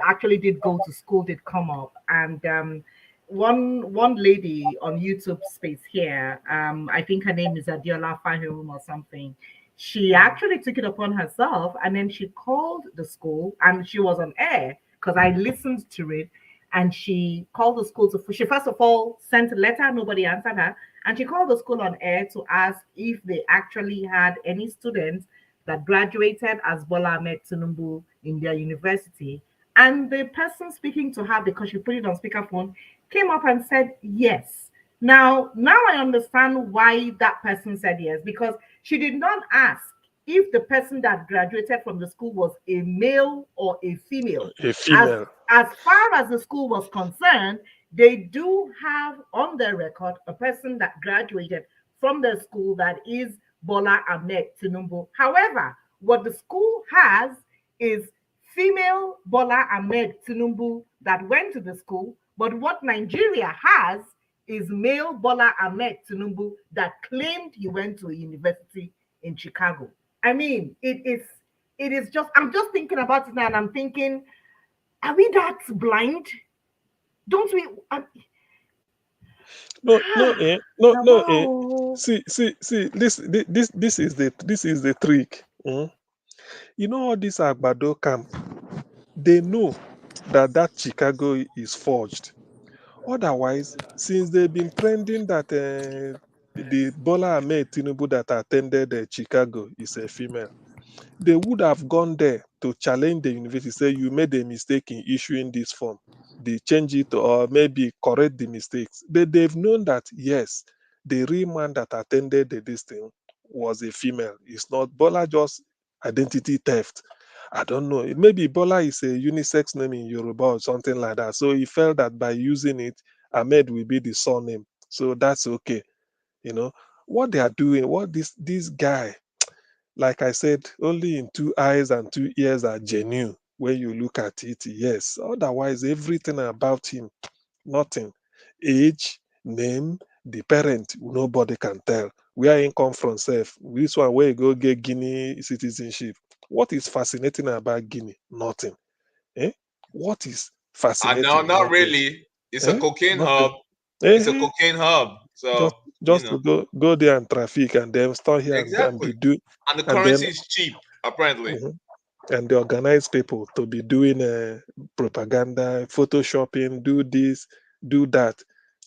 actually did go to school, did come up, and one lady on YouTube space here, I think her name is Adiola Fahirum or something. She actually took it upon herself, and then she called the school, and she was on air because I listened to it, and she called the school to she first of all sent a letter, nobody answered her, and she called the school on air to ask if they actually had any students that graduated as Bola Ahmed Tinubu in their university. And the person speaking to her, because she put it on speakerphone, came up and said yes. Now I understand why that person said yes, because she did not ask if the person that graduated from the school was a male or a female. A As female. as far as the school was concerned, they do have on their record a person that graduated from the school that is Bola Ahmed Tinubu. However, what the school has is female Bola Ahmed Tinubu that went to the school, but what Nigeria has is male Bola Ahmed Tinubu that claimed he went to a university in Chicago. I mean, it is just I'm just thinking about it now and I'm thinking, are we that blind? Don't we? No. See. This is the trick. You know all this Agbado camp. They know that Chicago is forged. Otherwise, since they've been trending that the Bola Ahmed Tinubu that attended Chicago is a female, they would have gone there to challenge the university, say you made a mistake in issuing this form, they change it or maybe correct the mistakes. They've known that yes, the real man that attended this thing was a female. It's not Bola, just identity theft. I don't know. Maybe Bola is a unisex name in Yoruba or something like that. So he felt that by using it, Ahmed will be the surname. So that's okay. You know what they are doing. What this guy, like I said, only in 2 eyes and 2 ears are genuine when you look at it. Yes. Otherwise, everything about him, nothing. Age, name, the parent, nobody can tell. Where he come from, self. This one where you go get Guinea citizenship. What is fascinating about Guinea? Nothing. Eh? What is And no, fascinating? not Nothing. really. It's a Eh? cocaine Nothing. hub. It's a Eh? cocaine hub. Just So, just to go there and traffic and then start here and be exactly. doing And the and then currency is cheap, apparently. mhm, and they organize people to be doing propaganda, photoshopping, do this, do that.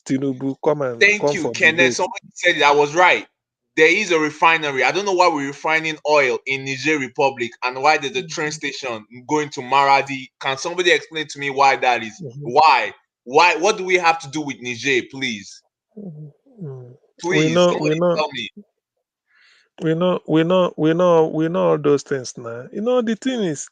Tinubu, Thank come you, for Kenneth. debate. Somebody said it. I was right. There is a refinery. I don't know why we're refining oil in Niger Republic and why there's a train station going to Maradi. Can somebody explain to me why that is? Mhm, Why? Why? What do we have to do with Niger? Please, mhm, mhm. We please, know, we somebody know, tell me. we know all those things now. The thing is,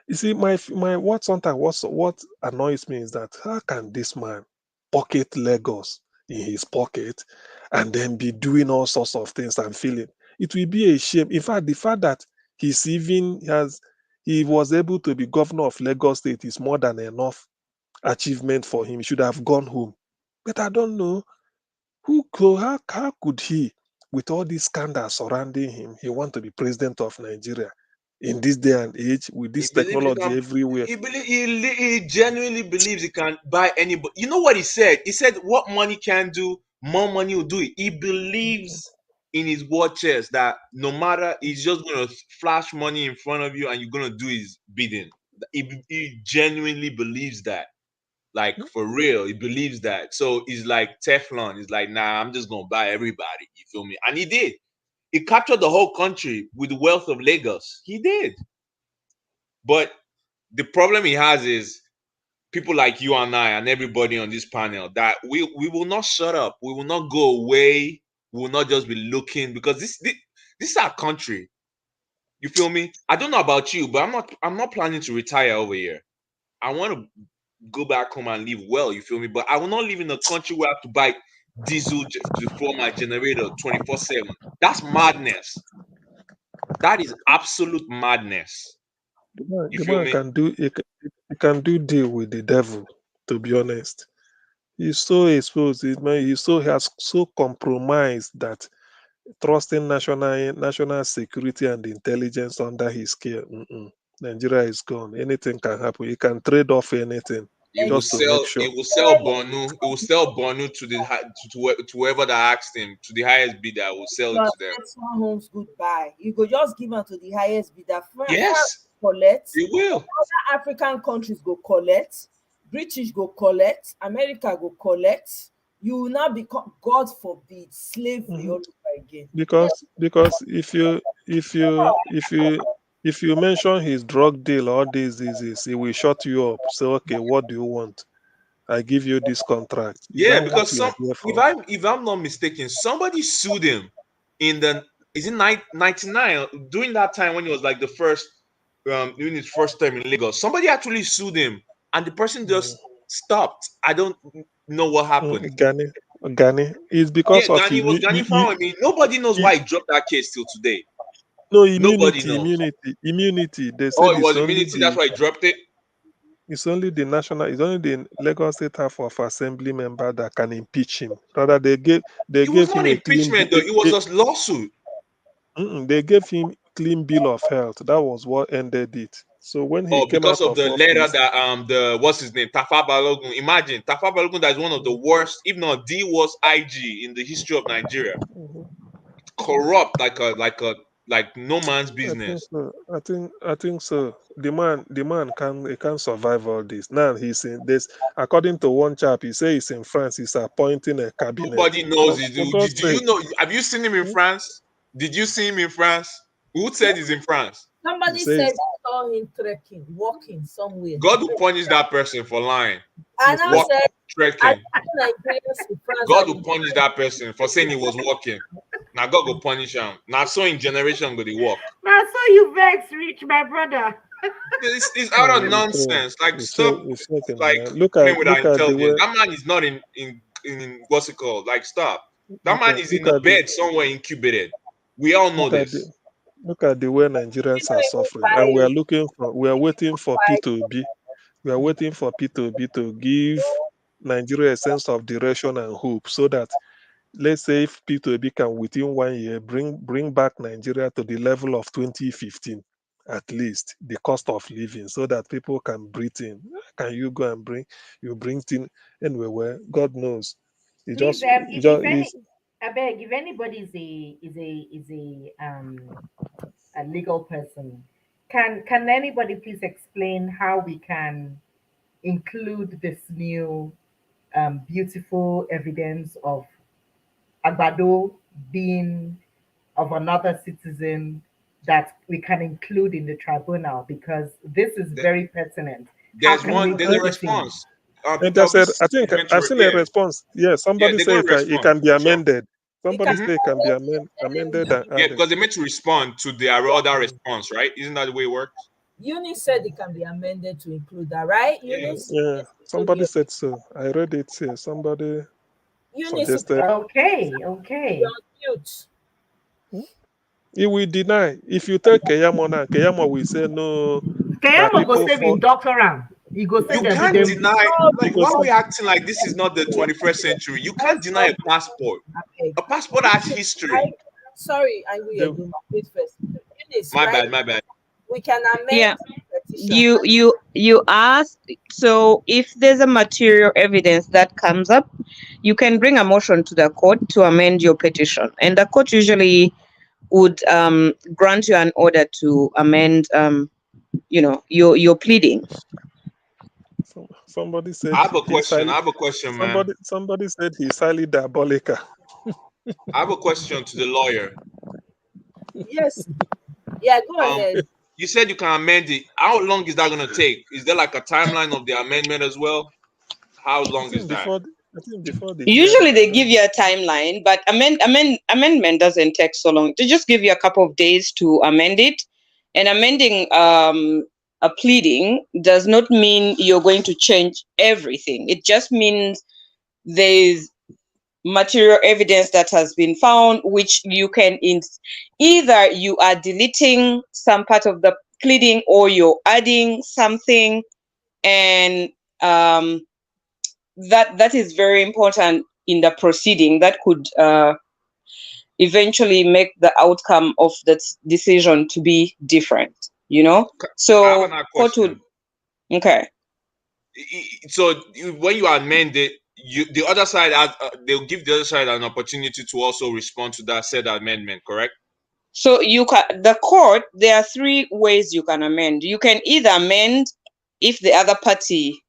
you see, my what sometimes what annoys me is that how can this man pocket Lagos in his pocket and then be doing all sorts of things and feeling it will be a shame. In fact, the fact that he was able to be governor of Lagos State is more than enough achievement for him. He should have gone home. But I don't know how could he, with all these scandals surrounding him, he want to be president of Nigeria in this day and age with He this believes he technology can. everywhere. He genuinely believes he can buy anybody. You know what he said? He said, "What money can do, more money will do it." He believes in his war chest that no matter, he's just gonna flash money in front of you and you're gonna do his bidding. He genuinely believes that, like for real. He believes that. So he's like Teflon. He's like, nah, I'm just gonna buy everybody. You feel me? And he did. He captured the whole country with the wealth of Lagos. He did. But the problem he has is people like you and I and everybody on this panel that we will not shut up. We will not go away. We will not just be looking because this is our country. You feel me? I don't know about you, but I'm not planning to retire over here. I want to go back home and live well. You feel me? But I will not live in a country where I have to buy diesel to fuel my generator 24/7. That's madness. That is absolute madness. You The feel man me? can do deal with the devil. To be honest, he's so exposed. He has so compromised that trusting national security and intelligence under his care. Nigeria is gone. Anything can happen. He can trade off anything He will just to make sell. He sure. will sell Bonu. He will sell Bonu to to whoever that asked him, to the highest bidder. I will sell it But to them. Exxon Homes goodbye. You go just give am to the highest bidder. France Yes, collect, he will. other African countries go collect, British go collect, America go collect. You will now become, God forbid, slavery all Mhm. over again. Because if you mention his drug deal, all these diseases, he will shut you up. Say, okay, what do you want? I give you this contract. Is Yeah, that what because you are some here if for? I'm not mistaken, somebody sued him in the is it 99 during that time when he was like the first during his first term in Lagos. Somebody actually sued him, and the person Mm, just stopped. I don't know what happened. Gani. It's Yeah, because of Gani found me. Nobody knows why he dropped that case till today. no Nobody immunity, knows. immunity. They Oh, said it was immunity. That's why he dropped it. it's only the Lagos State House of Assembly member that can impeach him. Rather, they It was gave not him a clean impeachment though. It was a lawsuit. they gave him clean bill of health. That was what ended it. So when he Oh, came because out of of the letter office, that the what's his name, Tafa Balogun. Imagine Tafa Balogun, that is one of the worst, if not the worst IG in the history of Nigeria. Corrupt like no man's I think business. so. I think so. The man can survive all this. Now he's in this. According to one chap, he says he's in France. He's appointing a cabinet. Nobody knows it. For Do, God's do you sake, know? Have you seen him in France? Did you see him in France? Who said he's in France? Somebody says, said I saw him trekking, walking somewhere. God will punish that person for lying. And I Walking, said, I trekking. think Nigerians in France God have will been punish that person for saying he was walking. Now God will punish him. Now so in generation go they walk. Now, so you vex, rich, my brother. It's out of it's true. nonsense. Like It's stop, true. It's shaking, like man. playing with our Look at the intelligence. way That man is not in what's it called? Like stop. That man is in look a at the bed somewhere incubated. We all know look at this. the look at the way you Nigerians know are even suffering, and fight, we are waiting for fight. P2B. We are waiting for P2B to give Nigeria a sense of direction and hope, so that let's say if P2B can within 1 year bring back Nigeria to the level of 2015, at least the cost of living, so that people can breathe in. Can you go and bring in anyway? Where God knows, Please, if any, it's I beg, if anybody is a legal person, can anybody please explain how we can include this new beautiful evidence of Agbado being of another citizen that we can include in the tribunal, because this is Th- very pertinent. How There's can one. we There's a put it in? response. and Peter I Obi said, I is think going I've to seen a yeah response. Yeah, yeah somebody they're said going to it respond can be for sure. amended. It can Somebody be said it can be amended and Yeah, added. because they meant to respond to their other Mm. response, right? Isn't that the way it works? Eunice said it can be amended to include that, right? Yeah. Eunice? Yeah, Yes, you told somebody me. said so. I read it here. Somebody Eunice, suggested. Okay, you're okay. on mute. "Hmm, he will deny. If you tell Keyamo now, Keyamo will say no, that Kayamo go people save for in doctorate. He go say You them can't them. deny, like, why because are we acting like this is not the 21st century? You can't Let's deny stop a passport. okay. A passport has Eunice, history. sorry, I will they, do wait first. Eunice, My right? bad, my bad. We can amend Yeah, the petition. you asked. So if there's a material evidence that comes up, you can bring a motion to the court to amend your petition, and the court usually would grant you an order to amend your pleading. somebody I said have a he's question. I highly have a question, man. somebody said he's highly diabolical. I have a question to the lawyer. Yes. Yeah, go Um, ahead. you said you can amend it. How long is that gonna take? Is there like a timeline of the amendment as well? How long is that? I think before the Usually hearing, I they don't give know. you a timeline, but amendment doesn't take so long. They just give you a couple of days to amend it. And amending a pleading does not mean you're going to change everything. It just means there's material evidence that has been found, which you can either you are deleting some part of the pleading or you're adding something, and um, that is very important in the proceeding. That could eventually make the outcome of that decision to be different. I have So another court would question. okay. So when you amend it, the other side they'll give the other side an opportunity to also respond to that said amendment, correct? So the court, there are three ways you can amend. You can either amend if the other party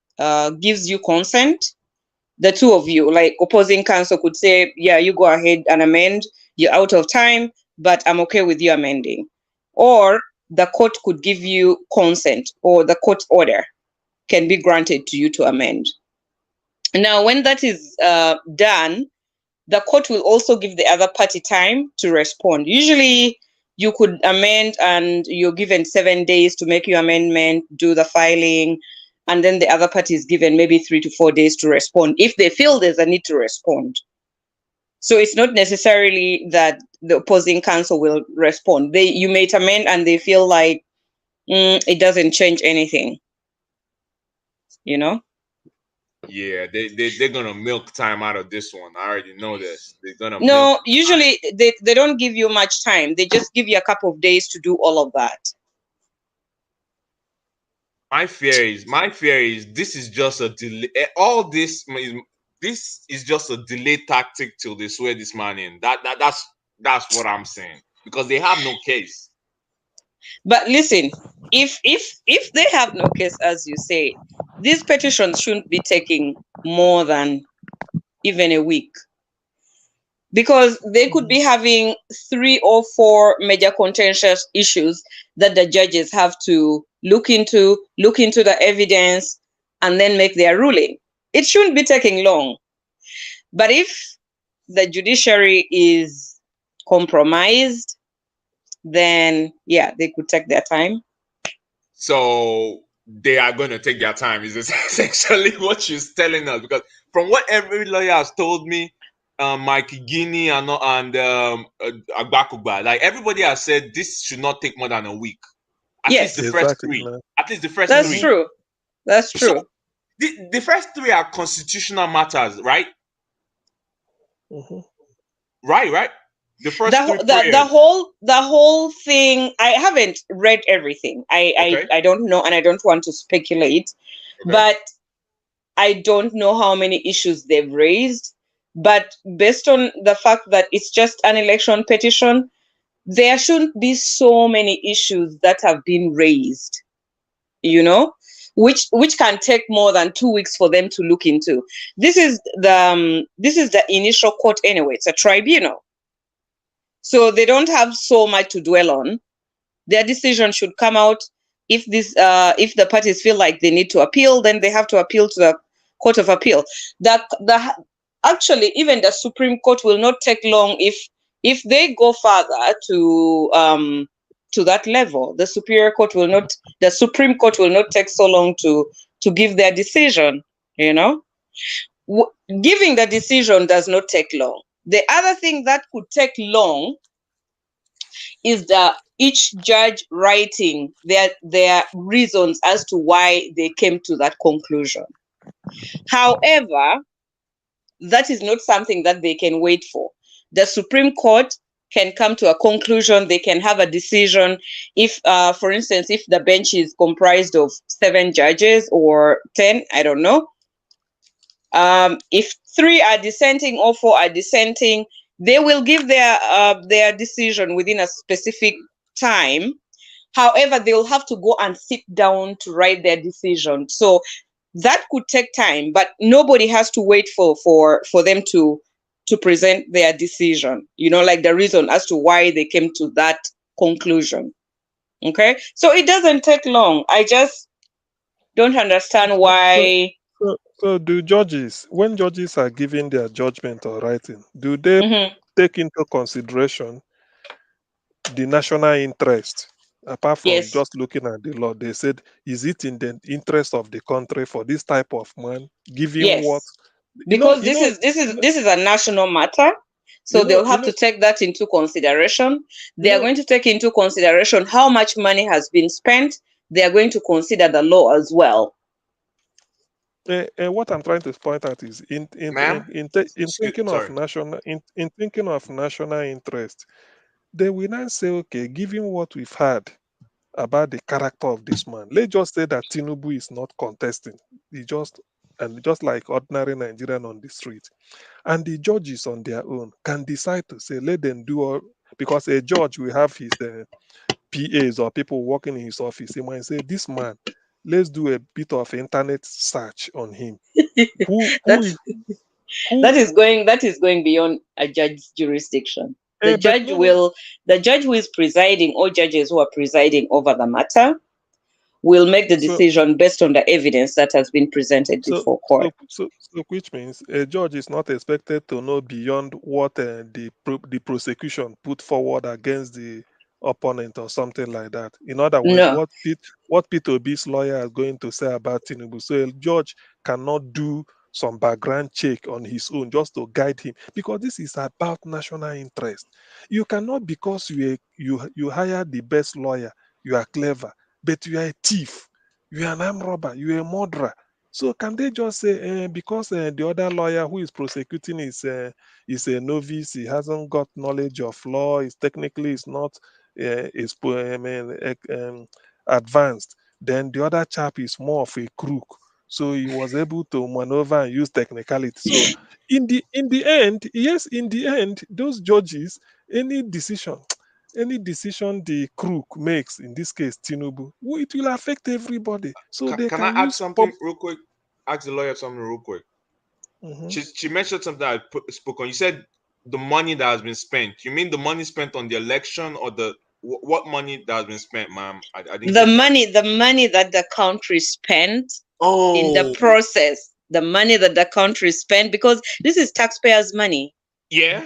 gives you consent. The two of you, like opposing counsel, could say, yeah, you go ahead and amend. You're out of time, but I'm okay with you amending. Or the court could give you consent, or the court order can be granted to you to amend. Now, when that is done, the court will also give the other party time to respond. Usually, you could amend and you're given 7 days to make your amendment, do the filing, and then the other party is given maybe 3 to 4 days to respond if they feel there's a need to respond. So it's not necessarily that the opposing counsel will respond. You may amend and they feel like it doesn't change anything, you know? Yeah, they're gonna milk time out of this one. I already know this. They're gonna milk. No, usually they don't give you much time. They just give you a couple of days to do all of that. My fear is this is just a delay. All this is just a delay tactic till they swear this man in. That's what I'm saying, because they have no case. But listen, if they have no case, as you say, these petitions shouldn't be taking more than even a week. because they could be having 3 or 4 major contentious issues that the judges have to look into the evidence, and then make their ruling. It shouldn't be taking long. But if the judiciary is compromised, then yeah, they could take their time. So they are going to take their time. Is essentially what she's telling us? Because from what every lawyer has told me, Mike Guinea and Agbakuba, like everybody has said, this should not take more than a week. At least the first Exactly. 3. Man. At least the first That's 3. true. That's true. So the first 3 are constitutional matters, right? Mhm. Right. The first 3 the whole thing. I haven't read everything. I don't know, and I don't want to speculate. Okay. But I don't know how many issues they've raised. But based on the fact that it's just an election petition, there shouldn't be so many issues that have been raised, which can take more than 2 weeks for them to look into. This is the initial court anyway. It's a tribunal, so they don't have so much to dwell on. Their decision should come out. If the parties feel like they need to appeal, then they have to appeal to the Court of Appeal. Actually, even the Supreme Court will not take long if they go further to that level. The Supreme Court will not take so long to give their decision. Giving the decision does not take long. The other thing that could take long is each judge writing their reasons as to why they came to that conclusion. However, that is not something that they can wait for. The Supreme Court can come to a conclusion. They can have a decision if, for instance, if the bench is comprised of 7 judges or 10, I don't know. If 3 are dissenting or 4 are dissenting, they will give their decision within a specific time. However, they will have to go and sit down to write their decision. So that could take time, but nobody has to wait for them to present their decision, like the reason as to why they came to that conclusion. Okay, so it doesn't take long. I just don't understand why. So do judges, when judges are giving their judgment or writing, do they take into consideration the national interest? Apart from Yes. just looking at the law, they said, is it in the interest of the country for this type of man, given Yes. what? Because this is a national matter, so they'll have to take that into consideration. They are going to take into consideration how much money has been spent. They are going to consider the law as well. What I'm trying to point out is in thinking of national interest, they will now say, okay, given what we've heard about the character of this man, let's just say that Tinubu is not contesting. He just like ordinary Nigerian on the street, and the judges on their own can decide to say, let them do all, because a judge will have his PAs or people working in his office. He might say, this man, let's do a bit of internet search on him. That is going beyond a judge's jurisdiction. The judge who is presiding, or judges who are presiding over the matter, will make the decision based on the evidence that has been presented before court. So which means a judge is not expected to know beyond what the prosecution put forward against the opponent or something like that. In other words, what Peter Obi's lawyer is going to say about Tinubu. So a judge cannot do some background check on his own just to guide him, because this is about national interest. You cannot, because you hire the best lawyer, you are clever, but you are a thief, you are an armed robber, you are a murderer. So can they just say, because the other lawyer who is prosecuting is a novice, he hasn't got knowledge of law, is not advanced, then the other chap is more of a crook, so he was able to maneuver and use technicality. So in the end, those judges, any decision the crook makes, in this case Tinubu, it will affect everybody. So they can can I add use something real quick? Ask the lawyer something real quick. Mhm. She mentioned something I spoke on. You said the money that has been spent. You mean the money spent on the election, or the what money that has been spent, ma'am? I didn't The get that. money that the country spent in the Oh, process, the money that the country spent, because this is taxpayers' money. yeah.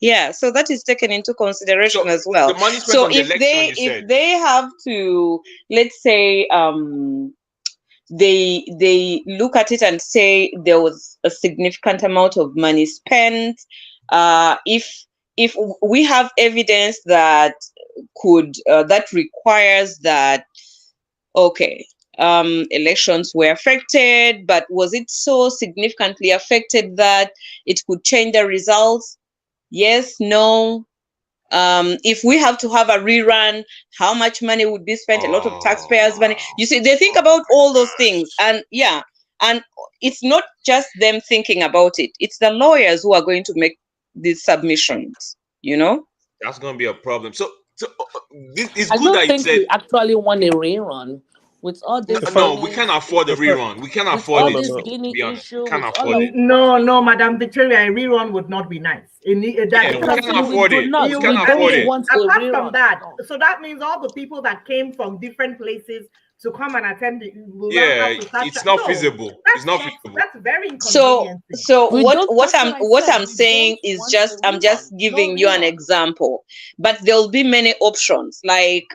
Yeah, so that is taken into consideration So as well. the money spent So on the election, you if said. they have to, let's say, they look at it and say there was a significant amount of money spent, if we have evidence that that requires that, okay, elections were affected, but was it so significantly affected that it could change the results? Yes, no. If we have to have a rerun, how much money would be spent? A lot of Oh taxpayers' money. wow. You see, they think Oh about my all those things. gosh. And yeah, and it's not just them thinking about it, it's the lawyers who are going to make these submissions, you know? That's gonna be a problem. So this it's I good don't that you think said we actually want a rerun with all no, this no, we Guinea, can't afford the In fact, rerun. We can't with afford all no, it, no, this no. to Guinea be honest. We issue, can't with all afford of it. No, no, Madam Victoria, a rerun would not be nice. That Yeah, we because because can't you we would afford do it. not, We you can't we would, I don't afford it. mean, want a apart from rerun at that, all. so that means all the people that came from different places to come and attend it will now Yeah, have to start. it's not No, feasible. It's not feasible. that's very So inconveniencing. so We what don't. what That's I'm what I what said. I'm We don't saying is want a just, I'm rerun. just No giving you an rerun. example, but there'll be many options, like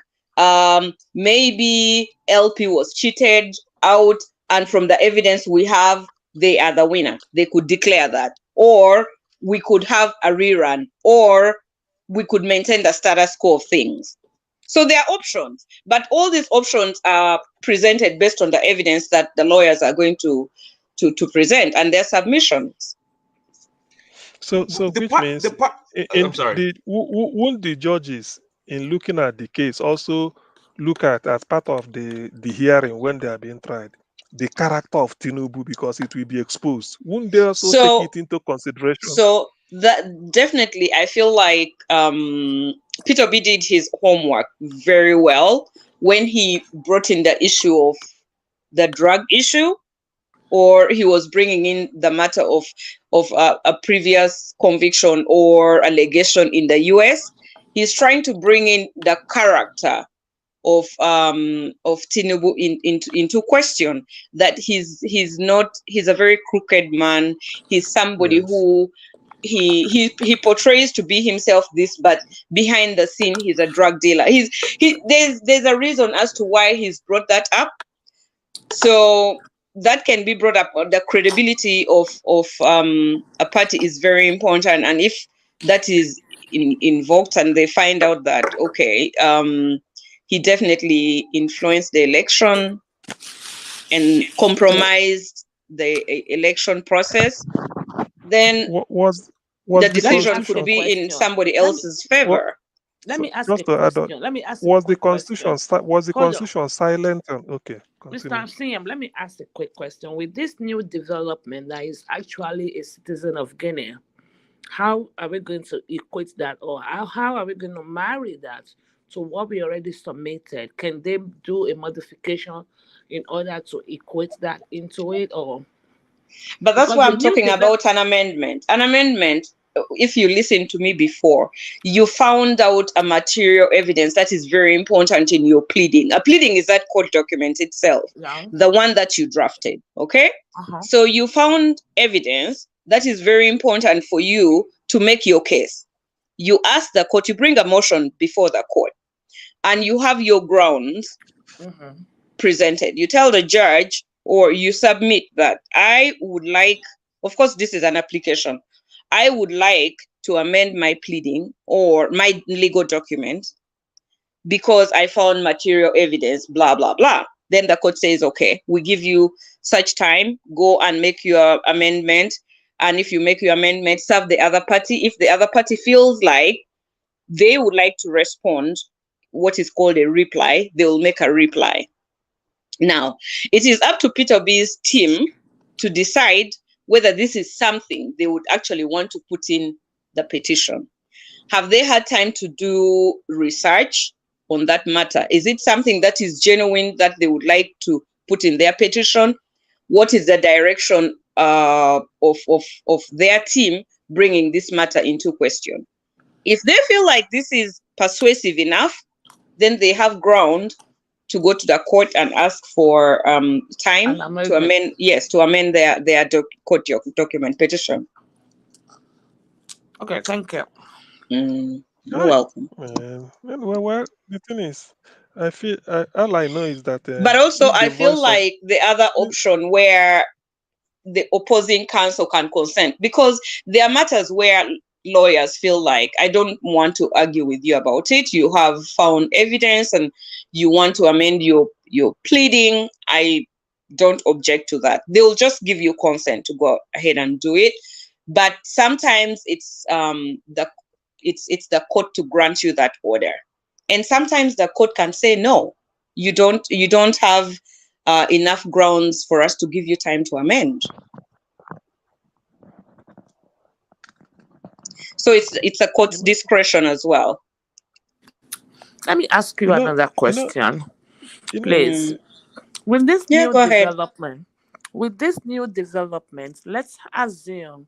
maybe LP was cheated out, and from the evidence we have, they are the winner. They could declare that, or we could have a rerun, or we could maintain the status quo of things. So there are options, but all these options are presented based on the evidence that the lawyers are going to present and their submissions. So The which part, means, the part. in I'm sorry. won't the judges, in looking at the case, also look at, as part of the hearing when they are being tried, the character of Tinubu, because it will be exposed? Won't they also take So it into consideration? so that definitely, I feel like Peter B did his homework very well when he brought in the issue of the drug issue, or he was bringing in the matter of a previous conviction or allegation in the US. He's trying to bring in the character of Tinubu into question, that he's a very crooked man. He's somebody Yes. who he portrays to be himself this, but behind the scene he's a drug dealer. There's a reason as to why he's brought that up. So that can be brought up. The credibility of a party is very important, and if that is invoked and they find out that, okay, he definitely influenced the election and compromised the election process, then Was the the Let me decision ask could a constitution, be in question. somebody Let me else's what, favor. let so me ask a just to add on, question. Let me ask a was the quick question. Hold on. constitution silent? And okay, Mr. continue. Siam, let me ask a quick question. With this new development that is actually a citizen of Guinea, how are we going to equate that, or how are we going to marry that to what we already submitted? Can they do a modification in order to equate that into it, or But that's because why the I'm new talking develop? about an amendment. An amendment, if you listen to me before, you found out a material evidence that is very important in your pleading. A pleading is that court document itself, Yeah. the one that you drafted. Okay? Uh-huh. So you found evidence that is very important for you to make your case. You ask the court, you bring a motion before the court, and you have your grounds Mm-hmm. presented. You tell the judge, or you submit that I would like, of course, this is an application. I would like to amend my pleading or my legal document because I found material evidence, blah, blah, blah. Then the court says, okay, we give you such time, go and make your amendment. And if you make your amendment, serve the other party. If the other party feels like they would like to respond, what is called a reply, they will make a reply. Now, it is up to Peter B's team to decide whether this is something they would actually want to put in the petition. Have they had time to do research on that matter? Is it something that is genuine that they would like to put in their petition? What is the direction of their team bringing this matter into question. If they feel like this is persuasive enough, then they have ground to go to the court and ask for time to amend. Yes, to amend their court document petition. Okay, thank you. You're welcome. Well, the thing is, I feel all I know is that. But also, if the I feel voice of like the other option where the opposing counsel can consent, because there are matters where lawyers feel like, I don't want to argue with you about it. You have found evidence and you want to amend your pleading. I don't object to that. They'll just give you consent to go ahead and do it. But sometimes it's the court to grant you that order, and sometimes the court can say no. You don't have enough grounds for us to give you time to amend. So it's a court's discretion as well. Let me ask you another question, please. With this new development, let's assume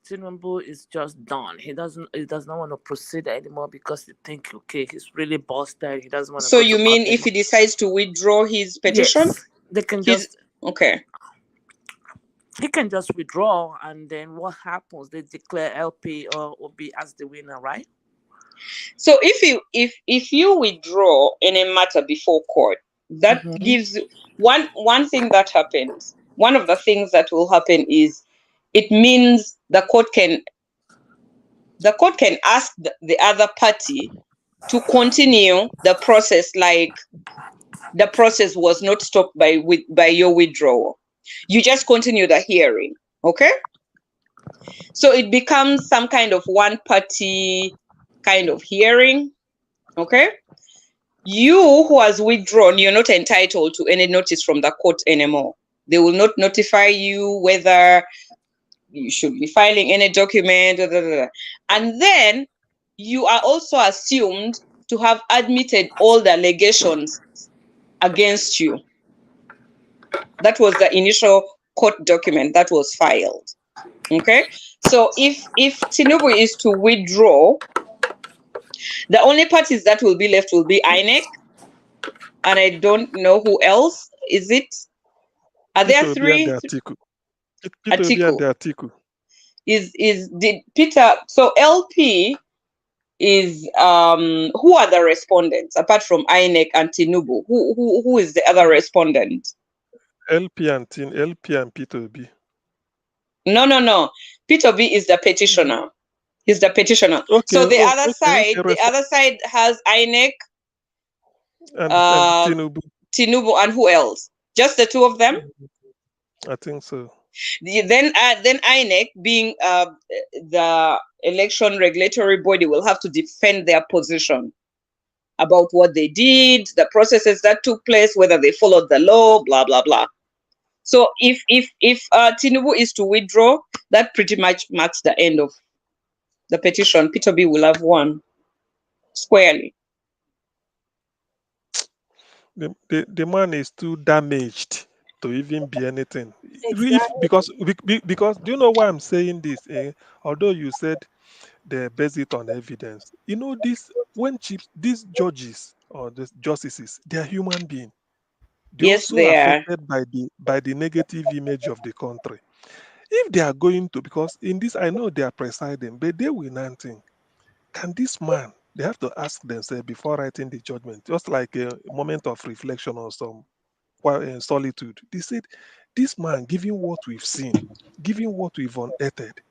Tinubu is just done. He does not want to proceed anymore because he think, okay, he's really busted. He doesn't want to. So you mean if he decides to withdraw his petition? Yes, they can okay. He can just withdraw, and then what happens? They declare LP or OB as the winner, right? So if you withdraw in a matter before court, that gives one thing that happens. One of the things that will happen is it means the court can ask the other party to continue the process, like the process was not stopped by your withdrawal. You just continue the hearing, okay? So it becomes some kind of one-party kind of hearing, okay? You who has withdrawn, you're not entitled to any notice from the court anymore. They will not notify you whether you should be filing any document, and then you are also assumed to have admitted all the allegations against you. That was the initial court document that was filed. Okay, so if Tinubu is to withdraw, the only parties that will be left will be INEC, and I don't know who else. Is it? Are there three? Atiku. Did Peter? So LP is who are the respondents apart from INEC and Tinubu? Who is the other respondent? LP and Peter B. No. Peter B is the petitioner. He's the petitioner. Okay, so the other side has INEC and Tinubu, and who else? Just the two of them? I think so. Then INEC, being the election regulatory body, will have to defend their position about what they did, the processes that took place, whether they followed the law, blah blah blah. So if Tinubu is to withdraw, that pretty much marks the end of the petition. Peter B will have won squarely. The man is too damaged to even be anything. Exactly. Because do you know why I'm saying this? Although you said they base it on evidence, you know this these judges or the justices, they are human beings. They're yes, also they affected by the negative image of the country. If they are going to, because in this I know they are presiding, but they will not think, can this man? They have to ask themselves before writing the judgment, just like a moment of reflection or some solitude. They said, this man, given what we've seen, given what we've unearthed,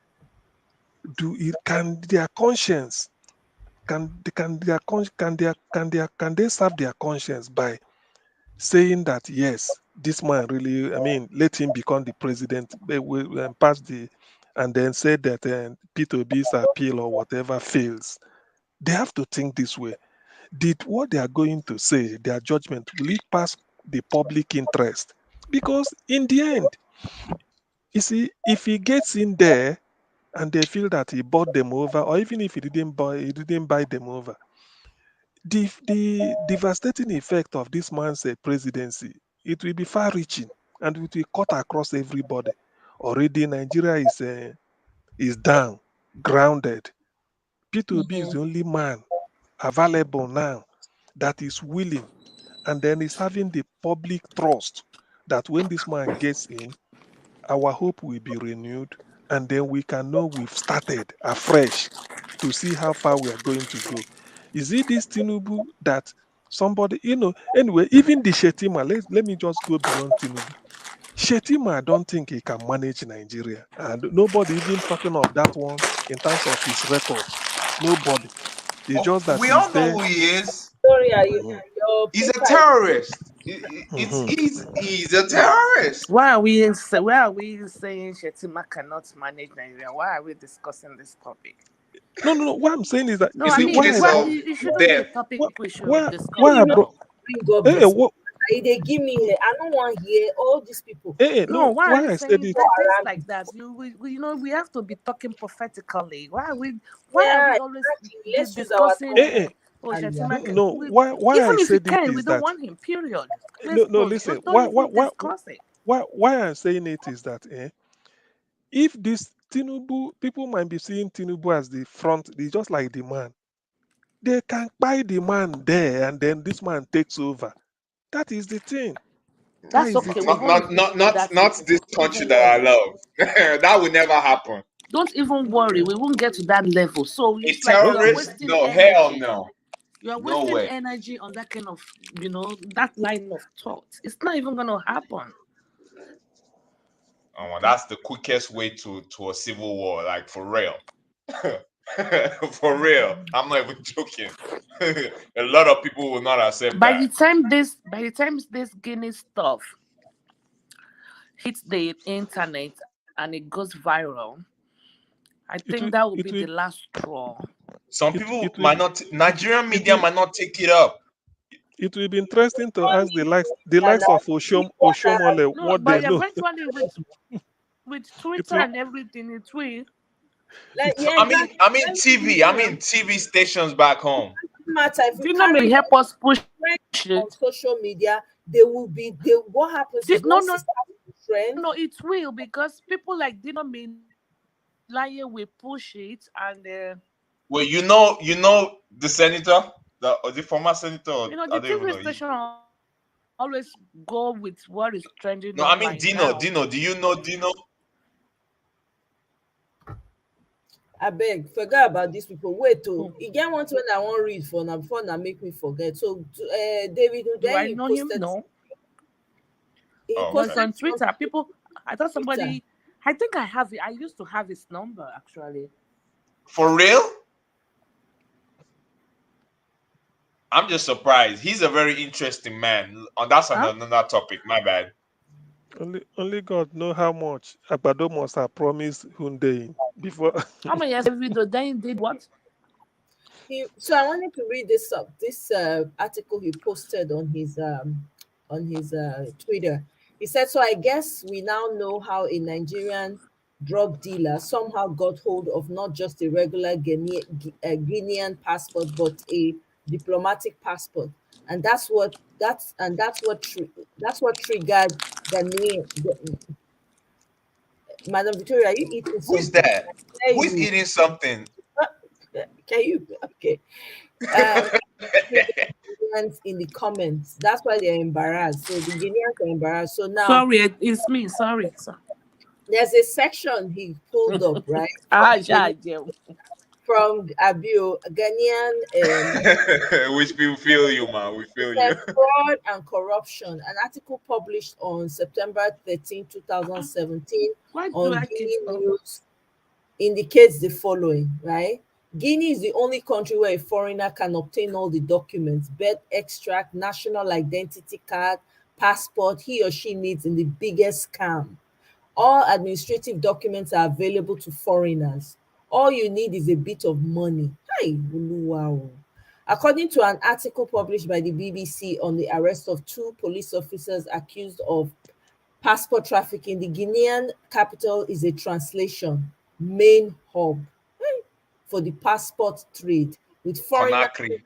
can their conscience, can they serve their conscience by saying that yes, this man really, let him become the president, pass and then say that P2B's appeal or whatever fails. They have to think this way. Did what they are going to say, their judgment, will it pass the public interest? Because in the end, you see, if he gets in there and they feel that he bought them over, or even if he didn't buy them over, the devastating effect of this man's presidency, it will be far-reaching and it will cut across everybody. Already, Nigeria is down. grounded. P2B is the only man available now that is willing, and then is having the public trust that when this man gets in, our hope will be renewed, and then we can know we've started afresh to see how far we are going to go. Is it this Tinubu that somebody, anyway, even the Shetima, let me just go beyond Tinubu. Shetima, I don't think he can manage Nigeria. And nobody even talking of that one in terms of his records. Nobody. It's just that We he's all know there. who he is. Sorry, are you Mhm, your He's a paper terrorist. It's mhm. easy. He's a terrorist. Why are we saying Shetima cannot manage Nigeria? Why are we discussing this topic? No, no, no. What I'm saying is that, No, you It's I a see, mean, case why I well, said, of it shouldn't be a death. topic why, we should why, discuss why I brought, now. bring up this? what, They give me here. I don't want to hear all these people. No, no, why are why you I said saying it, that things Around like that? We have to be talking prophetically. Why are yeah, we always exactly. Let's use our discussing? tongue Oh, and Shetima, no, why I even if he said it can, we is don't that, want him. Period. Case no, no, closed. listen, Don't even discuss it. why I'm saying it is that, if this Tinubu, people might be seeing Tinubu as the front, just like the man. They can buy the man there, and then this man takes over. That is the thing. That That's is the okay. We Not thing. won't not even not go not that way. not this Don't country even that I worry. love. That would never happen. Don't even worry. We won't get to that level. So A it's like you are terrorist? wasting No, hell energy. no. You are No wasting way. energy on that kind of, that line of thought. It's not even going to happen. Oh, well, that's the quickest way to a civil war, like for real. For real. I'm not even joking. A lot of people will not accept By that. the time this Guinea stuff hits the internet and it goes viral, I It think will, that will it be will, the last straw. Some it, people it will, might not Nigerian it media will, might not take it up. it will be interesting to ask the and likes of what Oshomole No, what they but know. eventually with It Twitter will, and everything, it will. like it, So yeah, exactly. Let me give you TV stations back home. matter if you Do you know carry may help us push trend on it? social media, they will be they what happens is No, once it no, starts to trend, no, it will because people like Dino Milaye will push it and Well, you know the senator, the former senator. I the don't even TV know. station always go with what is trending No, I mean online Dino. now. Dino, do you know Dino? I beg, forget about these people. Wait, Hmm. to again, one when I want read for now before now make me forget. So, David, Do then I know him? No. he Oh, No, it's okay. posted on something Twitter. People, I thought on Twitter. somebody, I think I have it. I used to have his number actually. For real? I'm just surprised. He's a very interesting man. That's Huh? another topic. My bad. only God know how much Agbado must have promised Hyundai before. How many years video? Then he did what? So I wanted to read this article he posted on his Twitter. He said, "So I guess we now know how a Nigerian drug dealer somehow got hold of not just a regular Guinean passport, but a diplomatic passport, and that's what triggered Madam Victoria. Are you eating Who is something? that? Can Who is you? eating something? Can you? Okay. Uh, Guineans in the comments. That's why they're embarrassed. So the Guineans are embarrassed. So now Sorry, it's me. Sorry. there's a section he pulled up, right? Ah, yeah, yeah. From Abio, a Ghanaian Which people feel you, man. We it feel you. said fraud and corruption. An article published on September 13, 2017 Why do on I keep Guinea stuff? News indicates the following, right? Guinea is the only country where a foreigner can obtain all the documents, birth extract, national identity card, passport he or she needs in the biggest scam. All administrative documents are available to foreigners. All you need is a bit of money. Hi, wow. According to an article published by the BBC on the arrest of two police officers accused of passport trafficking, the Guinean capital is a translation main hub for the passport trade, with foreigners Conakry.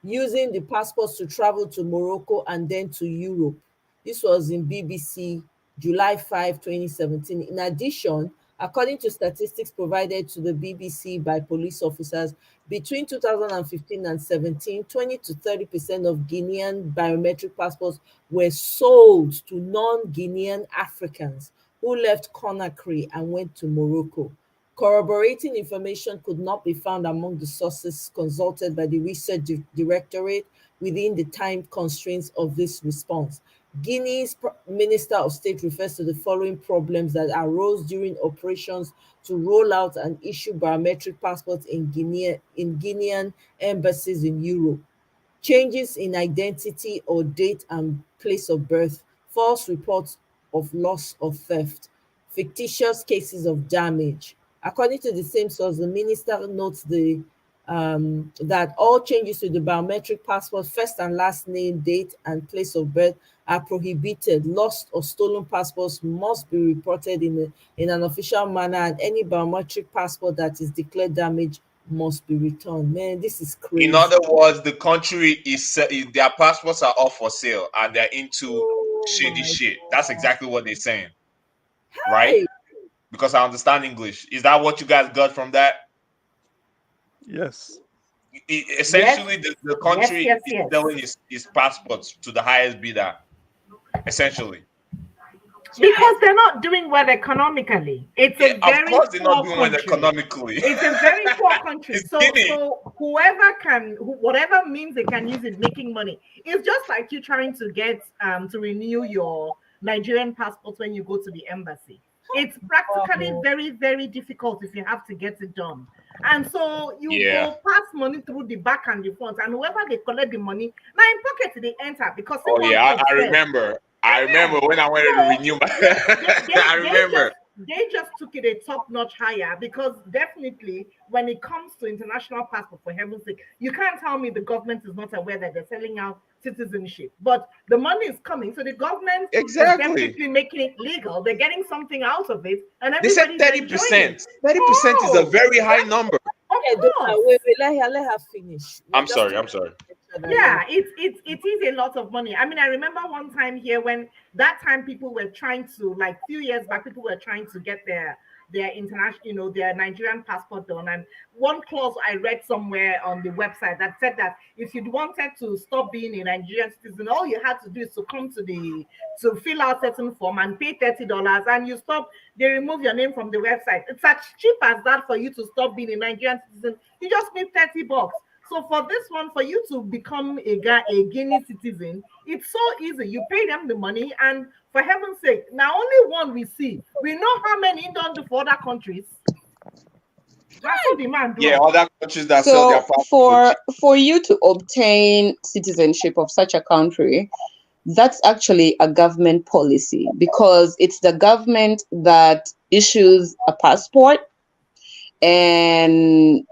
using the passports to travel to Morocco and then to Europe. This was in BBC July 5, 2017. In addition, According to statistics provided to the BBC by police officers, between 2015 and 17, 20 to 30% of Guinean biometric passports were sold to non-Guinean Africans who left Conakry and went to Morocco. Corroborating information could not be found among the sources consulted by the Research Directorate within the time constraints of this response. Guinea's Minister of State refers to the following problems that arose during operations to roll out and issue biometric passports in Guinean embassies in Europe: changes in identity or date and place of birth, false reports of loss or theft, fictitious cases of damage. According to the same source, the minister notes that all changes to the biometric passport, first and last name, date, and place of birth are prohibited. Lost or stolen passports must be reported in an official manner, and any biometric passport that is declared damaged must be returned. Man, this is crazy. In other words, the country their passports are all for sale and they're into shady shit. That's exactly what they're saying, right? Because I understand English. Is that what you guys got from that? Yes. Essentially, the country is selling his passports to the highest bidder. Essentially. Because they're not doing well economically. It's a very of course they're not doing well country. economically. It's a very poor country. So whatever means they can use it making money. It's just like you trying to get to renew your Nigerian passport when you go to the embassy. It's practically very, very difficult if you have to get it done. And so you go pass money through the back and the front, and whoever they collect the money, now in pocket they enter because I remember. I remember when I wanted to renew my I remember. They just took it a top notch higher, because definitely when it comes to international passport, for heaven's sake, you can't tell me the government is not aware that they're selling out citizenship. But the money is coming, so the government is definitely making it legal. They're getting something out of it, and they said 30%. 30% is a very high number. Okay, wait, let her finish. I'm sorry. Yeah, it is a lot of money. I mean, I remember one time here when that time people were trying to, like few years back, people were trying to get their international, their Nigerian passport done. And one clause I read somewhere on the website that said that if you wanted to stop being a Nigerian citizen, all you had to do is to come to fill out certain form and pay $30, and you stop. They remove your name from the website. It's as cheap as that for you to stop being a Nigerian citizen. You just pay $30. So for this one, for you to become a Guinea citizen, it's so easy. You pay them the money, and for heaven's sake, now only one we see. We know how many don't do for other countries. That's what the man do. Yeah, other countries that sell their passports. For you to obtain citizenship of such a country, that's actually a government policy, because it's the government that issues a passport, and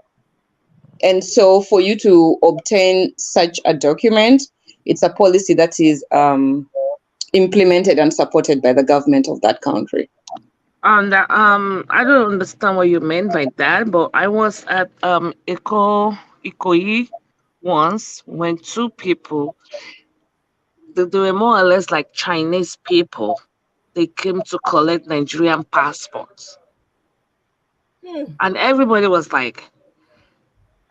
so for you to obtain such a document, it's a policy that is implemented and supported by the government of that country. And I don't understand what you meant by that, but I was at Ikoyi once when two people, they were more or less like Chinese people. They came to collect Nigerian passports. And everybody was like,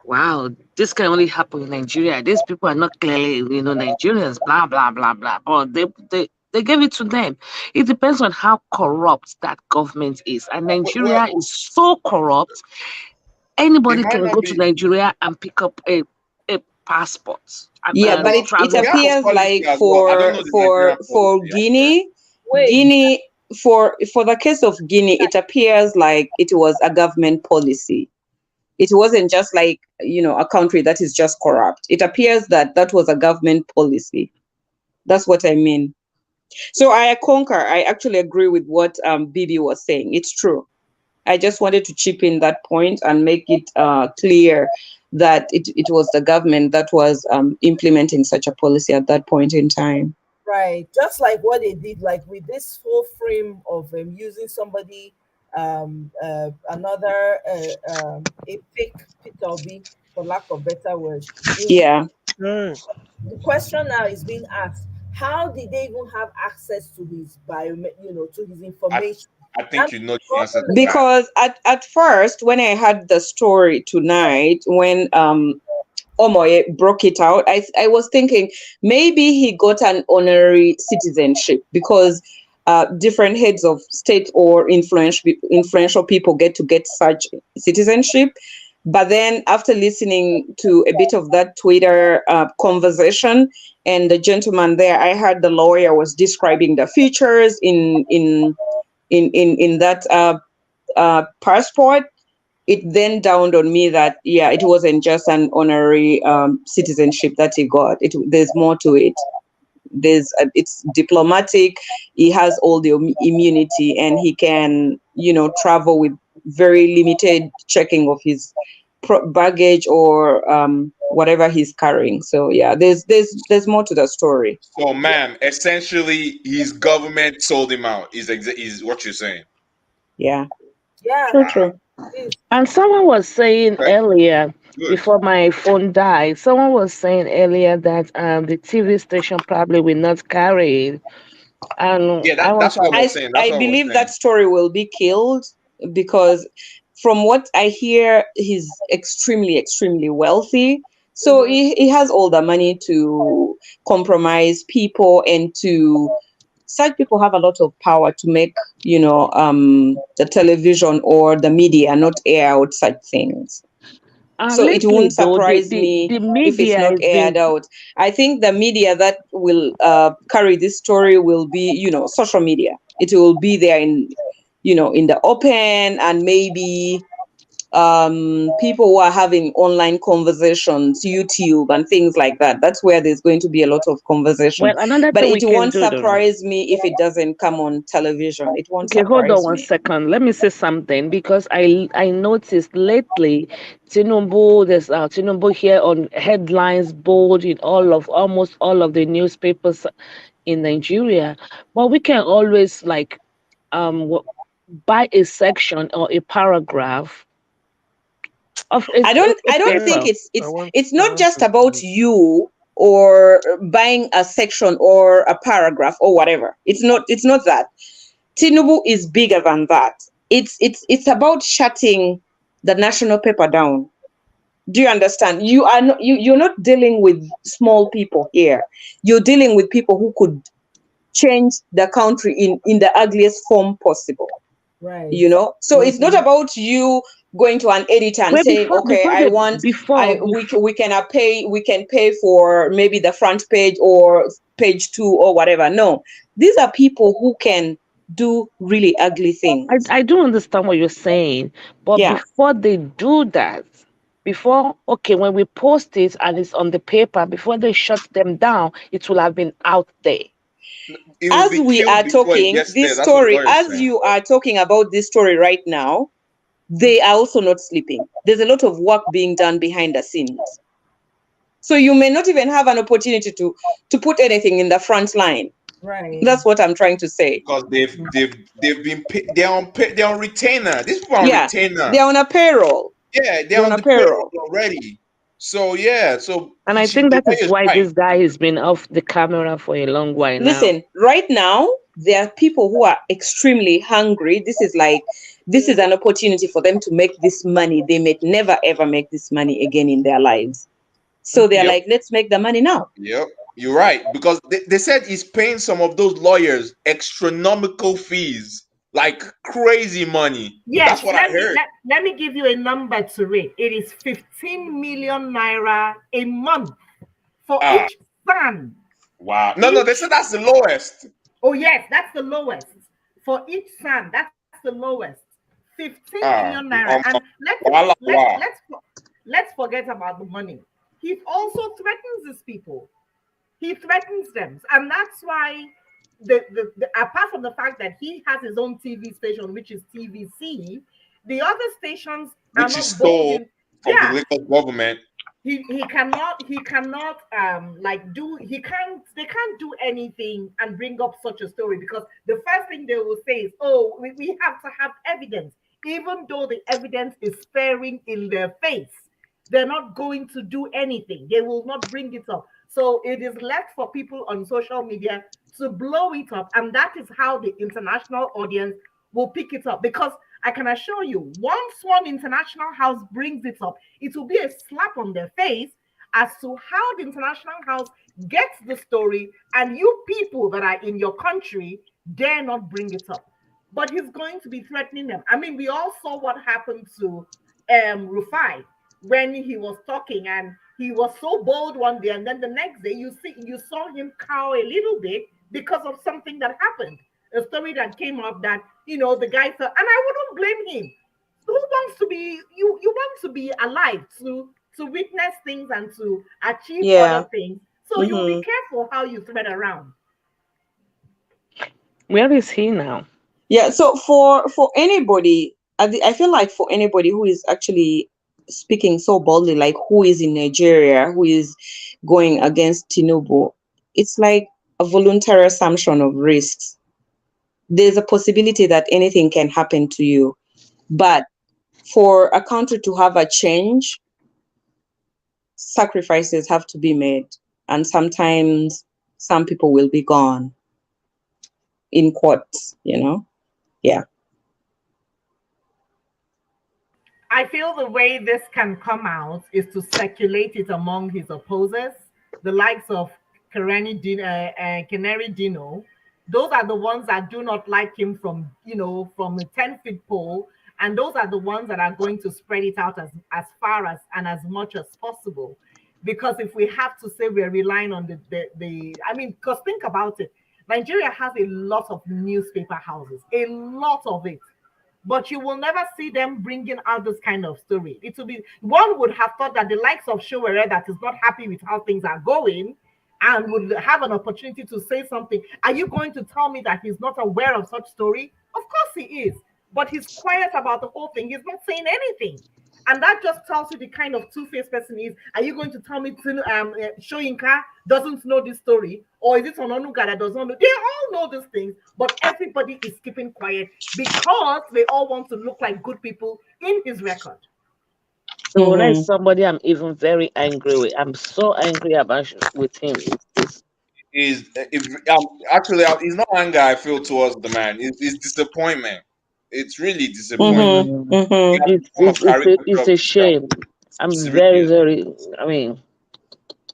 wow, this can only happen in Nigeria. These people are not clearly, Nigerians, blah, blah, blah, blah. But they gave it to them. It depends on how corrupt that government is. And Nigeria is so corrupt, anybody can go to Nigeria and pick up a passport. Yeah, but it appears like for Guinea, for the case of Guinea, it appears like it was a government policy. It wasn't just like, a country that is just corrupt. It appears that was a government policy. That's what I mean. So I actually agree with what Bibi was saying. It's true. I just wanted to chip in that point and make it clear that it was the government that was implementing such a policy at that point in time. Right. Just like what they did, like with this whole frame of using somebody, another a fake Peter B, for lack of better words. Yeah. The question now is being asked: how did they even have access to his to his information? I think you know the answer to that. Because at first, when I heard the story tonight, when Omoye broke it out, I was thinking maybe he got an honorary citizenship because different heads of state or influential people get such citizenship. But then after listening to a bit of that Twitter conversation and the gentleman there, I heard the lawyer was describing the features in that passport. It then dawned on me that it wasn't just an honorary citizenship that he got. There's more to it. It's diplomatic. He has all the immunity, and he can travel with very limited checking of his baggage or whatever he's carrying. So there's more to the story. So, ma'am, essentially, his government sold him out. Is what you're saying? Yeah. Yeah. And someone was saying earlier, before my phone died, someone was saying earlier that the TV station probably will not carry it. And Yeah, that's what I was saying. I believe that story will be killed because from what I hear, he's extremely, extremely wealthy. So he has all the money to compromise people and to such people have a lot of power to make, the television or the media not air out such things. So it won't surprise me if it's not aired out. I think the media that will carry this story will be, social media. It will be there in the open, and maybe people who are having online conversations, YouTube and things like that. That's where there's going to be a lot of conversation. Well, another but thing it won't surprise me if it doesn't come on television. It won't surprise me. Hold on 1 second. Let me say something because I noticed lately Tinubu, there's Tinubu here on headlines bold in almost all of the newspapers in Nigeria. But we can always buy a section or a paragraph of I don't think it's not just about you or buying a section or a paragraph or whatever. It's not that. Tinubu is bigger than that. It's about shutting the national paper down. Do you understand? You're not dealing with small people here. You're dealing with people who could change the country in the ugliest form possible. Right. So it's not about you going to an editor and saying, we can pay for maybe the front page or page 2 or whatever. No, these are people who can do really ugly things. I do understand what you're saying, but before they do that, when we post it and it's on the paper, before they shut them down, it will have been out there. As we are talking this story, as you are talking about this story right now, they are also not sleeping. There's a lot of work being done behind the scenes. So you may not even have an opportunity to put anything in the front line. Right. That's what I'm trying to say. Because they're on retainer. These people are on retainer. They're on a payroll. Yeah, they're on the payroll already. So and I think that is why this guy has been off the camera for a long while now. Listen, right now there are people who are extremely hungry. This is an opportunity for them to make this money. They may never ever make this money again in their lives. So they're like, let's make the money now. Yep, you're right. Because they said he's paying some of those lawyers astronomical fees, like crazy money. Yes, that's what I heard. Let me give you a number to read. It is 15 million naira a month for each son. Wow. No, they said that's the lowest. Oh, yes, that's the lowest. For each son, that's the lowest. 15 million naira. And let's forget about the money. He also threatens these people. He threatens them. And that's why apart from the fact that he has his own TV station, which is TVC, the other stations are not stole from the Lagos government. They can't do anything and bring up such a story, because the first thing they will say is, oh, we have to have evidence. Even though the evidence is staring in their face, they're not going to do anything. They will not bring it up. So it is left for people on social media to blow it up. And that is how the international audience will pick it up, because I can assure you, once one international house brings it up, it will be a slap on their face as to how the international house gets the story, and you people that are in your country dare not bring it up. But he's going to be threatening them. I mean, we all saw what happened to Rufai when he was talking, and he was so bold one day, and then the next day you saw him cow a little bit because of something that happened, a story that came up that the guy thought, and I wouldn't blame him. Who wants to be you want to be alive to witness things and to achieve Yeah. other things, so you'll be careful how you thread around. Where is he now? Yeah, so for anybody, I feel like for anybody who is actually speaking so boldly, like who is in Nigeria, who is going against Tinubu, it's like a voluntary assumption of risks. There's a possibility that anything can happen to you, but for a country to have a change, sacrifices have to be made, and sometimes some people will be gone in court. Yeah. I feel the way this can come out is to circulate it among his opposers, the likes of Canary Dino. Those are the ones that do not like him from a 10-feet pole, and those are the ones that are going to spread it out as far as and as much as possible. Because if we have to say we're relying on I mean, because think about it, Nigeria has a lot of newspaper houses, a lot of it, but you will never see them bringing out this kind of story. It will be, one would have thought that the likes of Showere that is not happy with how things are going and would have an opportunity to say something. Are you going to tell me that he's not aware of such story? Of course he is, but he's quiet about the whole thing. He's not saying anything. And that just tells you the kind of two-faced person he is. Are you going to tell me Shoyinka doesn't know this story? Or is it Ononuga that does not know? They all know these things, but everybody is keeping quiet because they all want to look like good people in his record. So there's somebody I'm even very angry with. I'm so angry about with him. Actually, it's not anger I feel towards the man. It's disappointment. It's really disappointment. He has become a caricature It's of a himself. shame. I'm It's very, really, very, I mean,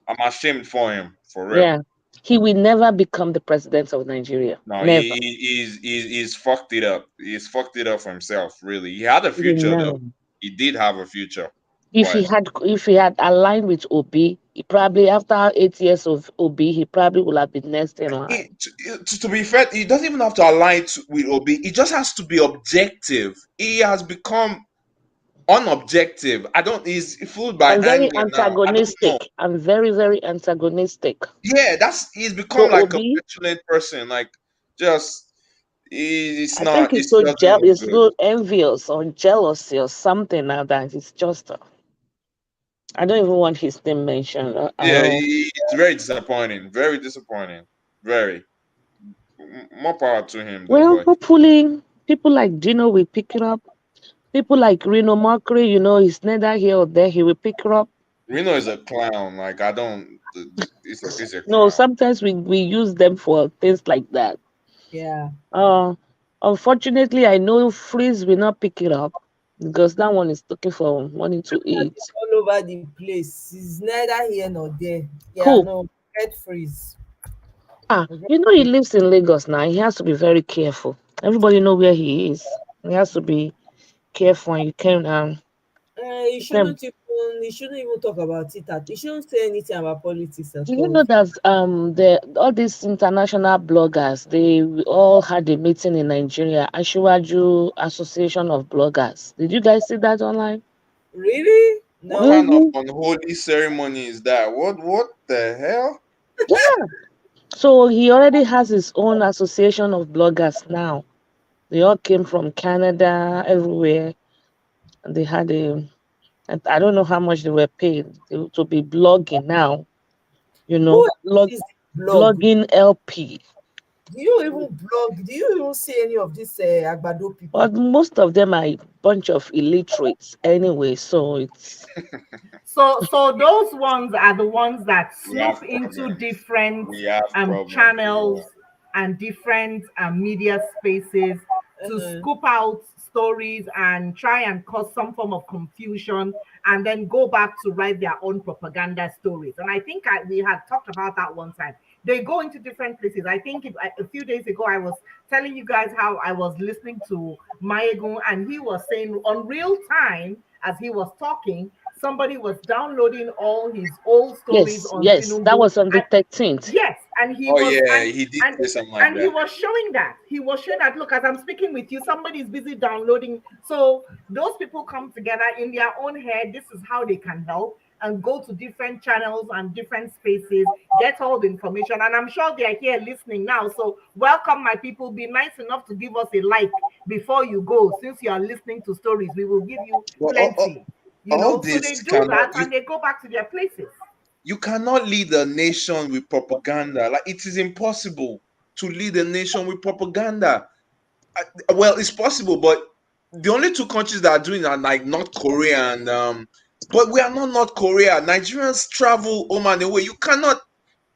I'm ashamed for him, for real. yeah. He will never become the president of Nigeria. No, Never. he's fucked it up. He's fucked it up for himself. Really, he had a He will future never. though. He did have a future, If but he had aligned with Obi, he probably after 8 years of Obi, he probably would have been next in line. to be fair, he doesn't even have to align with Obi. He just has to be objective. He has become unobjective. I don't. He's fooled by And very anger now. I don't know. antagonistic. I'm very, very antagonistic. Yeah, he's So become like a Obi, petulant person. Like just it's I think not. he's It so doesn't look he's good. so envious or jealousy or something like that. It's just I don't even want his name mentioned at Yeah, all. it's very disappointing. Very disappointing. Very. More power to him though. Well, But hopefully people like Gino will pick it up. People like Reno Mercury, he's neither here or there. He will pick it up. Reno is a clown. Like I don't. It's a No, clown. sometimes we use them for things like that. Yeah. Uh, Unfortunately, I know Freeze will not pick it up because that one is looking for money to eat. All over the place. He's neither here nor there. Yeah, Cool. no, get freeze. He lives in Lagos now. He has to be very careful. Everybody know where he is. He has to be careful. And you can He shouldn't even talk about it. He shouldn't say anything about politics at Do you all. know that all these international bloggers they all had a meeting in Nigeria, Ashwaju Association of Bloggers. Did you guys see that online? Really? What kind No. of unholy ceremony is that? What the hell? Yeah. So he already has his own association of bloggers now. They all came from Canada, everywhere, and they had and I don't know how much they were paid to be blogging now. Who is blog? Blogging LP. Do you even blog? Do you even see any of these Agbado people? But most of them are a bunch of illiterates anyway, so it's So those ones are the ones that We have snoop into problems. different We have problems. channels and different media spaces to scoop out stories and try and cause some form of confusion and then go back to write their own propaganda stories. And I think we had talked about that one time. They go into different places. I think a few days ago, I was telling you guys how I was listening to Mayegun, and he was saying on real time as he was talking, somebody was downloading all his old stories Yes, on yes, that Tinubu. was on the And 13th. yes, and he Oh was yeah, he did and say something like and he that. was showing that. He was showing that, look, as I'm speaking with you, somebody's busy downloading. So those people come together in their own head. This is how they can help and go to different channels and different spaces, get all the information. And I'm sure they are here listening now. So welcome, my people. Be nice enough to give us a like before you go. Since you are listening to stories, we will give you But plenty. all So they this do cannot that and they go back to their places. you cannot lead a nation with propaganda. Like it is impossible to lead a nation with propaganda. Well, it's possible, but the only two countries that are doing that are like North Korea and but we are not North Korea. Nigerians travel home and away. You cannot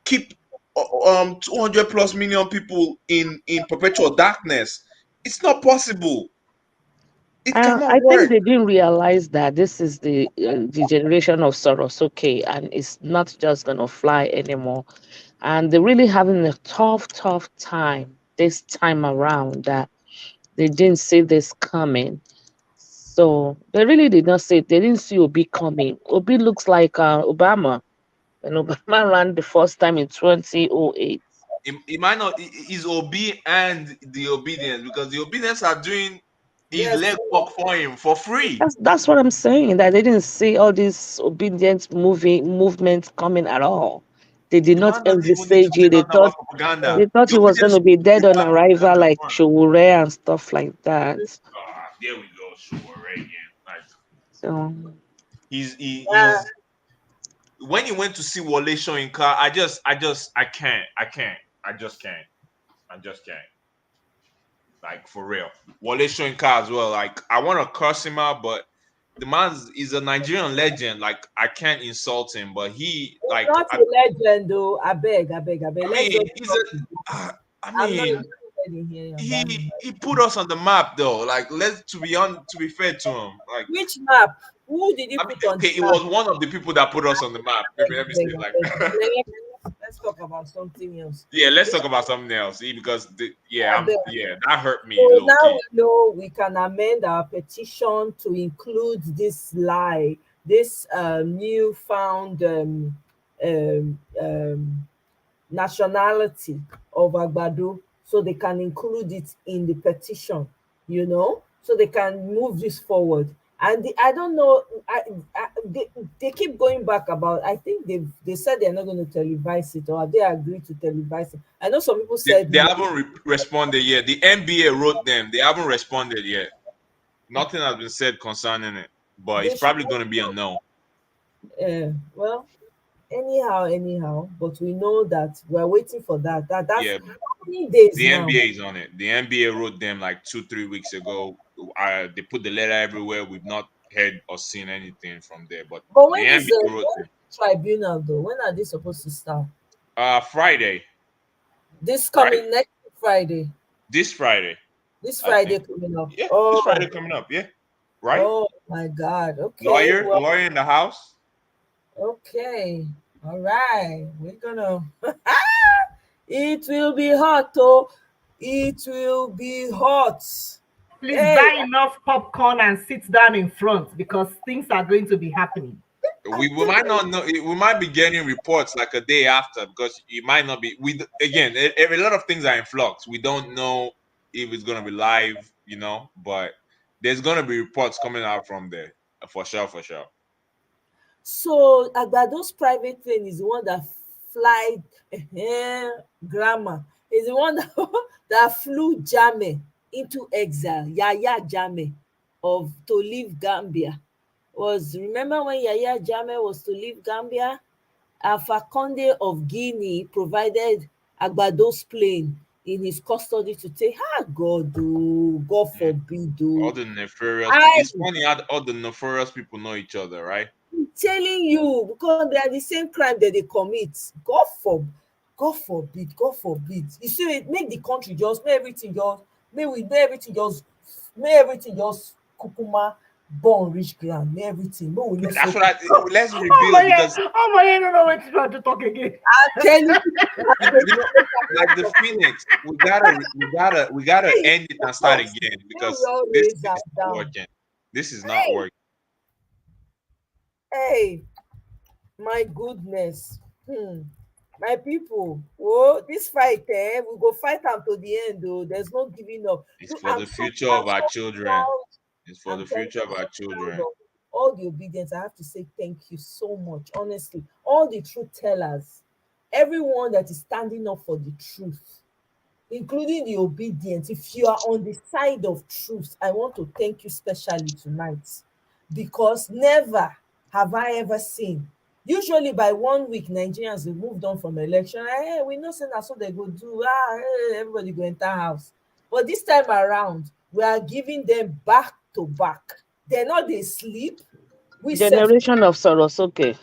keep 200 plus million people in perpetual darkness. It's not possible. It cannot I think work. they didn't realize that this is the generation of Sorosuke, and it's not just gonna fly anymore. And they're really having a tough time this time around that they didn't see this coming. So they really did not see it. They didn't see Obi coming. Obi looks like Obama when Obama ran the first time in 2008. It might not is Obi and the obedience because the obedience are doing his Yes. leg work for him for free. That's what I'm saying. That they didn't see all these obedient movements coming at all. They did The not man doesn't even need to envisage say it. nothing about propaganda. They thought The he was going obedience to be dead is on that arrival, propaganda like front. Showore and stuff like that. There we go, sure, right again. Like So he's when he went to see Wale Soyinka, I just can't. I just can't. Like for real. Wale Soyinka as well. Like I want to curse him out, but the man is a Nigerian legend. Like I can't insult him, but he He's like not a legend, though. I beg, I beg, I beg. I Let's mean just he's stop. I I'm not mean in here on that. he put us on the map though. Like let's to be fair to him. Like Which map? Who did you I mean put on okay, the it map? was one of the people that put us on the map. Maybe let me say Beg, it like I beg. Let's talk about something else. yeah, let's talk about something else. See, because I beg. that hurt me So low now key. we know we can amend our petition to include this lie, this newfound nationality of Agbado, so they can include it in the petition, so they can move this forward. And I don't know, they keep going back about, I think they said they're not going to televise it, or have they agreed to televise it? I know some people said They no. haven't responded yet. The NBA wrote them. They haven't responded yet. Nothing has been said concerning it, but They it's should, probably going to be a no. well, anyhow, but we know that we're waiting for that's Yeah, how many days the now. NBA is on it. The NBA wrote them like 2-3 weeks ago. They put the letter everywhere. We've not heard or seen anything from there, but But the NBA wrote when them. is tribunal, though? When are they supposed to start? Friday, This right? coming next Friday. This Friday, This I Friday think. coming up. Yeah, this Friday Oh, coming up. Yeah, right. oh my God. Okay, well, Lawyer in the house. okay. All right. We're gonna it will be hot, oh. It will be hot. Please Hey, buy enough popcorn and sit down in front because things are going to be happening. We might not know. We might be getting reports like a day after because it might not be. We again, a lot of things are in flux. We don't know if it's gonna be live, but there's gonna be reports coming out from there for sure, for sure. so Agbado's private plane is the one that fly grammar is the one that, that flew Jame into exile. Yaya Jame of to leave Gambia. Remember when Yaya Jame was to leave Gambia? Alpha Conde of Guinea provided Agbado's plane in his custody to take. God, oh, God forbid, All oh. the nefarious. I It's funny how all the nefarious people know each other, right? am telling you, because they are the same crime that they commit. God forbid, God forbid. You see, it make the country just make everything just May everything just kukuma born rich ground. May everything. May we not That's so. what let's Oh rebuild my yeah, because oh my yeah, no, no, wait, try to talk again. I'm telling you, you know, like the Phoenix, we gotta end it and start again may we because all this raise is am not down. working. This is not Hey, working. hey, my goodness. My people, oh, this fight, we go fight am to the end, though. There's no giving up. It's Look, for the future of I'm our so children. proud. It's for I'm the telling future you, of I'm our so proud children. of all the obedience. I have to say thank you so much, honestly. All the truth tellers, everyone that is standing up for the truth, including the obedient. If you are on the side of truth, I want to thank you specially tonight, because never have I ever seen. Usually by 1 week, Nigerians have moved on from election. Hey, we know say na so they go do. Hey, everybody go enter house. But this time around, we are giving them back to back. They're not they sleep. We self Generation of Sorosoke.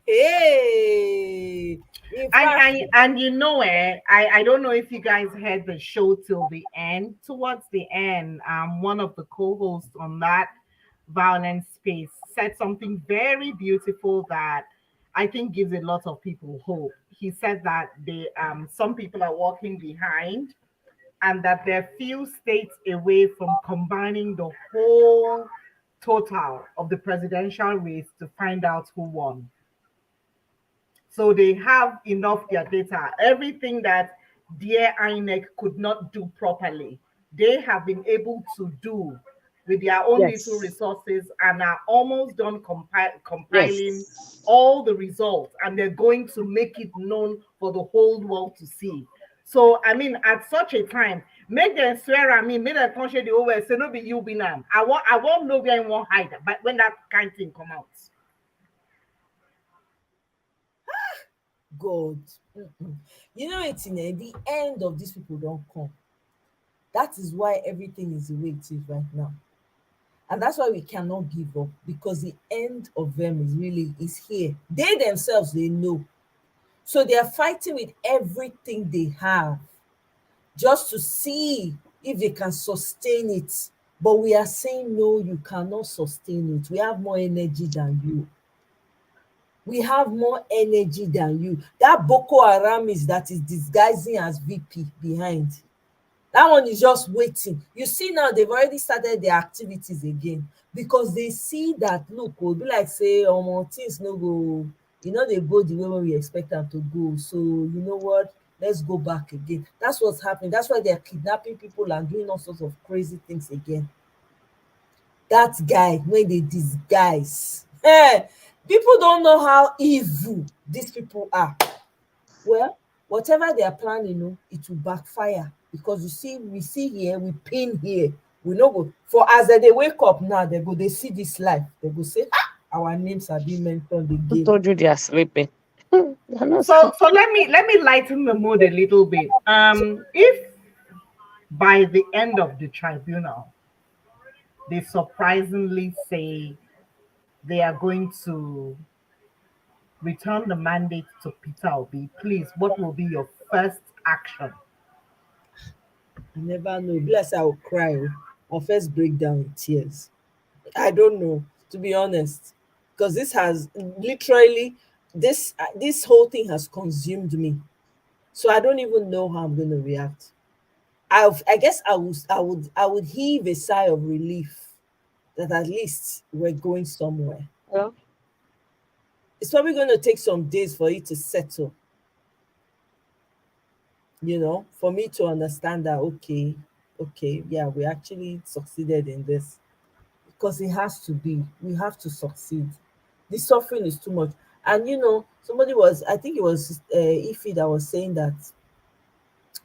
hey. In fact, And you know I don't know if you guys had the show till the end. Towards the end, one of the co-hosts on that violence space said something very beautiful that I think gives a lot of people hope. He said that they some people are walking behind and that they're few states away from combining the whole total of the presidential race to find out who won. So they have enough their data. Everything that dear INEC could not do properly, they have been able to do with their own little Yes. resources and are almost done compiling Yes. all the results, and they're going to make it known for the whole world to see. So I mean, at such a time, make them swear at me, make them conscious the over say no be you be now. I won't know where I won't hide, but when that kind of thing come out. God. You know it's in the end of these people don't come. That is why everything is the way it is right now. And that's why we cannot give up, because the end of them is here. They themselves they know. So they are fighting with everything they have just to see if they can sustain it. But we are saying no, you cannot sustain it. We have more energy than you. We have more energy than you. That Boko Haram is that is disguising as VP behind. That one is just waiting. You see now they've already started their activities again, because they see that look, will be like say things no go, they go the way we expect them to go. So you know what? Let's go back again. That's what's happening. That's why they're kidnapping people and doing all sorts of crazy things again. That guy when they disguise. People don't know how evil these people are. Well, whatever they are planning, it will backfire, because you see, we see here, we pin here. We know go for as they wake up now, they see this life. They go say, our names are being mentioned Who again. told you they are sleeping? They're not So sleeping. let me lighten the mood a little bit. If by the end of the tribunal they surprisingly say they are going to return the mandate to Peter Obi, please, what will be your first action? I never know. Bless, I will cry. I'll first break down in tears. I don't know, to be honest, because this has literally this whole thing has consumed me. So I don't even know how I'm going to react. I guess I would heave a sigh of relief that at least we're going somewhere. Well, It's probably going to take some days for it to settle, for me to understand that, okay, yeah, we actually succeeded in this, because it has to be. We have to succeed. The suffering is too much. And somebody was, I think it was Ify that was saying that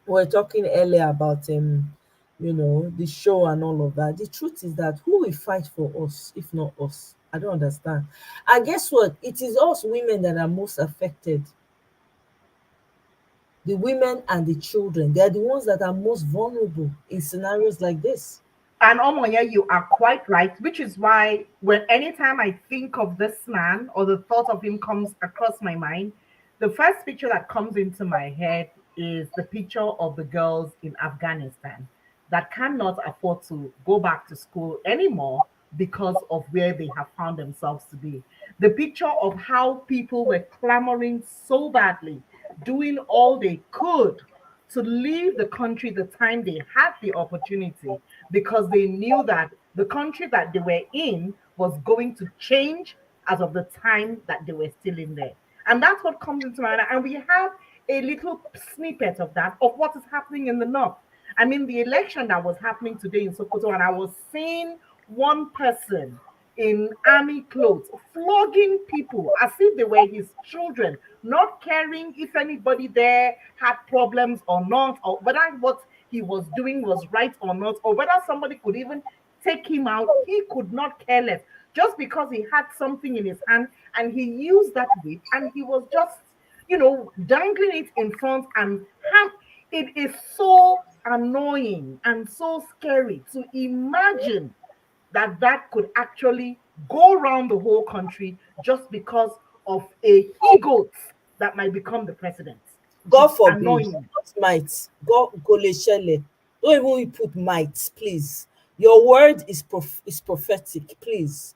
we were talking earlier about the show and all of that. The truth is that who will fight for us if not us? I don't understand. And guess what? It is us women that are most affected. The women and the children, they're the ones that are most vulnerable in scenarios like this. And Omoya, you are quite right, which is why when anytime I think of this man or the thought of him comes across my mind, the first picture that comes into my head is the picture of the girls in Afghanistan. that cannot afford to go back to school anymore because of where they have found themselves to be. The picture of how people were clamoring so badly, doing all they could to leave the country the time they had the opportunity because they knew that the country that they were in was going to change as of the time that they were still in there. And that's what comes into mind. And we have a little snippet of that, of what is happening in the north. I mean, the election that was happening today in Sokoto, and I was seeing one person in army clothes flogging people as if they were his children, not caring if anybody there had problems or not, or whether what he was doing was right or not, or whether somebody could even take him out. He could not care less just because he had something in his hand and he used that whip and he was just, dangling it in front and have it is so annoying and so scary to imagine that that could actually go around the whole country just because of a he goat that might become the president. God It's forbid, annoying. not might. God goleshele. Don't even put might, please. Your word is prophetic, please.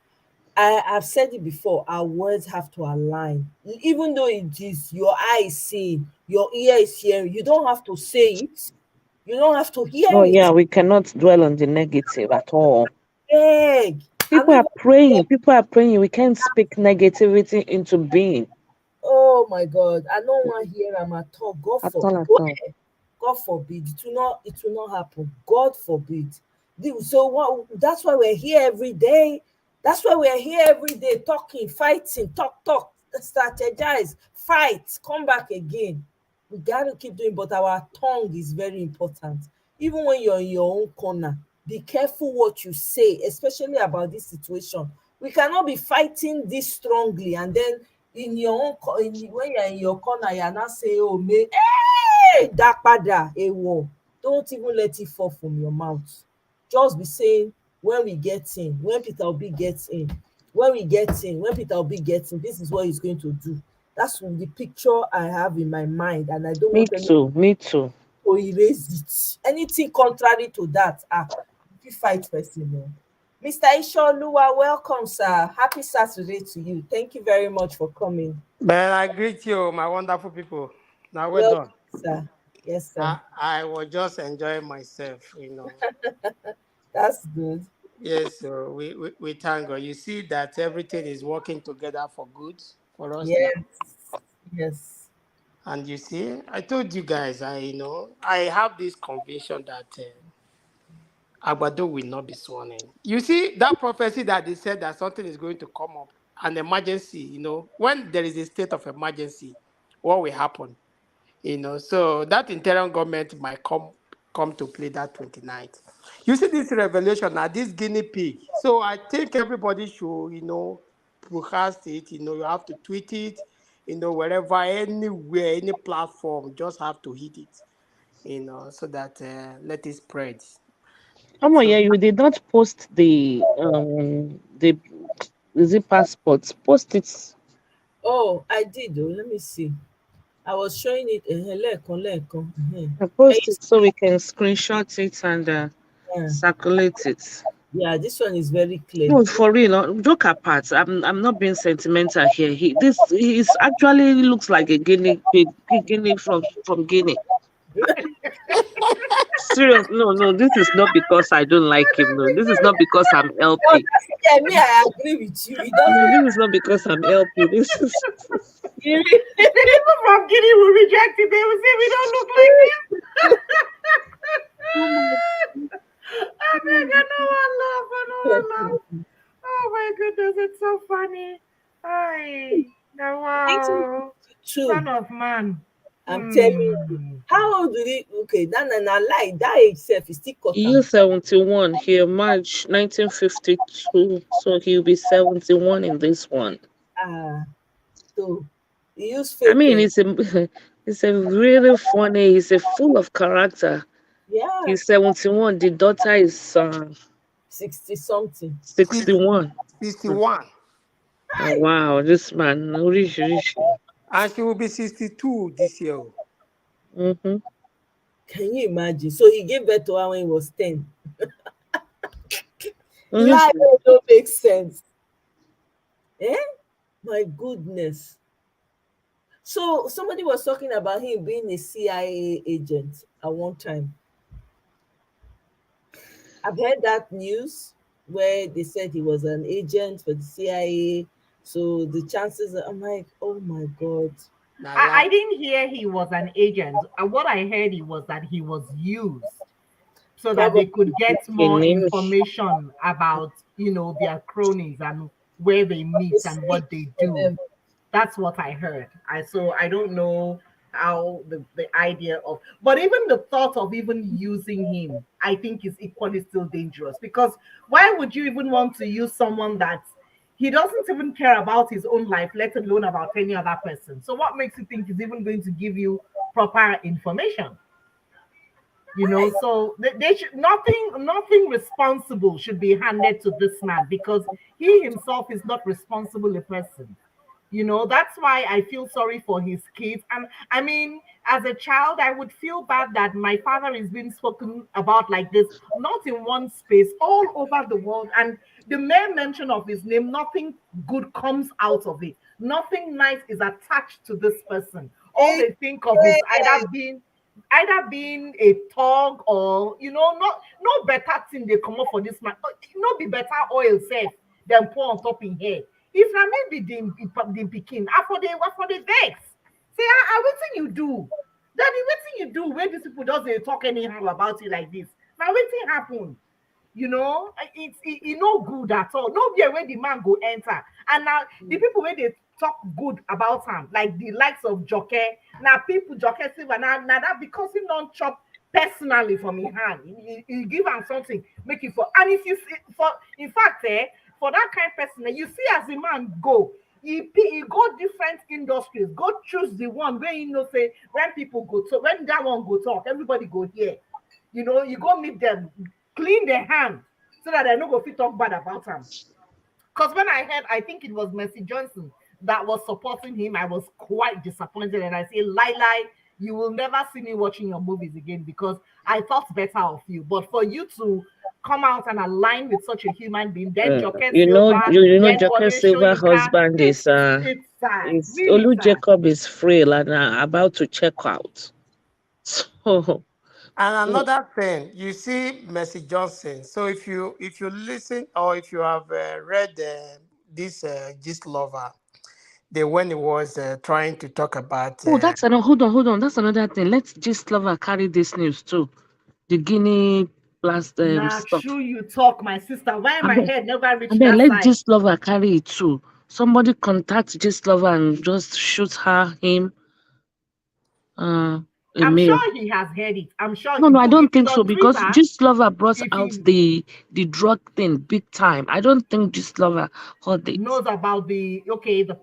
I have said it before. Our words have to align, even though it is your eye is seeing, your ear is hearing. You don't have to say it. You don't have to hear Oh it. yeah, we cannot dwell on the negative at all. Beg. I'm People are even praying. People are praying. We can't speak negativity into being oh my God. I don't want to hear am at all. God at forbid. all at all. God forbid. It will not happen. God forbid. So what, that's why we're here every day. That's why we're here every day talking, fighting, talk, strategize, fight, come back again. We gotta keep doing, but our tongue is very important. Even when you're in your own corner, be careful what you say, especially about this situation. We cannot be fighting this strongly and then in your own when you're in your corner, you're not saying, oh me, hey, dapada, ewo. Don't even let it fall from your mouth. Just be saying, when we get in, when Peter Obi gets in, when we get in, when Peter Obi gets in, this is what he's going to do. That's the picture I have in my mind, and I don't Me want anyone too. Me too. to erase it. Anything contrary to that, if you fight person, no. Mr. Isholuwa, welcome, sir. Happy Saturday to you. Thank you very much for coming. But I greet you, my wonderful people. Now, well Welcome, done. sir. Yes, sir. I was just enjoying myself. That's good. Yes, so we thank God. You see that everything is working together for good for us now. Yes, yes. And you see, I told you guys, I have this conviction that Agbado will not be sworn in. You see, that prophecy that they said that something is going to come up, an emergency, when there is a state of emergency, what will happen? So that interim government might come to play that 29th. You see this revelation now, this guinea pig. So I think everybody should, broadcast it, you have to tweet it, wherever, anywhere, any platform, just have to hit it, so that let it spread. Oh So yeah, you did not post the is it passports? Post it. Oh, I did. Oh, let me see. I was showing it. Lẹ́ẹ̀kan, lẹ́ẹ̀kan. Can Post you it so we can screenshot it and see? circulate it. Yeah, this one is very clear. No, for real. Joke apart, I'm not being sentimental here. He's actually looks like a guinea pig, guinea from Guinea. Serious? No. This is not because I don't like him. No, this is not because I'm No, LP. that's, yeah, me, I agree with you. It No, doesn't. this is not because I'm LP. This is The people from Guinea will reject it. They will say we don't look like him. I beg, I know I laugh. I know I laugh. Oh my goodness, it's so funny. Hi. Now, wow. 1952. Son of man. I'm telling you. How old did he? Okay, na lie. That age self is still cut year am. 71 here, March 1952. So he'll be 71 in this one. Ah, so he use I fake. mean, it's a it's a really funny. He's a full of character. Yeah, He's 71. The daughter is 60 something. 61. 61. Oh, wow, this man, rich. And she will be 62 this year. Mm-hmm. Can you imagine? So he gave birth to her when he was 10. Life Honestly, don't make sense. Eh? My goodness. So somebody was talking about him being a CIA agent at one time. I've heard that news where they said he was an agent for the CIA. So the chances are, I'm like, oh my God. Now, I didn't hear he was an agent. What I heard he was that he was used so that they could Probably get a more name. information about, their cronies and where they the meet and snitch what they for do. them. That's what I heard. I don't know how the idea of, but even the thought of even using him, I think is equally still dangerous, because why would you even want to use someone that he doesn't even care about his own life, let alone about any other person? So what makes you think he's even going to give you proper information? So they should, nothing responsible should be handed to this man, because he himself is not responsible a person. That's why I feel sorry for his kids. And I mean, as a child, I would feel bad that my father is being spoken about like this, not in one space, all over the world. And the mere mention of his name, nothing good comes out of it. Nothing nice is attached to this person. All they think of is either being a thug, or not no better thing they come up for this man. No be better oil safe than pour on top in hair. If na maybe the pikin, I for the vex. Say, wetin you do? Daddy, wetin you do when these people just dey talk anyhow about you like this? Na wetin happen? It's no good at all. Nowhere where the man go enter. And now the people where they talk good about him, like the likes of Joke, now people Joke Silva, now that because he don't chop personally from his hand, he give him something, make it for. And if you see, for in fact, for that kind of person, you see as the man go, he go different industries, go choose the one where say when people go talk, when that one go talk, everybody go here. You go meet them, clean their hand so that they no go fit talk bad about him. Because when I heard, I think it was Mercy Johnson that was supporting him, I was quite disappointed. And I say, lie, you will never see me watching your movies again, because I thought better of you. But for you to come out and align with such a human being, then Joke You know, Silva, you know, then Joker Ode Silver Soyinka, husband it's sad, is really Olu sad. Jacob is frail and about to check out. So and another thing, you see Mercy Johnson. So if you listen, or if you have read this Gist Lover, the when he was trying to talk about oh, that's another. Hold on. That's another thing. Let's just love and carry this news too. The Guinea blast Nah, stuff. true you talk, my sister. Why I my bet. head never I reached bet. that Let side? just love and carry it too. Somebody contact just lover and just shoot him uh, a I'm mail. sure he has heard it. I'm sure No, I look, if don't he's think so on because Twitter, just lover brought if out he the drug thing big time. I don't think just lover heard it. knows about the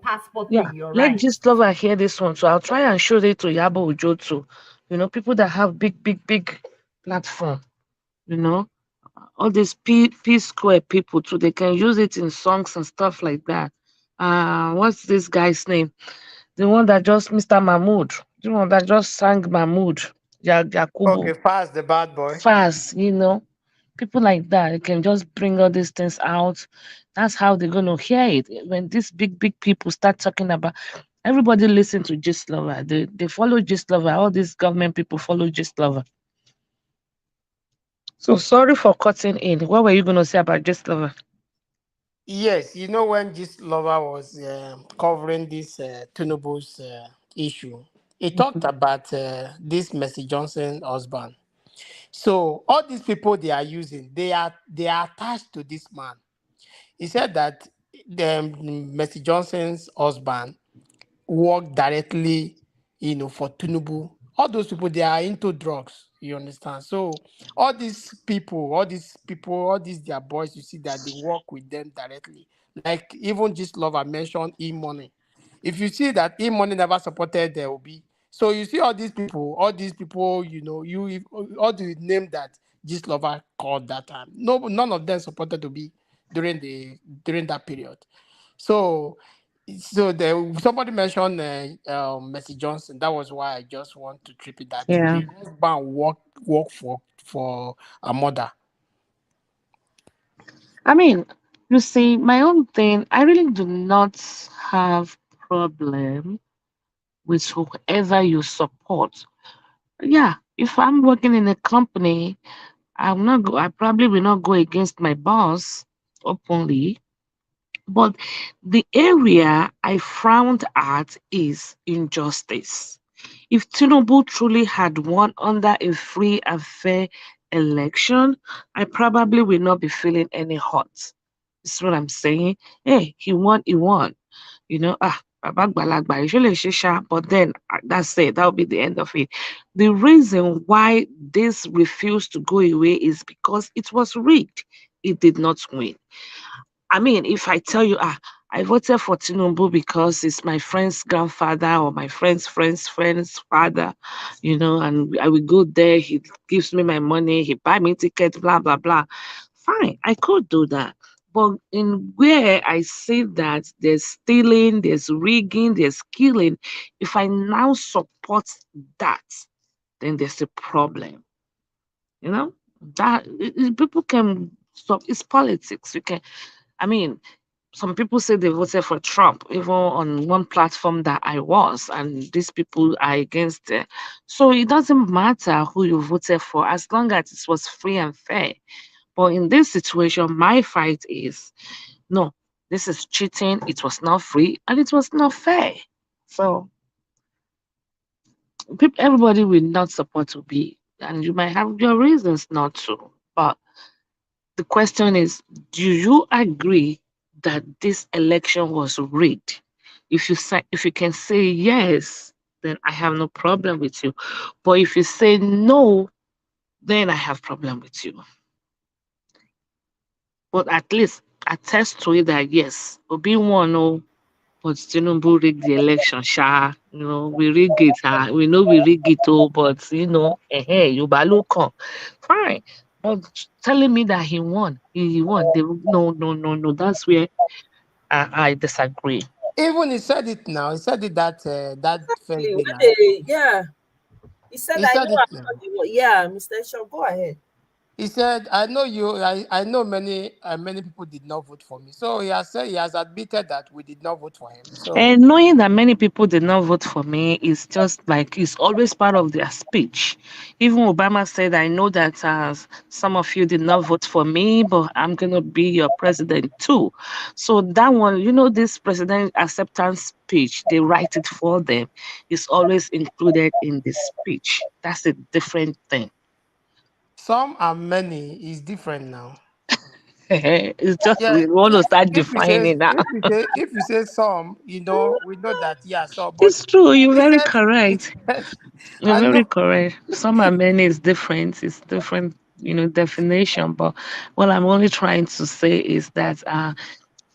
passport Yeah, thing, you're let right. just lover hear this one. So I'll try and show it to Yabo Ujo too. People that have big platform. You know, all these P Square people too. They can use it in songs and stuff like that. What's this guy's name? The one that just Mr. Mahmood. The one that just sang Mahmood. Yakubu. okay, fast the bad boy. Fast, people like that. They can just bring all these things out. That's how they're gonna hear it. When these big people start talking about everybody listen to Gist Lover. They follow Gist Lover. All these government people follow Gist Lover. So sorry for cutting in. What were you gonna say about Gist Lover? Yes, when Gist Lover was covering this Tinubu's issue, he talked about this Mercy Johnson husband. So all these people they are using, they are attached to this man. He said that the Mercy Johnson's husband work directly, for Tinubu. All those people they are into drugs. You understand? So all these their boys, you see that they work with them directly. Like even just love I mentioned e-money. If you see that e-money never supported the Obi, so you see all these people, all the name that this lover called that time. No, none of them supported Obi during that period. So So somebody mentioned Mercy Johnson. That was why I just want to trip it that Yeah. the husband work for a mother. I mean, you see, my own thing, I really do not have problem with whoever you support. Yeah, if I'm working in a company, I probably will not go against my boss openly. But the area I frowned at is injustice. If Tinubu truly had won under a free and fair election, I probably will not be feeling any hot. That's what I'm saying. Hey, he won, he won. Baba Gbalagba, you should let Shisha, but then that's it. That'll be the end of it. The reason why this refused to go away is because it was rigged. It did not win. I mean, if I tell you, I voted for Tinubu because it's my friend's grandfather or my friend's father, and I will go there, he gives me my money, he buy me tickets, blah, blah, blah. Fine, I could do that. But in where I see that there's stealing, there's rigging, there's killing, if I now support that, then there's a problem. You know, people can stop. It's politics. I mean, some people say they voted for Trump, even on one platform that I was, and these people are against it. So it doesn't matter who you voted for as long as it was free and fair. But in this situation, my fight is no, this is cheating, it was not free, and it was not fair. So everybody will not support to be, and you might have your reasons not to. But the question is, do you agree that this election was rigged? If you can say yes, then I have no problem with you. But if you say no, then I have problem with you. But at least attest to it that yes, Obi won, no, but Tinubu rigged the election, sha. We rig it, we know we rig it, but Yoruba ló kàn. Fine. But telling me that he won, he won. No, no, no, no. That's where I disagree. Even he said it now. He said it that first Exactly. day When now. they, yeah, he said, He I said know it I'm now. not the one. Yeah, Mr. Shaw, go ahead. He said, "I know you. I know many people did not vote for me." So he has admitted that we did not vote for him. So And knowing that many people did not vote for me is just like it's always part of their speech. Even Obama said, "I know that some of you did not vote for me, but I'm gonna be your president too." So that one, this president acceptance speech, they write it for them. It's always included in the speech. That's a different thing. some and many is different now. It's just Yeah, we want to start if you say defining now. some, we know that so. But It's true. You're he very said, correct. You're I very know. correct. Some and many is different. It's different, definition. But what I'm only trying to say is that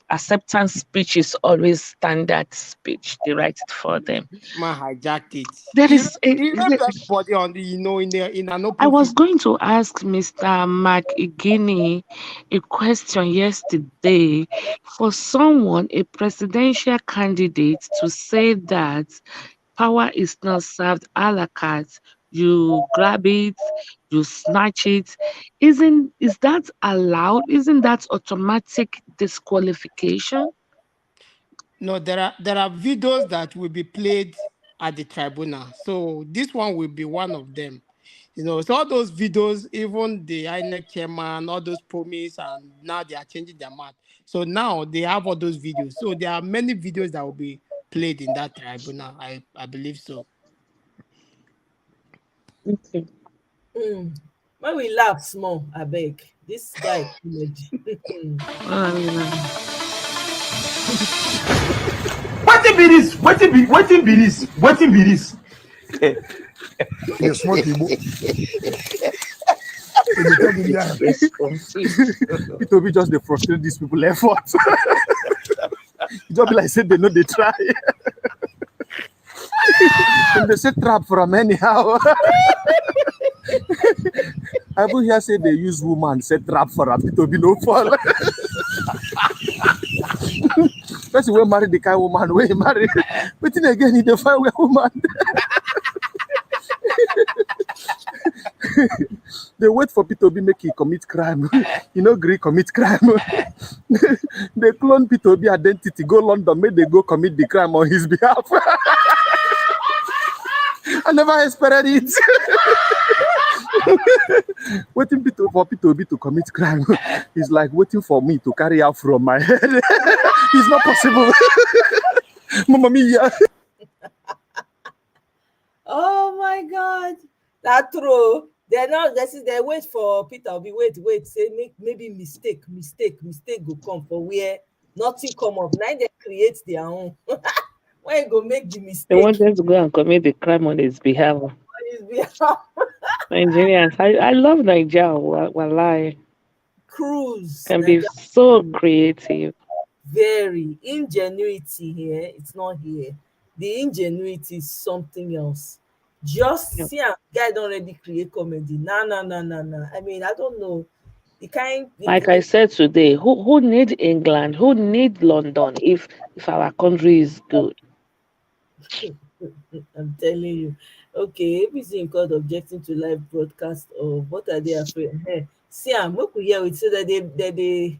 acceptance speech is always standard speech. They write it for them. Man hijacked it. There is a. He wrote to everybody on the in an I open was field. going to ask Mr. Mark Guinea a question yesterday for someone, a presidential candidate, to say that power is not served a la carte. You grab it, you snatch it. Is that allowed? Isn't that automatic disqualification? No, there are videos that will be played at the tribunal. So this one will be one of them. So all those videos, even the INEC chairman, all those promise, and now they are changing their mind. So now they have all those videos. So there are many videos that will be played in that tribunal. I believe so. Okay. When we laugh small, I beg. This guy comedy. Wetin be this? Wetin be this? Wetin be this? You smoke Igbo. You dey tell me that. Yes, confused. It will be just dey frustrate these people effort. E just be like say they no dey try. Dem dey say trap from anyhow. I even hear say they use woman set trap for am. It will be no fall. person will marry the kind woman, will marry. But then again, he define where woman. They wait for P2B make he commit crime. You know, agree commit crime. They clone P2B identity, go London, make they go commit the crime on his behalf. I never expected it. Waiting for P2B to commit crime is like waiting for me to carry out from my head. It's not possible. Mamma mia. Oh my God, that's true. They're not. They wait for Peter. Be wait. Say maybe mistake go come for where nothing come up. Now they create their own. Why you go make the They mistake want them to go and commit the crime on his behalf. on his behalf? Nigerians, I love Nigeria. Wallahi, Cruise. can be so creative. Very ingenuity here. It's not here. The ingenuity is something else. Just Yeah. see, a guy don't already create comedy. Nah. I mean, I don't know. The kind. Like I said today, who need England? Who need London if our country is good? I'm telling you. Okay, ABC in court objecting to live broadcast of what are they afraid? See, I'm look here with so that they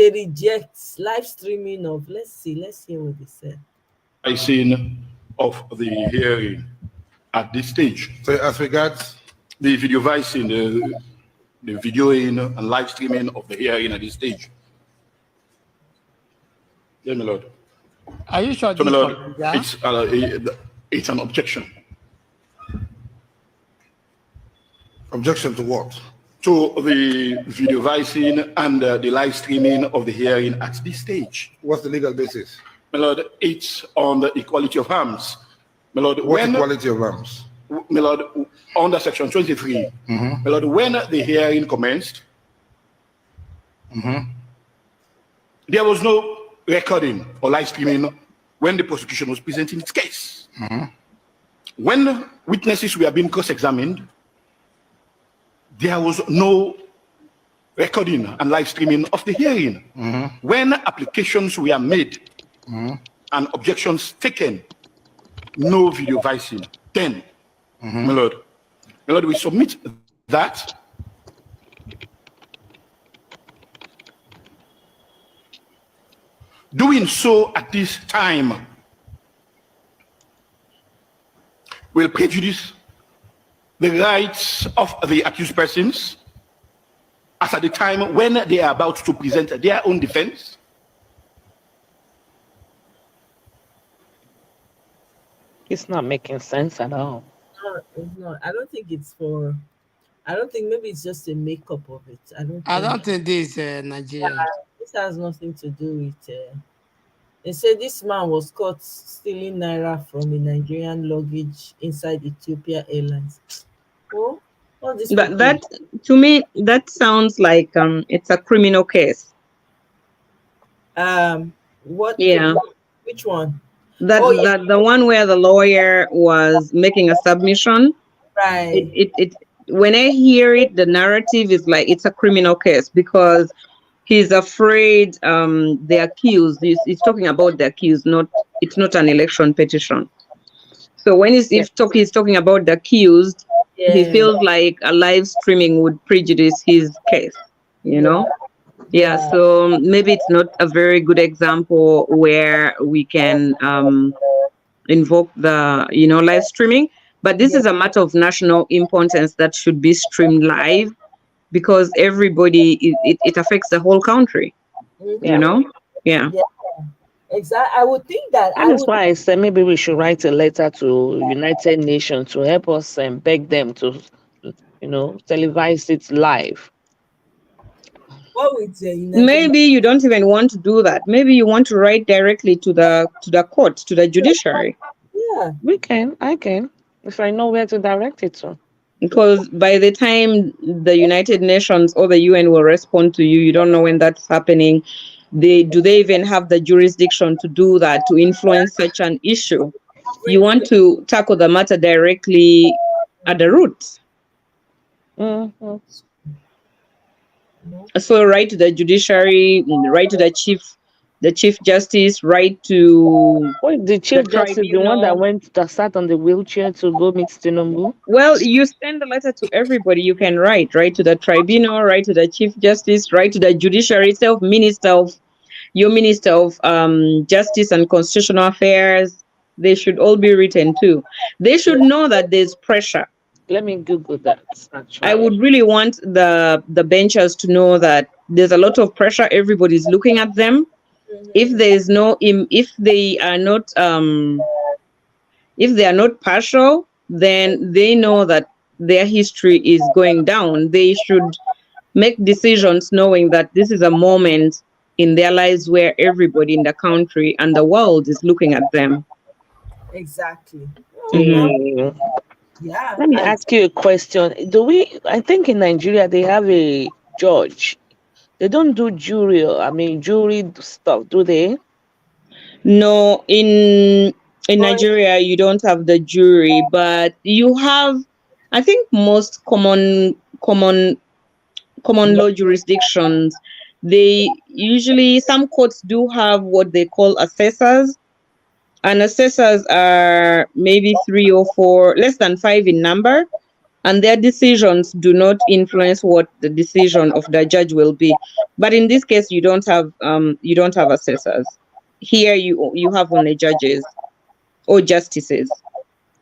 reject live streaming of. Let's hear what they said. Scene of the hearing at this stage. So as regards the video vicing, the videoing and live streaming of the hearing at this stage. Yeah, my lord. Are you sure? So, my this lord, one, yeah? it's an objection. Objection to what? To the video vicing and the live streaming of the hearing at this stage. What's the legal basis? My lord, it's on the equality of arms. My lord, what equality of arms? My lord, under section 23. My lord, when the hearing commenced, there was no recording or live streaming when the prosecution was presenting its case. When witnesses were being cross-examined, there was no recording and live streaming of the hearing. When applications were made and objections taken, no video vicing. Then, my lord, we submit that doing so at this time will prejudice the rights of the accused persons as at the time when they are about to present their own defense. It's not making sense at all. No, it's not. I don't think it's for. I don't think maybe it's just a makeup of it. I don't think this Nigerian. This has nothing to do with. They said this man was caught stealing naira from a Nigerian luggage inside Ethiopia Airlines. Oh, all this. But that, to me, that sounds like it's a criminal case. What? Yeah. Which one? The one where the lawyer was making a submission. Right. It when I hear it, the narrative is like it's a criminal case because he's afraid the accused he's talking about the accused, it's not an election petition. So when he's talking about the accused, he feels like a live streaming would prejudice his case, you know? Yeah, so maybe it's not a very good example where we can invoke the live streaming, but this is a matter of national importance that should be streamed live because everybody it affects the whole country. You know? Yeah. Exactly. I would think that. That is why I said maybe we should write a letter to United Nations to help us and beg them to, televise it live. What with maybe you don't even want to do that. Maybe you want to write directly to the court, to the judiciary. Yeah, I can, if I know where to direct it to. Because by the time the United Nations or the UN will respond to you, you don't know when that's happening. Do they even have the jurisdiction to do that, to influence such an issue? You want to tackle the matter directly at the root. So write to the judiciary, write to the chief the Chief Justice, write to Wait, the the Chief Justice, the one tribunal. that sat on the wheelchair to go meet Tinubu? Well, you send a letter to everybody you can write to the tribunal, write to the Chief Justice, write to the Judiciary itself, your Minister of Justice and Constitutional Affairs. They should all be written too. They should know that there's pressure. Let me Google that, I actually. would really want the benchers to know that there's a lot of pressure. Everybody's looking at them. If there is no, if they are not, if they are not partial, then they know that their history is going down. They should make decisions knowing that this is a moment in their lives where everybody in the country and the world is looking at them. Exactly. Okay. Yeah. Let me ask you a question. I think in Nigeria they have a judge. They don't do jury stuff, do they? No, in Nigeria you don't have the jury, but you have, I think most common law jurisdictions, they usually, some courts do have what they call assessors, and assessors are maybe 3 or 4, less than 5 in number, and their decisions do not influence what the decision of the judge will be. But in this case, you don't have assessors. Here you have only judges or justices.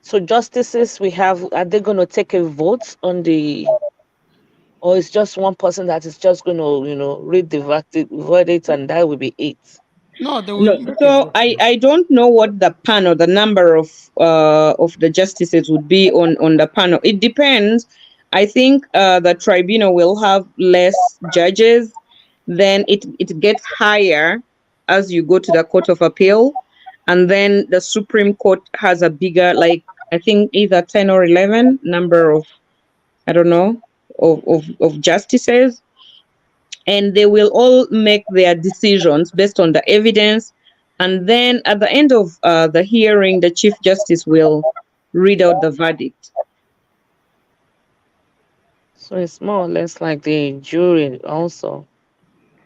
So justices we have, are they going to take a vote on or it's just one person that is just going to, read the verdict and that will be it? No, they will No, make a so vote. I don't know what the panel, the number of the justices would be on the panel. It depends. I think the tribunal will have less judges, then it gets higher as you go to the Court of Appeal, and then the Supreme Court has a bigger, like I think either 10 or 11 number of, I don't know, of justices, and they will all make their decisions based on the evidence. And then at the end of the hearing, the Chief Justice will read out the verdict. So it's more or less like the jury also.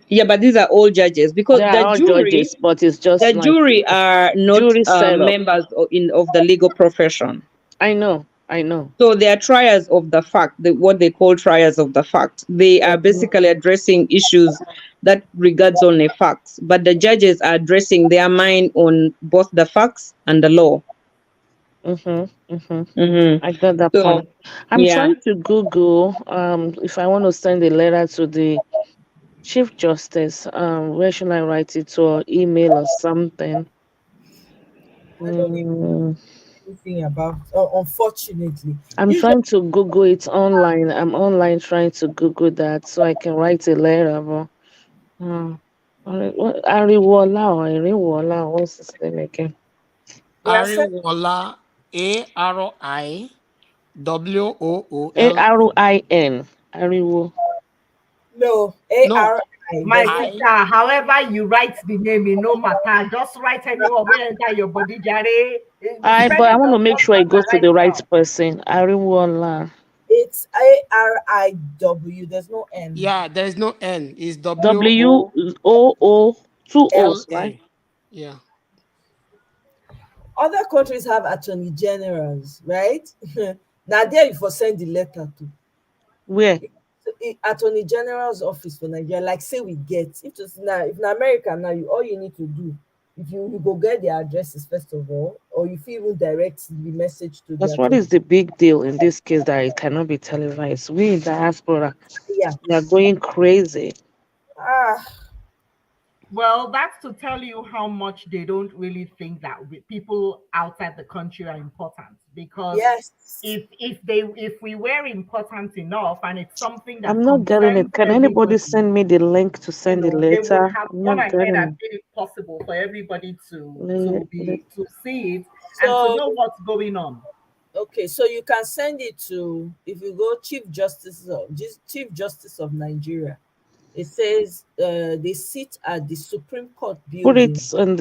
Yeah, but these are all judges, because They are all judges, but it's just the like jury are not jury setup. members of the legal profession. I know. So they are triers of the fact, what they call triers of the fact. They are basically addressing issues that regards only facts, but the judges are addressing their mind on both the facts and the law. I got that So, point. I'm yeah. trying to Google if I want to send a letter to the Chief Justice, where should I write it to, or email or something? I don't even know anything about, unfortunately. I'm trying to Google it online. I'm online trying to Google that so I can write a letter. But Ariwola or Ariwola, what's his name again? Ariwola, ARIWOOL. ARIN. Ariwo. No, No. ARI. My sister, however you write the name, it no matter. Just write anyone where enter your body, Jare. But I want to make sure it goes to the right person. Ariwola. It's ARIW. There's no N. Yeah, there's no N. It's WOO, 2 O's, right? Yeah. Other countries have attorney generals, right? Now there you for send the letter to. Where? Attorney General's office for Nigeria, like say we get, if in America now, all you need to do, if you go get their addresses first of all, or if you even direct the message to That's what is the big deal in this case, that it cannot be televised. We in diaspora, we are going crazy. Well, that's to tell you how much they don't really think that people outside the country are important. Because if we were important enough, and it's something that I'm not getting it. Can anybody send me the link to send the they would letter? have I'm gone not ahead getting and it. made it possible for everybody to see it and So- to know what's going on. Okay, so you can send it to, if you go Chief Justice of Nigeria. It says they sit at the Supreme Court Put building. it on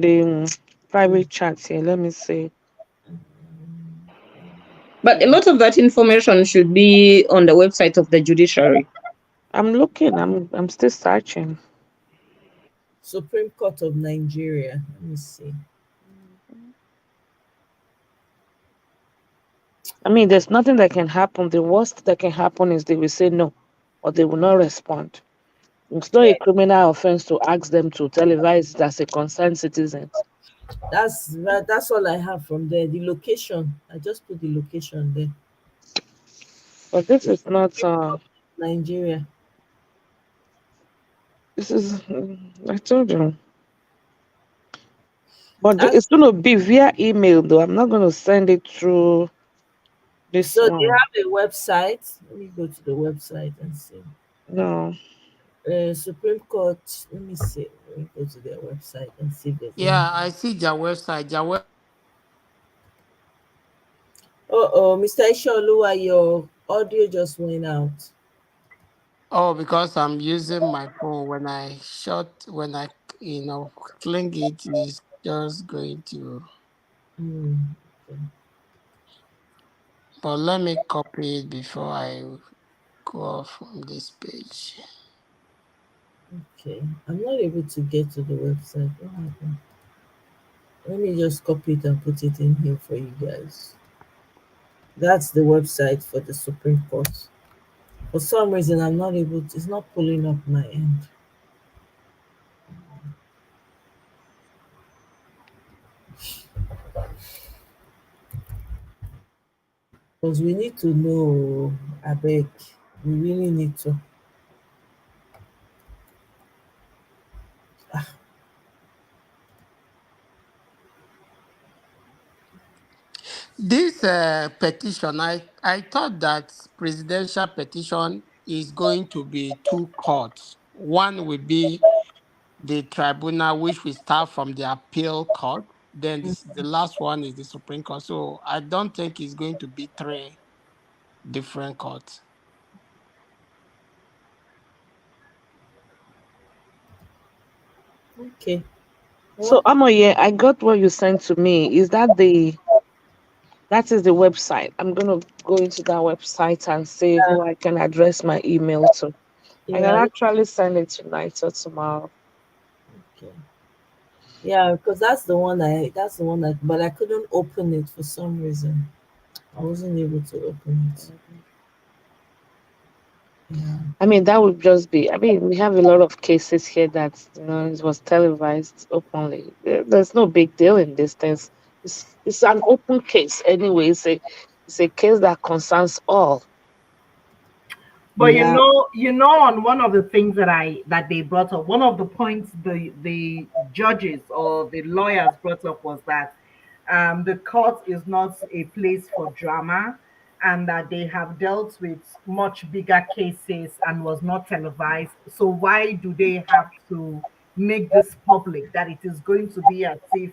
the private chat here. Let me see. But a lot of that information should be on the website of the Judiciary. I'm looking. I'm still searching. Supreme Court of Nigeria. Let me see. I mean, there's nothing that can happen. The worst that can happen is they will say no, or they will not respond. It's not a criminal offense to ask them to televise it as a concerned citizen. That's all I have from there. The location. I just put the location there. But this is not. Nigeria. This is. I told you. But it's going to be via email, though. I'm not going to send it through this So one. they have a website. Let me go to the website and see. No. Supreme Court. Let me see. Let me go to their website and see if there's Yeah, I see their website. Mr. Ishaoluwa, your audio just went out. Oh, because I'm using my phone. When I fling it, it's just going to. Okay. But let me copy it before I go off from this page. Okay, I'm not able to get to the website. What happened? Let me just copy it and put it in here for you guys. That's the website for the Supreme Court. For some reason, I'm not able to, it's not pulling up my end. Because we need to know, I beg, we really need to. This petition, I thought that presidential petition is going to be two courts. One will be the tribunal, which will start from the appeal court. Then the last one is the Supreme Court. So I don't think it's going to be three different courts. Okay. So Amoye, I got what you sent to me. Is that that is the website? I'm gonna go into that website and see who I can address my email to. I can actually send it tonight or tomorrow. Okay. Yeah, because that's the one but I couldn't open it for some reason. I wasn't able to open it. Yeah. I mean, that would just be. I mean, we have a lot of cases here that it was televised openly. There's no big deal in this things. It's an open case anyway. It's a case that concerns all. But on one of the things that they brought up, one of the points the judges or the lawyers brought up was that the court is not a place for drama, and that they have dealt with much bigger cases and was not televised. So why do they have to make this public, that it is going to be as if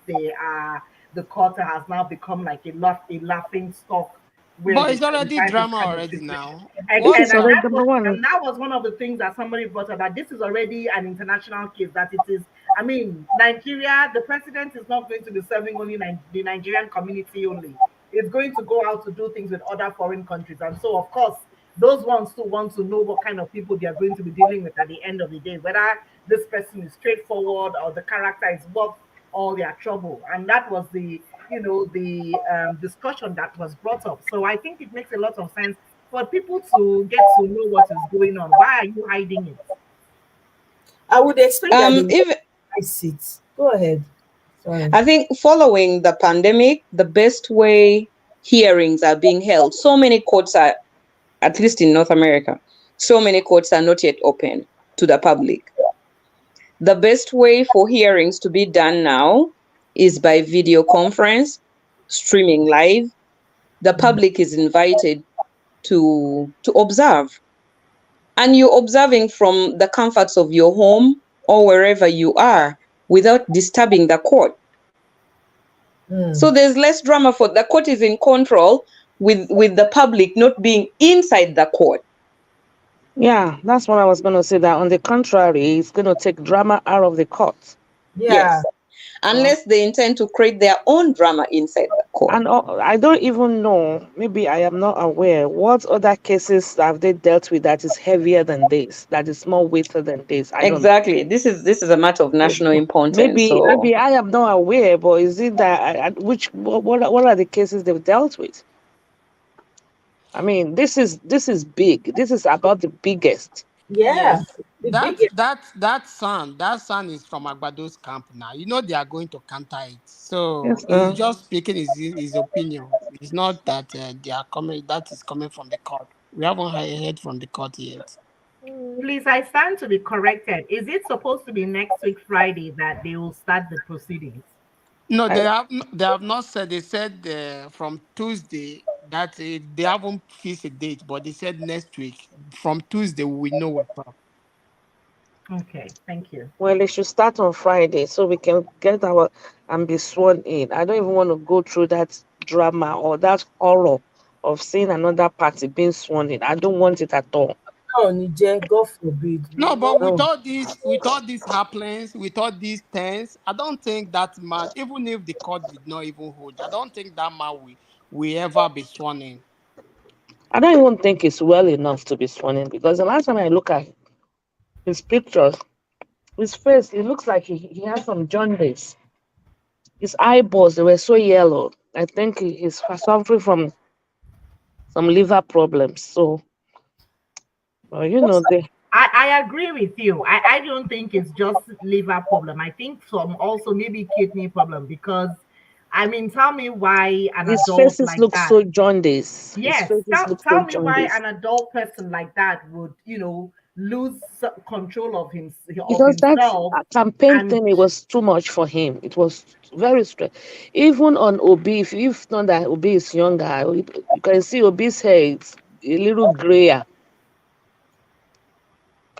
the court has now become like a laughing stock? But it's already drama already now. And that was one of the things that somebody brought up, that this is already an international case, that it is, I mean, Nigeria, the president is not going to be serving only the Nigerian community only. It's going to go out to do things with other foreign countries. And so, of course, those ones too want to know what kind of people they are going to be dealing with at the end of the day, whether this person is straightforward or the character is worth all their trouble. And that was the discussion that was brought up. So I think it makes a lot of sense for people to get to know what is going on. Why are you hiding it? I would expect that I sit. Go ahead. Sorry. I think following the pandemic, the best way hearings are being held, so many courts are, at least in North America, so many courts are not yet open to the public. The best way for hearings to be done now is by video conference, streaming live. The public is invited to observe. And you're observing from the comforts of your home or wherever you are without disturbing the court. So there's less drama. For the court is in control with the public not being inside the court. Yeah, that's what I was going to say, that on the contrary, it's going to take drama out of the court. Yeah. Yes. Unless they intend to create their own drama inside court. And I don't even know, maybe I am not aware, what other cases have they dealt with that is heavier than this, that is more weighted than this? I don't know. Exactly. This is a matter of national importance. Maybe So I am not aware, but is it that what are the cases they've dealt with? I mean, this is big. This is about the biggest. Yeah, Yes, the that biggest. that son is from Agbado's camp now. You know they are going to counter it. So Yes, he's sir. just speaking his opinion. It's not that they are coming. That is coming from the court. We haven't heard from the court yet. Please, I stand to be corrected. Is it supposed to be next week Friday that they will start the proceedings? No, I, they have not said. They said from Tuesday that they haven't fixed a date, but they said next week from Tuesday we know what's up. Okay, thank you. well, it should start on Friday so we can get our and be sworn in. I don't even want to go through that drama or that horror of seeing another party being sworn in. I don't want it at all. No, Nije, God forbid. No, No. but No. with all these happenings, with all these things, I don't think that man, even if the court did not even hold, I don't think that man will ever be sworn in. I don't even think it's well enough to be sworn in because the last time I look at his pictures, his face, it looks like he has some jaundice. His eyeballs, they were so yellow. I think he's suffering from some liver problems. So, well, Most they. I agree with you. I don't think it's just liver problem. I think some also maybe kidney problem because I mean, tell me why an His adult faces like look that. so jaundice. His Yes, faces look so tell me why jaundice. an adult person like that would, lose control of Because that himself campaign and thing, it was too much for him. It was very stressed. Even on Obi, if not that Obi is younger, you can see Obi's hair is a little grayer.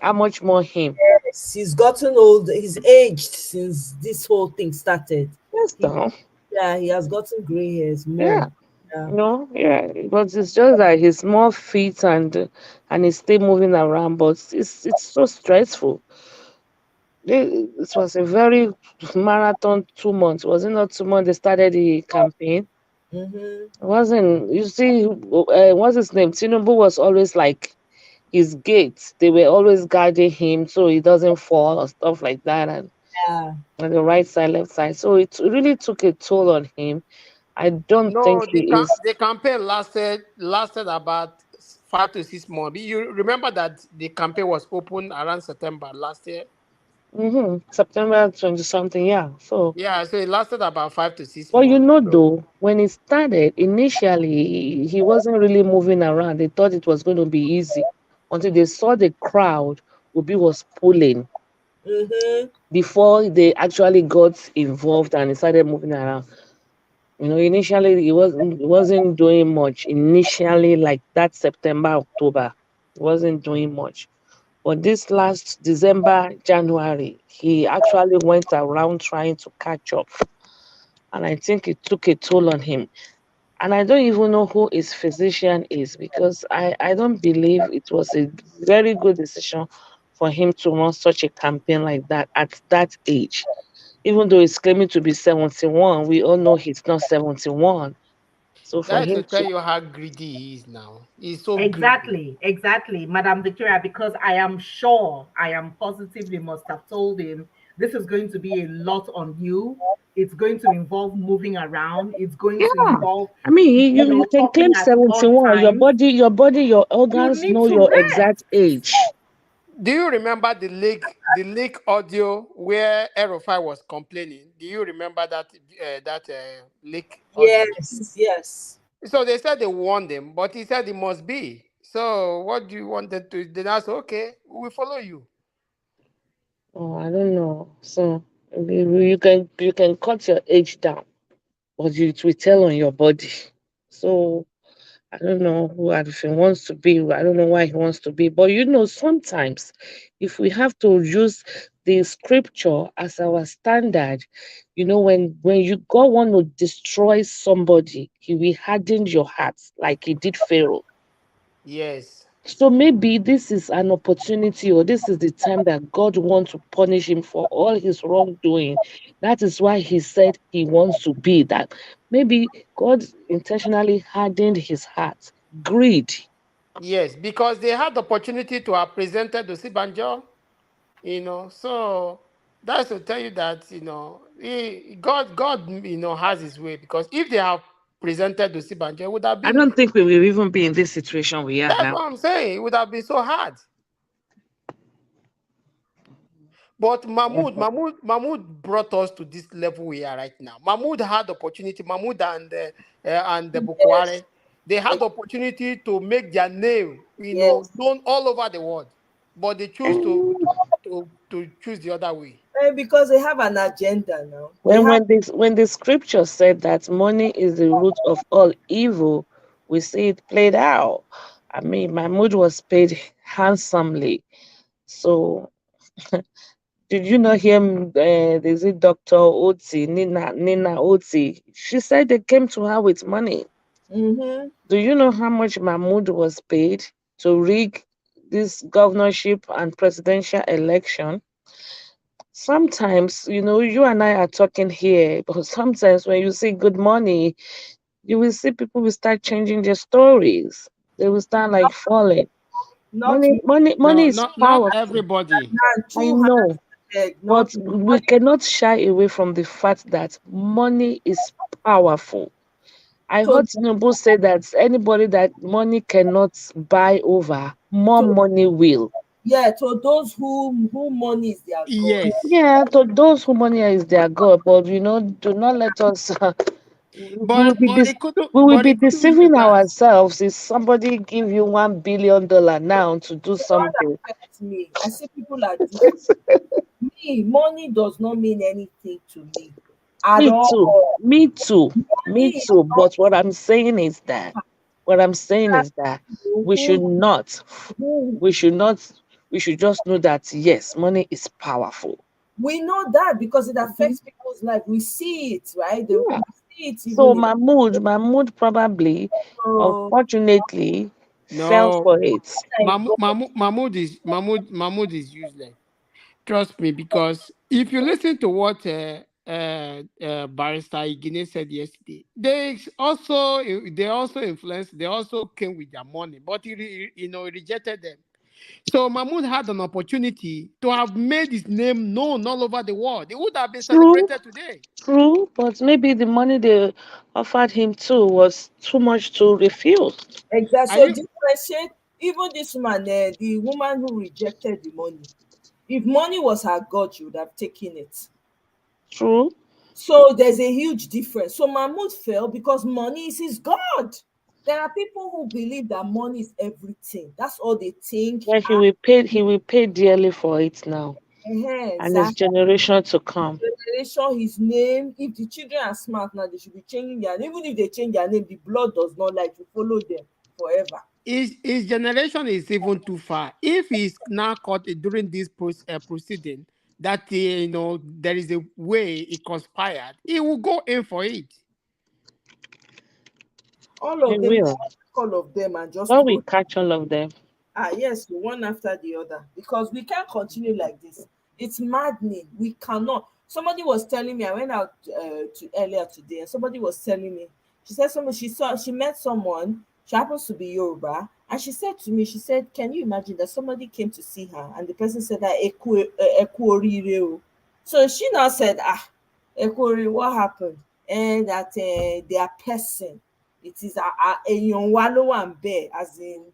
How much more him? yes, he's gotten old. He's aged since this whole thing started. Yes, He, though. yeah, he has gotten gray hairs more. Yeah. Yeah. Yeah. But it's just that he's more fit and he's still moving around. But it's so stressful. It was a very marathon 2 months. Was it not 2 months they started the campaign? Mm-hmm. It wasn't, you see, what's his name? Tinubu was always like his gate. They were always guarding him so he doesn't fall or stuff like that. And Yeah. on the right side, left side. So it really took a toll on him. I don't think No, he is. the campaign lasted about 5 to 6 months. You remember that the campaign was open around September last year. September 20 something, yeah. So, Yeah, so it lasted about 5 to 6 but months. So though, when it started, initially, he wasn't really moving around. They thought it was going to be easy until they saw the crowd Obi was pulling Mm-hmm. before they actually got involved and he started moving around. Initially he wasn't doing much. Initially, like that September, October, he wasn't doing much. But this last December, January, he actually went around trying to catch up. And I think it took a toll on him. And I don't even know who his physician is because I don't believe it was a very good decision for him to run such a campaign like that at that age. Even though he's claiming to be 71, we all know he's not 71. So for that is to him tell to, you how greedy he is now. He's so greedy. exactly, Madam Victoria, because I am sure, I am positive they must have told him this is going to be a lot on you. It's going to involve moving around. It's going to yeah. involve, I mean, you can talking claim at odd 71. times. Your body, your You organs need know to your rest. exact age. Do you remember the leak audio where Erofai was complaining? Do you remember that leak audio? Yes. Yes. So they said they warned him, but he said it must be. So what do you want them to? Then I said, okay, we follow you. Oh, I don't know. So you can cut your age down, but it will tell on your body. So I don't know if he wants to be. I don't know why he wants to be. But sometimes if we have to use the scripture as our standard, when you God want to destroy somebody, he will harden your heart like he did Pharaoh. Yes. So maybe this is an opportunity, or this is the time that God wants to punish him for all his wrongdoing. That is why he said he wants to be that. Maybe God intentionally hardened his heart. Greed. Yes, because they had the opportunity to have presented the Sibanjo, So that's to tell you that God has His way. Because if they have presented the Sibanjo, it would have I been. don't think we will even be in this situation we are That's now. what I'm saying. It would have been so hard. But Mahmoud brought us to this level we are right now. Mahmoud had the opportunity. Mahmoud and the Yes. Bukware, they had the opportunity to make their name, Yes. known all over the world. But they choose to choose the other way. Because they have an agenda now. They When have when the scripture said that money is the root of all evil, we see it played out. I mean, Mahmoud was paid handsomely. So did you not hear there's a Dr. Oti, Nina Oti? She said they came to her with money. mm-hmm. Do you know how much Mahmoud was paid to rig this governorship and presidential election? Sometimes, you and I are talking here, but sometimes when you see good money, you will see people will start changing their stories. They will start like falling. Not Money, me. money, money No, is not powerful. everybody. And I two hands know, leg, but not me. we cannot shy away from the fact that money is powerful. I To, heard Tinubu say that anybody that money cannot buy over, more to money will. to those who money is their god. Yes, Yeah, to those who money is their God, but do not let us. We will but be it couldn't use deceiving that. ourselves if somebody give you $1 billion now to do It don't something. affect me. I see people are different. Me, money does not mean anything to me at Me too. all. Me too. Me Money is too. not But what I'm saying is that we should who not. who We should not. We should just know that yes, money is powerful. we know that because it Mhm. affects people's life. We see it, right? Yeah. We see it So even in Mahmoud probably, so unfortunately, fell No, for it. thank God. Mahmoud is useless. Trust me, because if you listen to what Barrister Guinea said yesterday, they also influenced. They also came with their money, but he rejected them. So Mahmoud had an opportunity to have made his name known all over the world. He would have been True, celebrated today. true, but maybe the money they offered him too was too much to refuse. Exactly. Are So you differentiate even this woman, the woman who rejected the money. If money was her God, she would have taken it. True. So there's a huge difference. So Mahmoud fell because money is his God. There are people who believe that money is everything. That's all they think. Yeah, he will pay dearly for it now, and his Exactly. generation to come. Generation, his name. If the children are smart now, they should be changing their name. Even if they change their name, the blood does not like to follow them forever. his generation is even too far. If he's now caught during this proceeding that there is a way he conspired, he will go in for it. All He of them, will. all of them, and just God will go. catch all of them. Yes, one after the other, because we can't continue like this. It's maddening. We cannot. Somebody was telling me, I went out to earlier today, and somebody was telling me, she said she met someone, she happens to be Yoruba, and she said to me, she said, can you imagine that somebody came to see her and the person said that "Eku orire o." So she now said, "Eku orire, what happened?" And that their person, it is èèyàn wa ló wà ńbẹ̀, as in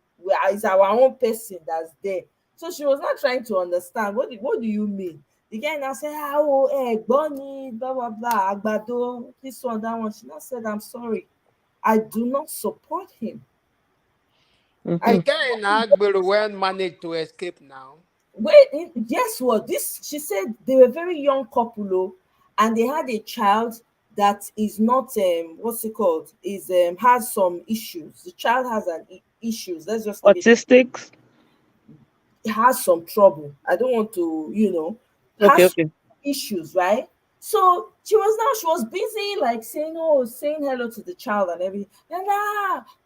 it's our own person that's there. So she was not trying to understand what do you mean. The guy now said, ẹ̀gbọ́n ni blah blah blah àgbàdo this one that one. She now said, I'm sorry, I do not support him. I The Mhm. guy in Agbero well managed to escape now. guess what? This she said they were very young couple, and they had a child that is not what's it called? Is has some issues. The child has an issues. Let's just leave it. Autistics. Has some trouble. I don't want to, Okay, has okay. issues, right? So she was busy like saying hello to the child and everything. And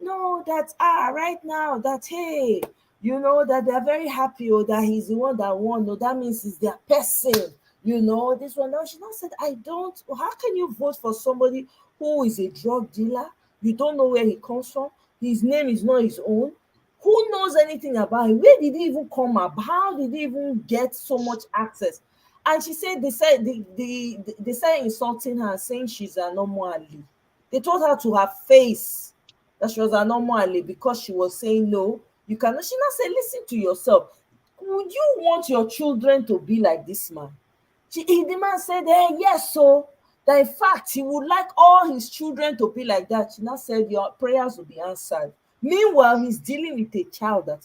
no, that's right now that hey, you know, that they're very happy, or that he's the one that won, or that means he's their person, you know, this one. Now she now said, I don't, how can you vote for somebody who is a drug dealer? You don't know where he comes from. His name is not his own. Who knows anything about him? Where did he even come up? How did he even get so much access? And she said they started insulting her, saying she's a normal Ali. They told her to her face that she was a normal Ali because she was saying no. You cannot. She now said, listen to yourself. Would you want your children to be like this man? The man said, yes, so that in fact he would like all his children to be like that. She now said, your prayers will be answered. Meanwhile, he's dealing with a child that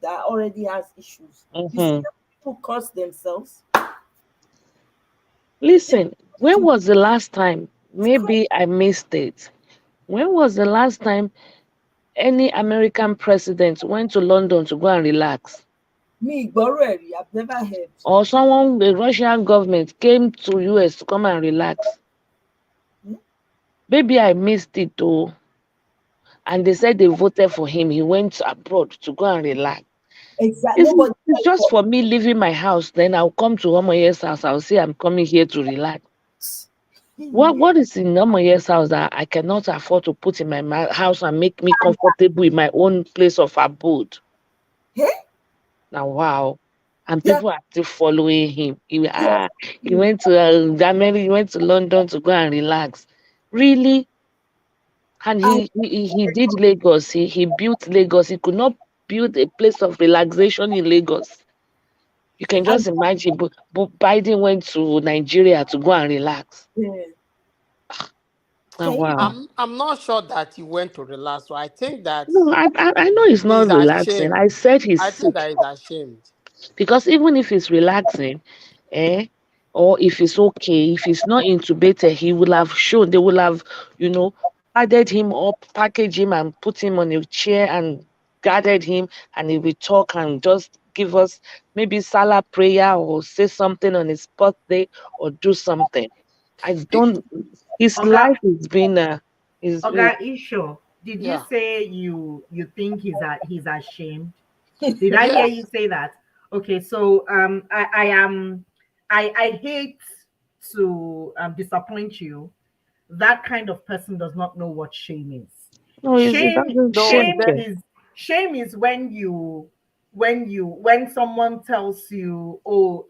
already has issues. You see how people curse themselves? Listen, when was the last time? Maybe I missed it. When was the last time any American president went to London to go and relax? Me, Boreri, I've never heard. Or someone, the Russian government, came to US to come and relax? Maybe I missed it though. And they said they voted for him. He went abroad to go and relax. Exactly. It's just for me leaving my house. Then I'll come to Omoye's house. I'll say I'm coming here to relax. What is in Omoye's house that I cannot afford to put in my house and make me comfortable in my own place of abode? Now, wow. And people are still following him. He went to America, he went to London to go and relax. Really? And he did Lagos. He built Lagos. He could not build a place of relaxation in Lagos. You can just imagine. But Biden went to Nigeria to go and relax. Oh, wow. I'm not sure that he went to relax. So I think that No, I know he's not relaxing. I said he's I think sick. that he's ashamed. Because even if he's relaxing, or if it's okay, if he's not intubated, he will have shown, they will have, padded him up, package him and put him on a chair and guarded him, and he will talk and just give us maybe Salah prayer or say something on his birthday or do something. His life has been Oga Isho, did you say you think he's ashamed? Did I hear you say that? Okay, so I hate to disappoint you. That kind of person does not know what shame is. No, it doesn't shame them. Shame is when someone tells you, oh,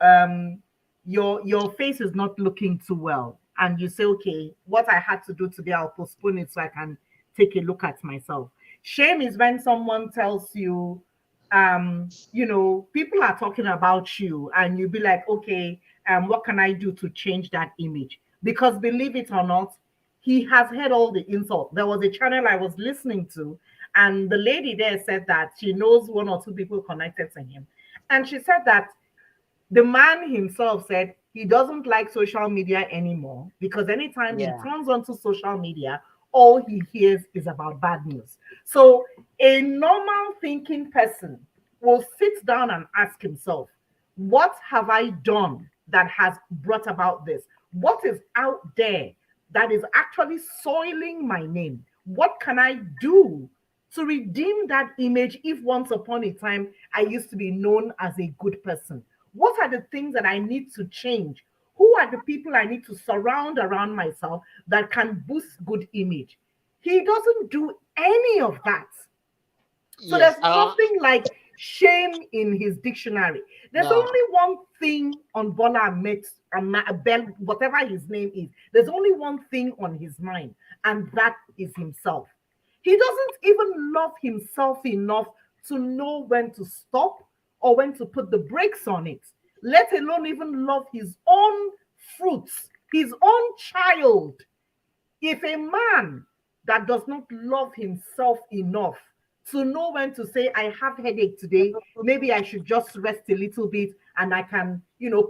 your face is not looking too well, and you say, okay, what I had to do today, I'll postpone it so I can take a look at myself. Shame is when someone tells you, people are talking about you, and you'll be like, okay, what can I do to change that image? Because believe it or not, he has heard all the insult. There was a channel I was listening to, and the lady there said that she knows one or two people connected to him. And she said that the man himself said he doesn't like social media anymore because anytime he turns onto social media, all he hears is about bad news. So a normal thinking person will sit down and ask himself, what have I done that has brought about this? What is out there that is actually soiling my name? What can I do to redeem that image if once upon a time I used to be known as a good person? What are the things that I need to change? Who are the people I need to surround around myself that can boost good image? He doesn't do any of that. So there's nothing like shame in his dictionary. There's only one thing on Bola Ahmed, whatever his name is. There's only one thing on his mind, and that is himself. He doesn't even love himself enough to know when to stop or when to put the brakes on it, let alone even love his own fruits, his own child. If a man that does not love himself enough to know when to say, I have headache today, maybe I should just rest a little bit and I can,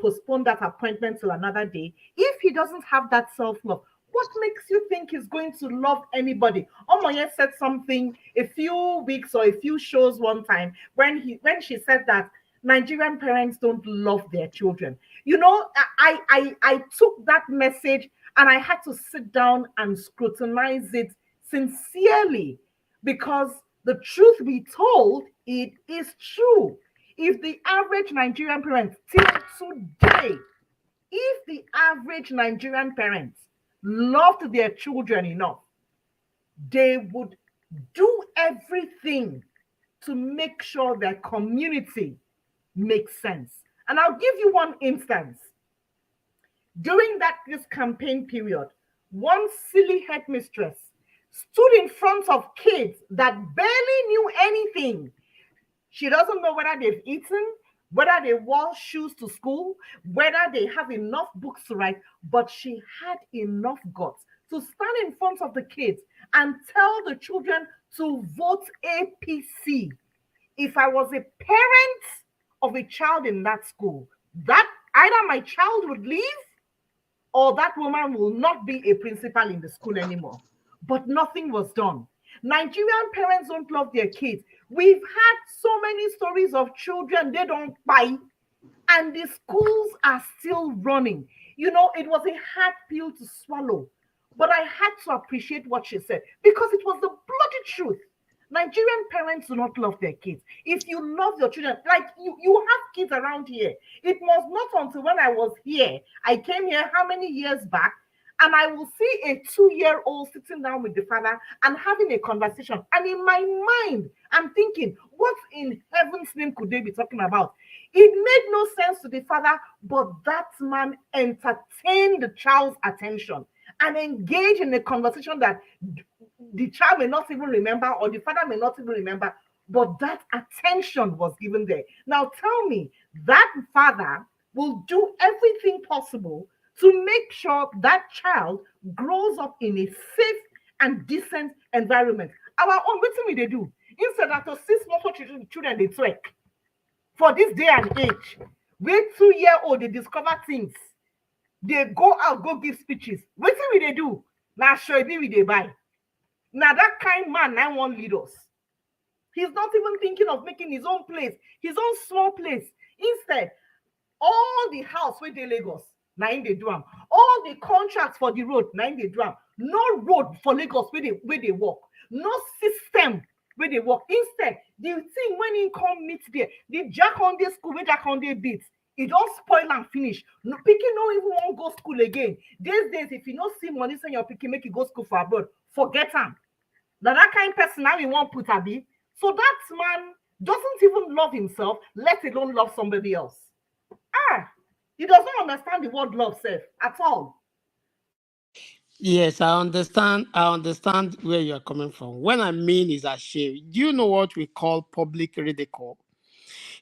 postpone that appointment till another day. If he doesn't have that self-love, what makes you think he's going to love anybody? Omoye said something a few weeks or a few shows one time when she said that Nigerian parents don't love their children. I took that message and I had to sit down and scrutinize it sincerely, because The truth be told, it is true. If the average Nigerian parent till today, if the average Nigerian parents loved their children enough, they would do everything to make sure their community makes sense. And I'll give you one instance. During this campaign period, one silly headmistress stood in front of kids that barely knew anything. She doesn't know whether they've eaten, whether they wore shoes to school, whether they have enough books to write, but she had enough guts to stand in front of the kids and tell the children to vote APC. If I was a parent of a child in that school, that either my child would leave or that woman will not be a principal in the school anymore. But nothing was done. Nigerian parents don't love their kids. We've had so many stories of children they don't buy, and the schools are still running. You know, it was a hard pill to swallow, but I had to appreciate what she said because it was the bloody truth. Nigerian parents do not love their kids. If you love your children, like you have kids around here. It was not until when I was here, I came here how many years back, and I will see a 2-year-old sitting down with the father and having a conversation. And in my mind, I'm thinking, what in heaven's name could they be talking about? It made no sense to the father, but that man entertained the child's attention and engaged in a conversation that the child may not even remember, or the father may not even remember, but that attention was given there. Now tell me, that father will do everything possible to make sure that child grows up in a safe and decent environment. Our own, what do they do? Instead of to 6 months children they twerk for this day and age, wait 2-year-old they discover things. They go out, go give speeches. What do they do? Now show me they buy. Now that kind man now won't lead us. He's not even thinking of making his own place, his own small place. Instead, all the house where they Lagos, now in they do them. All the contracts for the road, now in they do them. No road for Lagos where they walk. No system where they walk. Instead, the thing when he come meet there, the Jack on the school where Jack on the beats, it don't spoil and finish. No, Pikin no even won't go school again. These days, if you don't see money, send your Pikin make you go school for abroad. Forget him. Now that kind of person now we won't put a be. So that man doesn't even love himself, let alone love somebody else. He doesn't understand the word love self at all. Yes, I understand. I understand where you're coming from. When I mean is a shame. Do you know what we call public ridicule?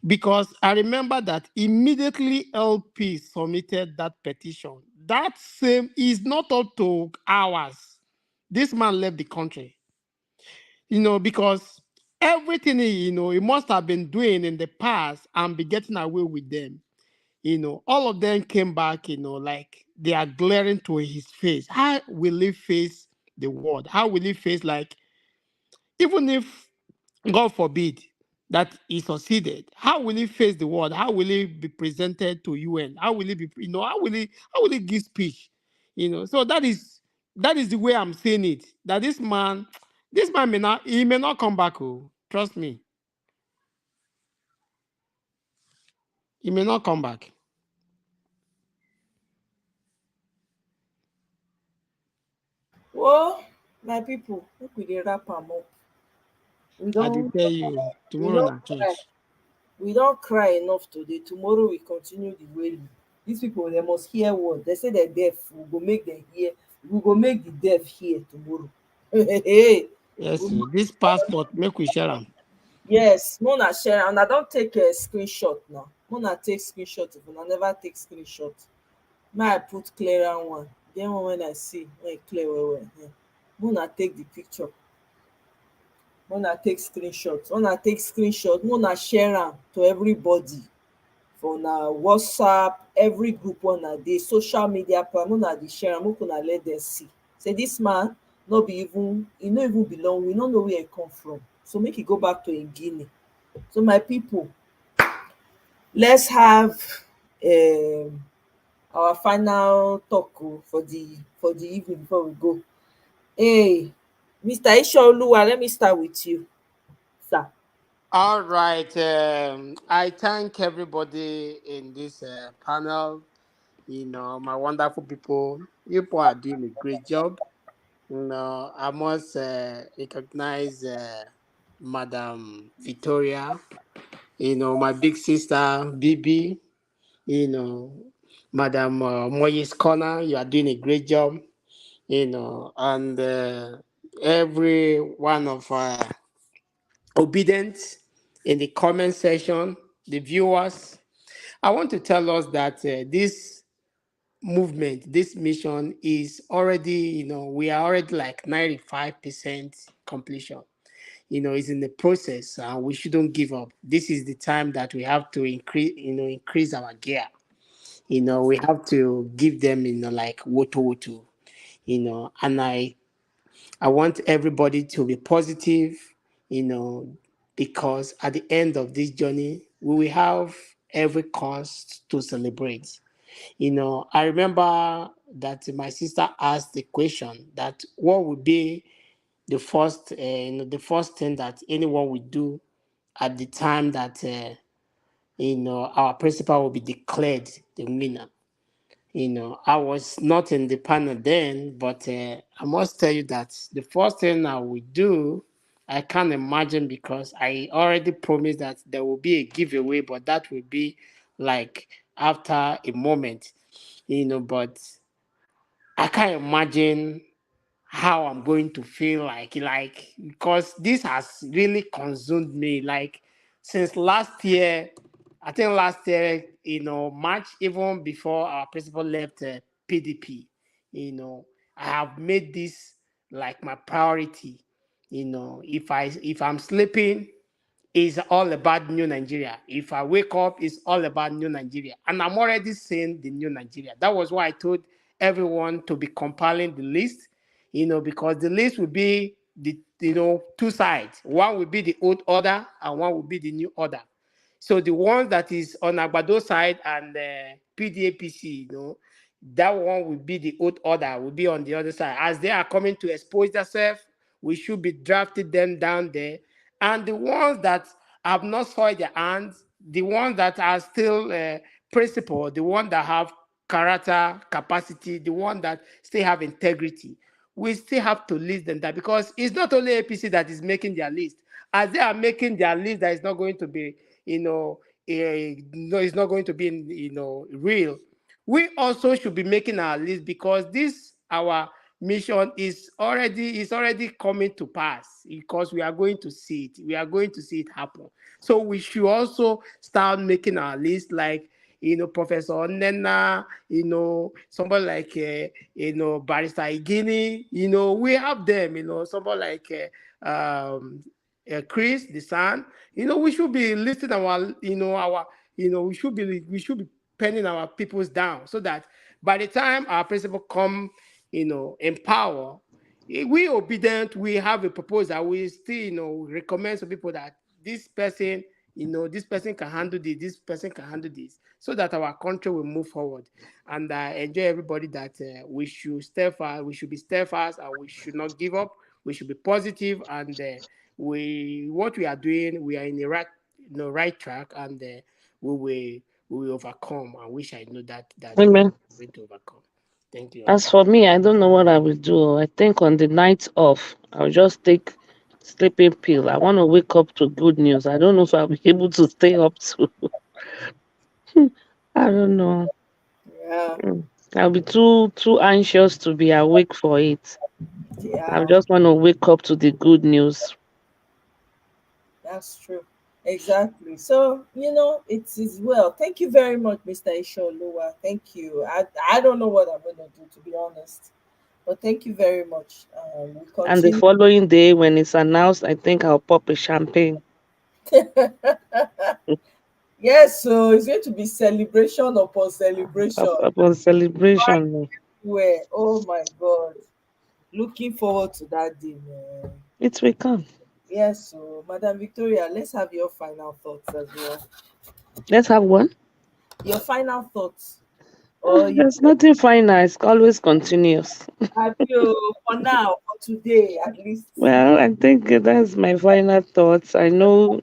Because I remember that immediately LP submitted that petition. That same is not up to hours. This man left the country. Because everything he must have been doing in the past and be getting away with them. All of them came back, like they are glaring to his face. How will he face the world? How will he face, like, even if, God forbid, that he succeeded, how will he face the world? How will he be presented to UN? How will he be, how will he give speech? So that is the way I'm seeing it. That this man may not come back. Oh, trust me. He may not come back. Well, my people, look, we dey wrap am up. We I did don't tell you tomorrow na cry. church. We don't cry enough today. Tomorrow we continue the wailing. These people they must hear word. They say they're deaf. We go make them hear. We go make the deaf hear tomorrow. Hey, Yes, this passport, make we share them. yes, Mona share and I don't take a screenshot now. Mona take screenshot if I never take screenshot. May I put clearer one. Then one when I see when it clear well. Yeah. Mona take the picture. Mona take screenshot. Mona take screenshot. Mona share am to everybody for na WhatsApp, every group una dey, social media platform. Mona dey share am make una let dem see. Say this man no be even, he no even belong. We no know where he come from. So make he go back to im Guinea. So my people, let's have our final talk for the evening before we go. Hey, Mr. Ishaoluwa, let me start with you. All right. I thank everybody in this panel. My wonderful people. You people are doing a great job. I must recognize Madam Victoria. My big sister Bibi. You know, Madam Moyes Corner. You are doing a great job. And every one of obedient in the comment section, the viewers. I want to tell us that this movement, this mission is already, we are already like 95% completion. It's in the process and we shouldn't give up. This is the time that we have to increase our gear. We have to give them, like woto woto, and I want everybody to be positive, you know, because at the end of this journey, we will have every cause to celebrate. I remember that my sister asked the question that what would be the first thing that anyone would do at the time that our principal will be declared the winner. I was not in the panel then, but I must tell you that the first thing I will do, I can't imagine because I already promised that there will be a giveaway, but that will be like after a moment, but I can't imagine how I'm going to feel like because this has really consumed me like since last year. I think last year, March, even before our principal left PDP, I have made this like my priority. If I'm sleeping, it's all about new Nigeria. If I wake up, it's all about new Nigeria. And I'm already seeing the new Nigeria. That was why I told everyone to be compiling the list, because the list will be the two sides. One will be the old order and one will be the new order. So the one that is on Agbado side and PDAPC, that one will be the old order, will be on the other side. As they are coming to expose themselves, we should be drafting them down there. And the ones that have not soiled their hands, the ones that are still principled, the ones that have character, capacity, the ones that still have integrity, we still have to list them that because it's not only APC that is making their list. As they are making their list, that is not going to be, no, it's not going to be, real. We also should be making our list because this our mission is already coming to pass because we are going to see it. We are going to see it happen. So we should also start making our list like Professor Nena, somebody like Barrister Guinea, we have them, somebody like Chris, the son, we should be listing our, we should be penning our peoples down so that by the time our principal come, in power, we obedient, we have a proposal, we still, recommend to people that this person can handle this person can handle this, so that our country will move forward. And I enjoy everybody that we should steadfast, we should be steadfast, and we should not give up. We should be positive, and what we are doing, we are in the right track, and we will overcome. I wish I knew that we Amen. are going to overcome. Thank you. As for me, I don't know what I will do. I think on the night off, I'll just take sleeping pill. I want to wake up to good news. I don't know if I'll be able to stay up to. I don't know. Yeah, I'll be too anxious to be awake for it. I yeah, just want to wake up to the good news. that's true. Exactly. So, it is well. Thank you very much, Mr. Isholuwa. Thank you. I don't know what I'm going to do, to be honest. But thank you very much. We And the continue. following day, when it's announced, I think I'll pop a champagne. Yes, so it's going to be celebration upon celebration. Upon celebration. Where, oh my God. Looking forward to that day, man. It will come. Yes, so Madam Victoria, let's have your final thoughts as well. Let's have one. Your final thoughts. Or you There's nothing final. It's always continuous. have you for now, for today at least. Well, I think that's my final thoughts. I know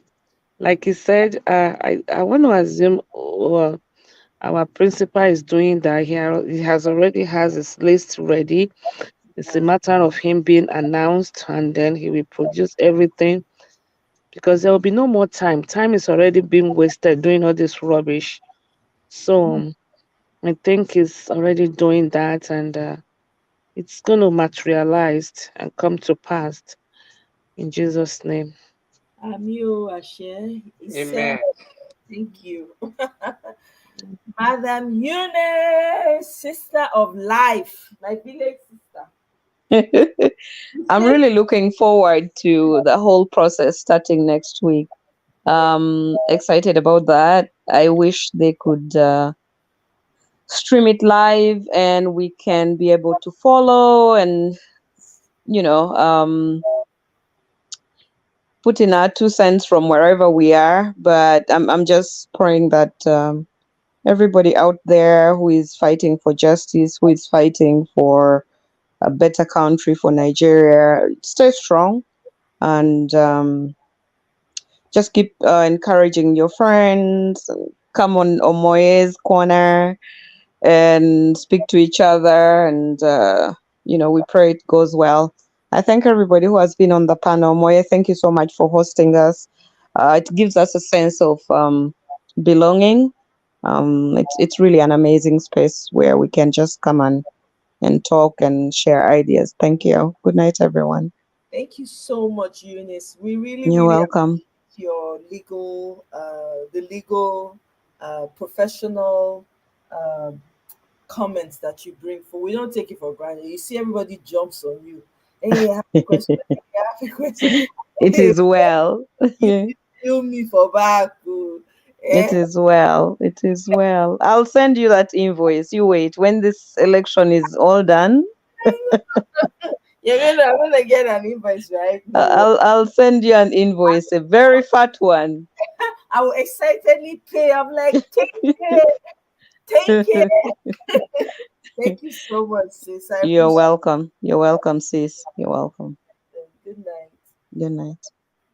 Like he said, I want to assume our principal is doing that. He has already has his list ready. It's a matter of him being announced, and then he will produce everything because there will be no more time. Time is already being wasted doing all this rubbish. So I think he's already doing that, and it's going to materialize and come to pass in Jesus' name. Amio Ashe. He said, Amen. thank you. Madam Eunice, sister of life, my village sister. I'm really looking forward to the whole process starting next week. Excited about that. I wish they could stream it live and we can be able to follow and you know put in our 2 cents from wherever we are. But I'm just praying that everybody out there who is fighting for justice, who is fighting for a better country for Nigeria, stay strong and just keep encouraging your friends. Come on Omoye's corner and speak to each other, and we pray it goes well. I thank everybody who has been on the panel. Moye, thank you so much for hosting us. It gives us a sense of belonging. It's really an amazing space where we can just come and talk and share ideas. Thank you. Good night, everyone. Thank you so much, Eunice. We really, You're really welcome. appreciate your the legal, professional uh, comments that you bring for. We don't take it for granted. You see, everybody jumps on you. Hey, I have a question. Hey, I have a question. It Hey, is well. you It feel me for back. Oh. Eh? is well. It is well. I'll send you that invoice. You wait. When this election is all done, I'm gonna get an invoice, right? No, I'll send you an invoice, a very fat one. I will excitedly pay. I'm like, take it, take it. Thank you so much, sis. I You're appreciate welcome. You're welcome, sis. You're welcome. it. Good night. Good night.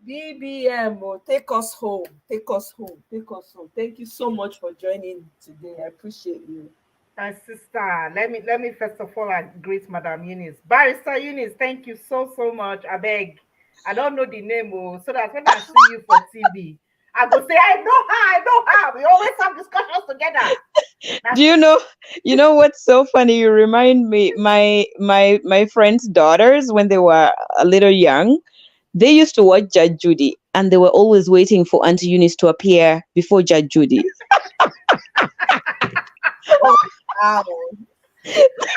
BBM, oh, take us home. Take us home. Take us home. Thank you so much for joining today. I appreciate you. My sister, let me first of all greet Madam Eunice. Barrister Eunice, thank you so much. I beg. I don't know the name, oh, so that when I see you for TV, I go say, I know her, I know her. We always have discussions together. Do That's you know what's so funny? You remind me, my friends' daughters, when they were a little young, they used to watch Judge Judy and they were always waiting for Auntie Eunice to appear before Judge Judy. Oh, wow.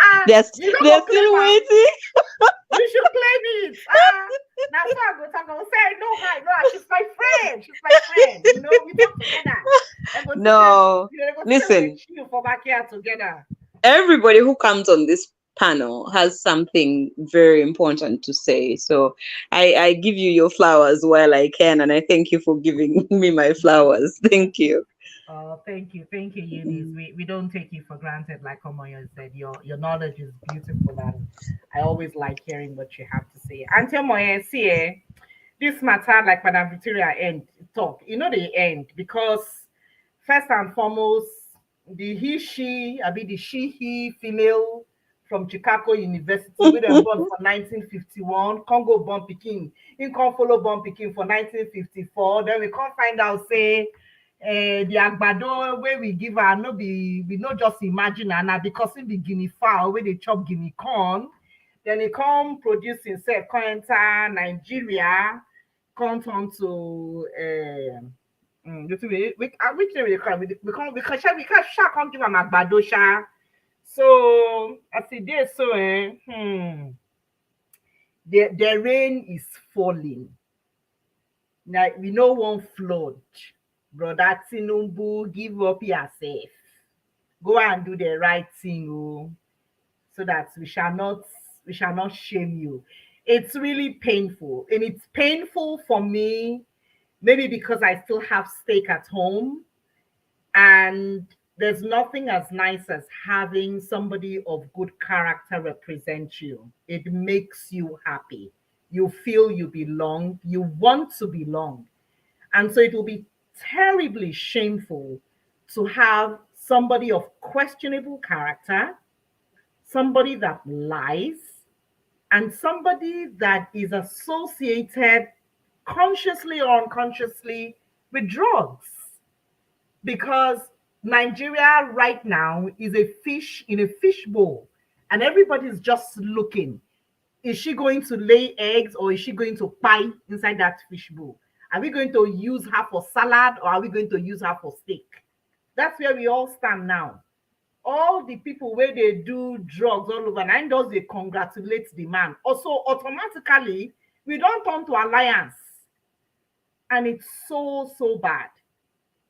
ah, They're, you don't they're go claim still her. waiting. You should claim it. Ah, now so I go talk. I go say, I know her, I know her. She's my friend. She's my friend. You know, we talk together. And go to say, No, go to say we dey listen, chill for backyard together. everybody who comes on this panel has something very important to say. So I give you your flowers while I can, and I thank you for giving me my flowers. Thank you. Oh, thank you, Eunice. We don't take you for granted, like Omoyo said. Your knowledge is beautiful, and I always like hearing what you have to say. Auntie Omoyo, see, this matter, like Madam Victoria end talk, the end because first and foremost, the he she, I be the she he female from Chicago University, we them born for 1951, Congo born Peking, in come follow born Peking for 1954. Then we can't find out say the agbado where we give her no be we not just imagine and na because in the Guinea fowl where they chop Guinea corn, then it come produce himself, come enter Nigeria, come turn to which name we call we can't sha can't give am agbado sha. So as it is so the rain is falling. Now we no one flood. Brother Tinubu, give up yourself. Go and do the right thing, oh, so that we shall not shame you. It's really painful, and it's painful for me, maybe because I still have stake at home, and there's nothing as nice as having somebody of good character represent you. It makes you happy. You feel you belong. You want to belong. And so it will be terribly shameful to have somebody of questionable character, somebody that lies, and somebody that is associated consciously or unconsciously with drugs. Because Nigeria right now is a fish in a fish bowl, and everybody's just looking. Is she going to lay eggs, or is she going to pie inside that fish bowl? Are we going to use her for salad, or are we going to use her for steak? That's where we all stand now. All the people where they do drugs all over, and those they congratulate the man. Also, automatically, we don't turn to alliance. And it's so bad.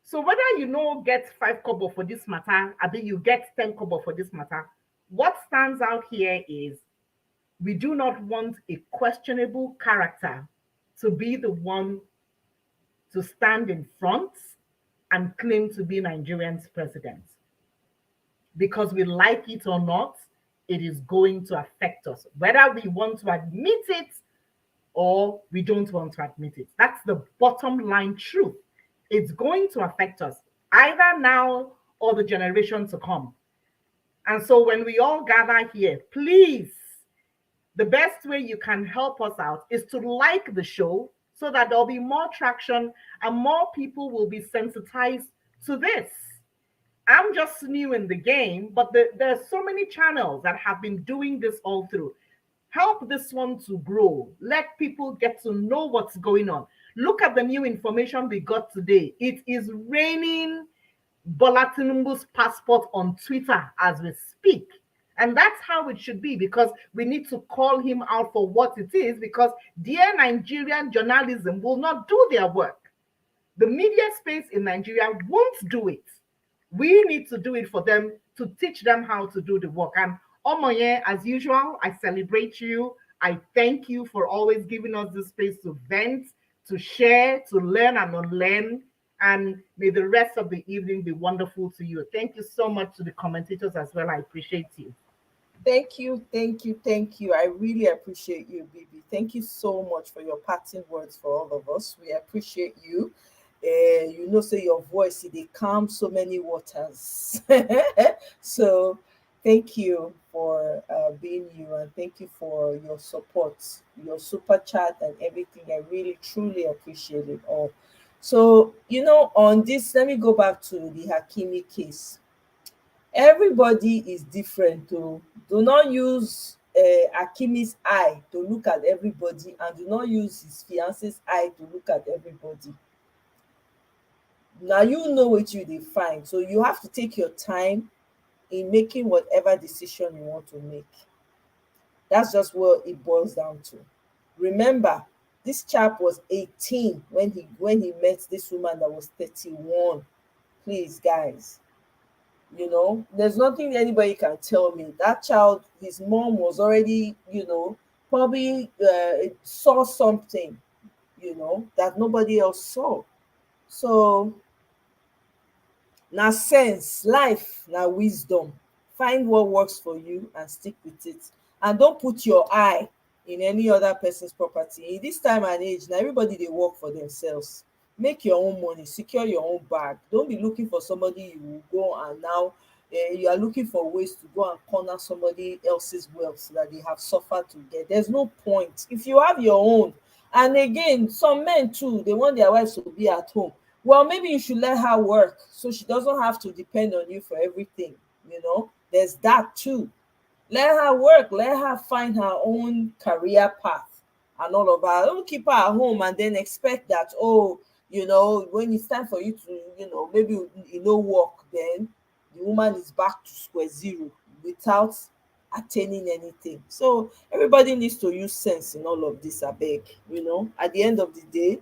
So whether you know get 5 kobo for this matter, I mean you get 10 kobo for this matter, what stands out here is we do not want a questionable character to be the one to stand in front and claim to be Nigerian's president. Because we like it or not, it is going to affect us, whether we want to admit it or we don't want to admit it. That's the bottom line truth. It's going to affect us either now or the generation to come. And so when we all gather here, please, the best way you can help us out is to like the show so that there'll be more traction and more people will be sensitized to this. I'm just new in the game, but there are so many channels that have been doing this all through. Help this one to grow. Let people get to know what's going on. Look at the new information we got today. It is raining Bola Tinubu's passport on Twitter as we speak. And that's how it should be, because we need to call him out for what it is, because dear Nigerian journalism will not do their work. The media space in Nigeria won't do it. We need to do it for them, to teach them how to do the work. And Omoye, as usual, I celebrate you. I thank you for always giving us this space to vent, to share, to learn and unlearn. And may the rest of the evening be wonderful to you. Thank you so much to the commentators as well. I appreciate you. Thank you, thank you, thank you. I really appreciate you, Bibi. Thank you so much for your parting words for all of us. We appreciate you. You know, say your voice, they calm so many waters. So thank you for being you, and thank you for your support, your super chat and everything. I really truly appreciate it all. So, you know, on this, let me go back to the Hakimi case. Everybody is different. Do not use Hakimi's eye to look at everybody, and do not use his fiance's eye to look at everybody. Now you know what you define, so you have to take your time in making whatever decision you want to make. That's just what it boils down to. Remember, this chap was 18 when he met this woman that was 31. Please, guys, you know, there's nothing anybody can tell me. That child, his mom was already, you know, probably saw something, you know, that nobody else saw. So now sense, life, now wisdom. Find what works for you and stick with it. And don't put your eye in any other person's property. In this time and age, now everybody they work for themselves. Make your own money, secure your own bag. Don't be looking for somebody you will go and now you are looking for ways to go and corner somebody else's wealth that they have suffered to get. There's no point. If you have your own, and again, some men too, they want their wives to be at home. Well, maybe you should let her work so she doesn't have to depend on you for everything. You know, there's that too. Let her work, let her find her own career path and all of that. Don't keep her at home and then expect that, oh, you know, when it's time for you to, you know, maybe you know work, then the woman is back to square zero without attaining anything. So everybody needs to use sense in all of this, I beg. You know, at the end of the day,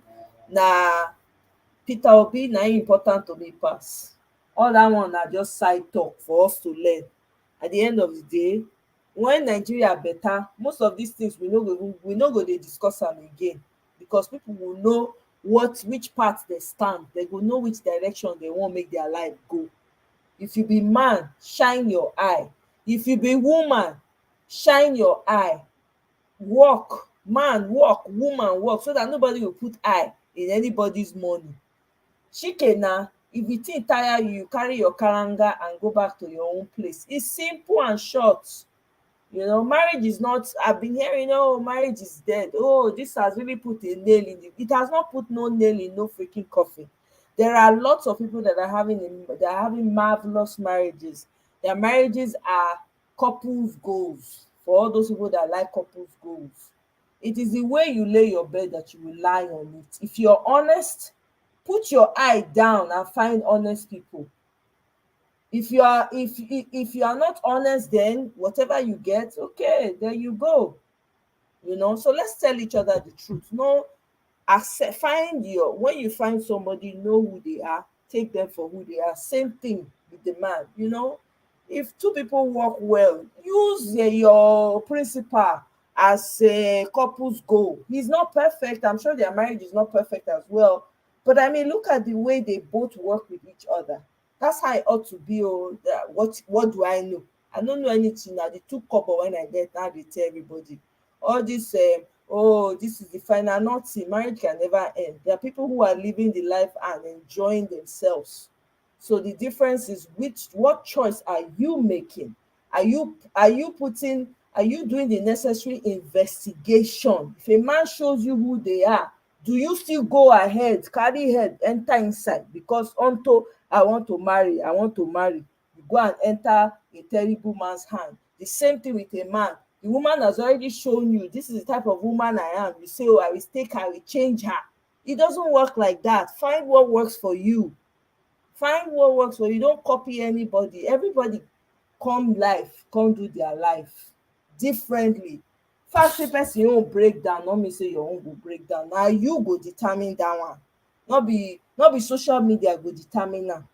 Peter Obi na important to me pass. All that one na just side talk for us to learn. At the end of the day, when Nigeria better, most of these things we no go dey discuss am again, because people will know which part they stand. They go know which direction they want make their life go. If you be man, shine your eye. If you be woman, shine your eye. Work, man work, woman work, so that nobody will put eye in anybody's money. Shikena, if the thing tire you, you carry your kalanga and go back to your own place. It's simple and short. You know, marriage is not, I've been hearing, oh, marriage is dead. Oh, this has really put a nail in it. It has not put no nail in no freaking coffin. There are lots of people that are having marvelous marriages. Their marriages are couples goals. For all those people that like couples goals, it is the way you lay your bed that you will lie on it. If you're honest, put your eye down and find honest people. If you are not honest, then whatever you get, okay, there you go. You know, so let's tell each other the truth. No, accept, find your, when you find somebody, know who they are, take them for who they are. Same thing with the man. You know, if two people work well, use your principal as a couple's goal. He's not perfect. I'm sure their marriage is not perfect as well, but I mean, look at the way they both work with each other. That's how it ought to be. Oh, what do I know? I don't know anything now. The two couple when I get now, they tell everybody all this. Oh, this is the final. Nothing. Marriage can never end. There are people who are living the life and enjoying themselves. So the difference is what choice are you making? Are you doing the necessary investigation? If a man shows you who they are, do you still go ahead, carry head, enter inside? Because unto I want to marry, I want to marry. You go and enter a terrible man's hand. The same thing with a man. The woman has already shown you this is the type of woman I am. You say, oh, I will take her, I will change her. It doesn't work like that. Find what works for you. Find what works for you. Don't copy anybody. Everybody come life, come do their life differently. First say person own break down, no mean say your own go break down. Na you go determine that one. No be social media go determine am.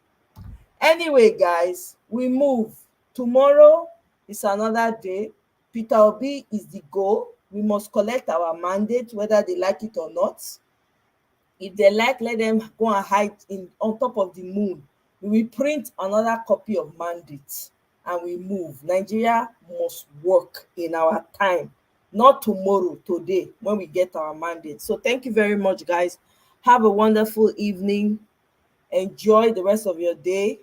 Anyway, guys, we move. Tomorrow is another day. Peter Obi is the goal. We must collect our mandate, whether they like it or not. If they like, let them go and hide in on top of the moon. We will print another copy of mandate and we move. Nigeria must work in our time, not tomorrow, today, when we get our mandate. So thank you very much, guys. Have a wonderful evening. Enjoy the rest of your day.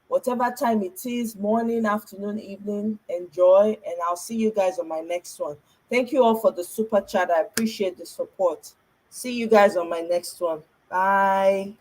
Whatever time it is, morning, afternoon, evening, enjoy. And I'll see you guys on my next one. Thank you all for the super chat. I appreciate the support. See you guys on my next one. Bye.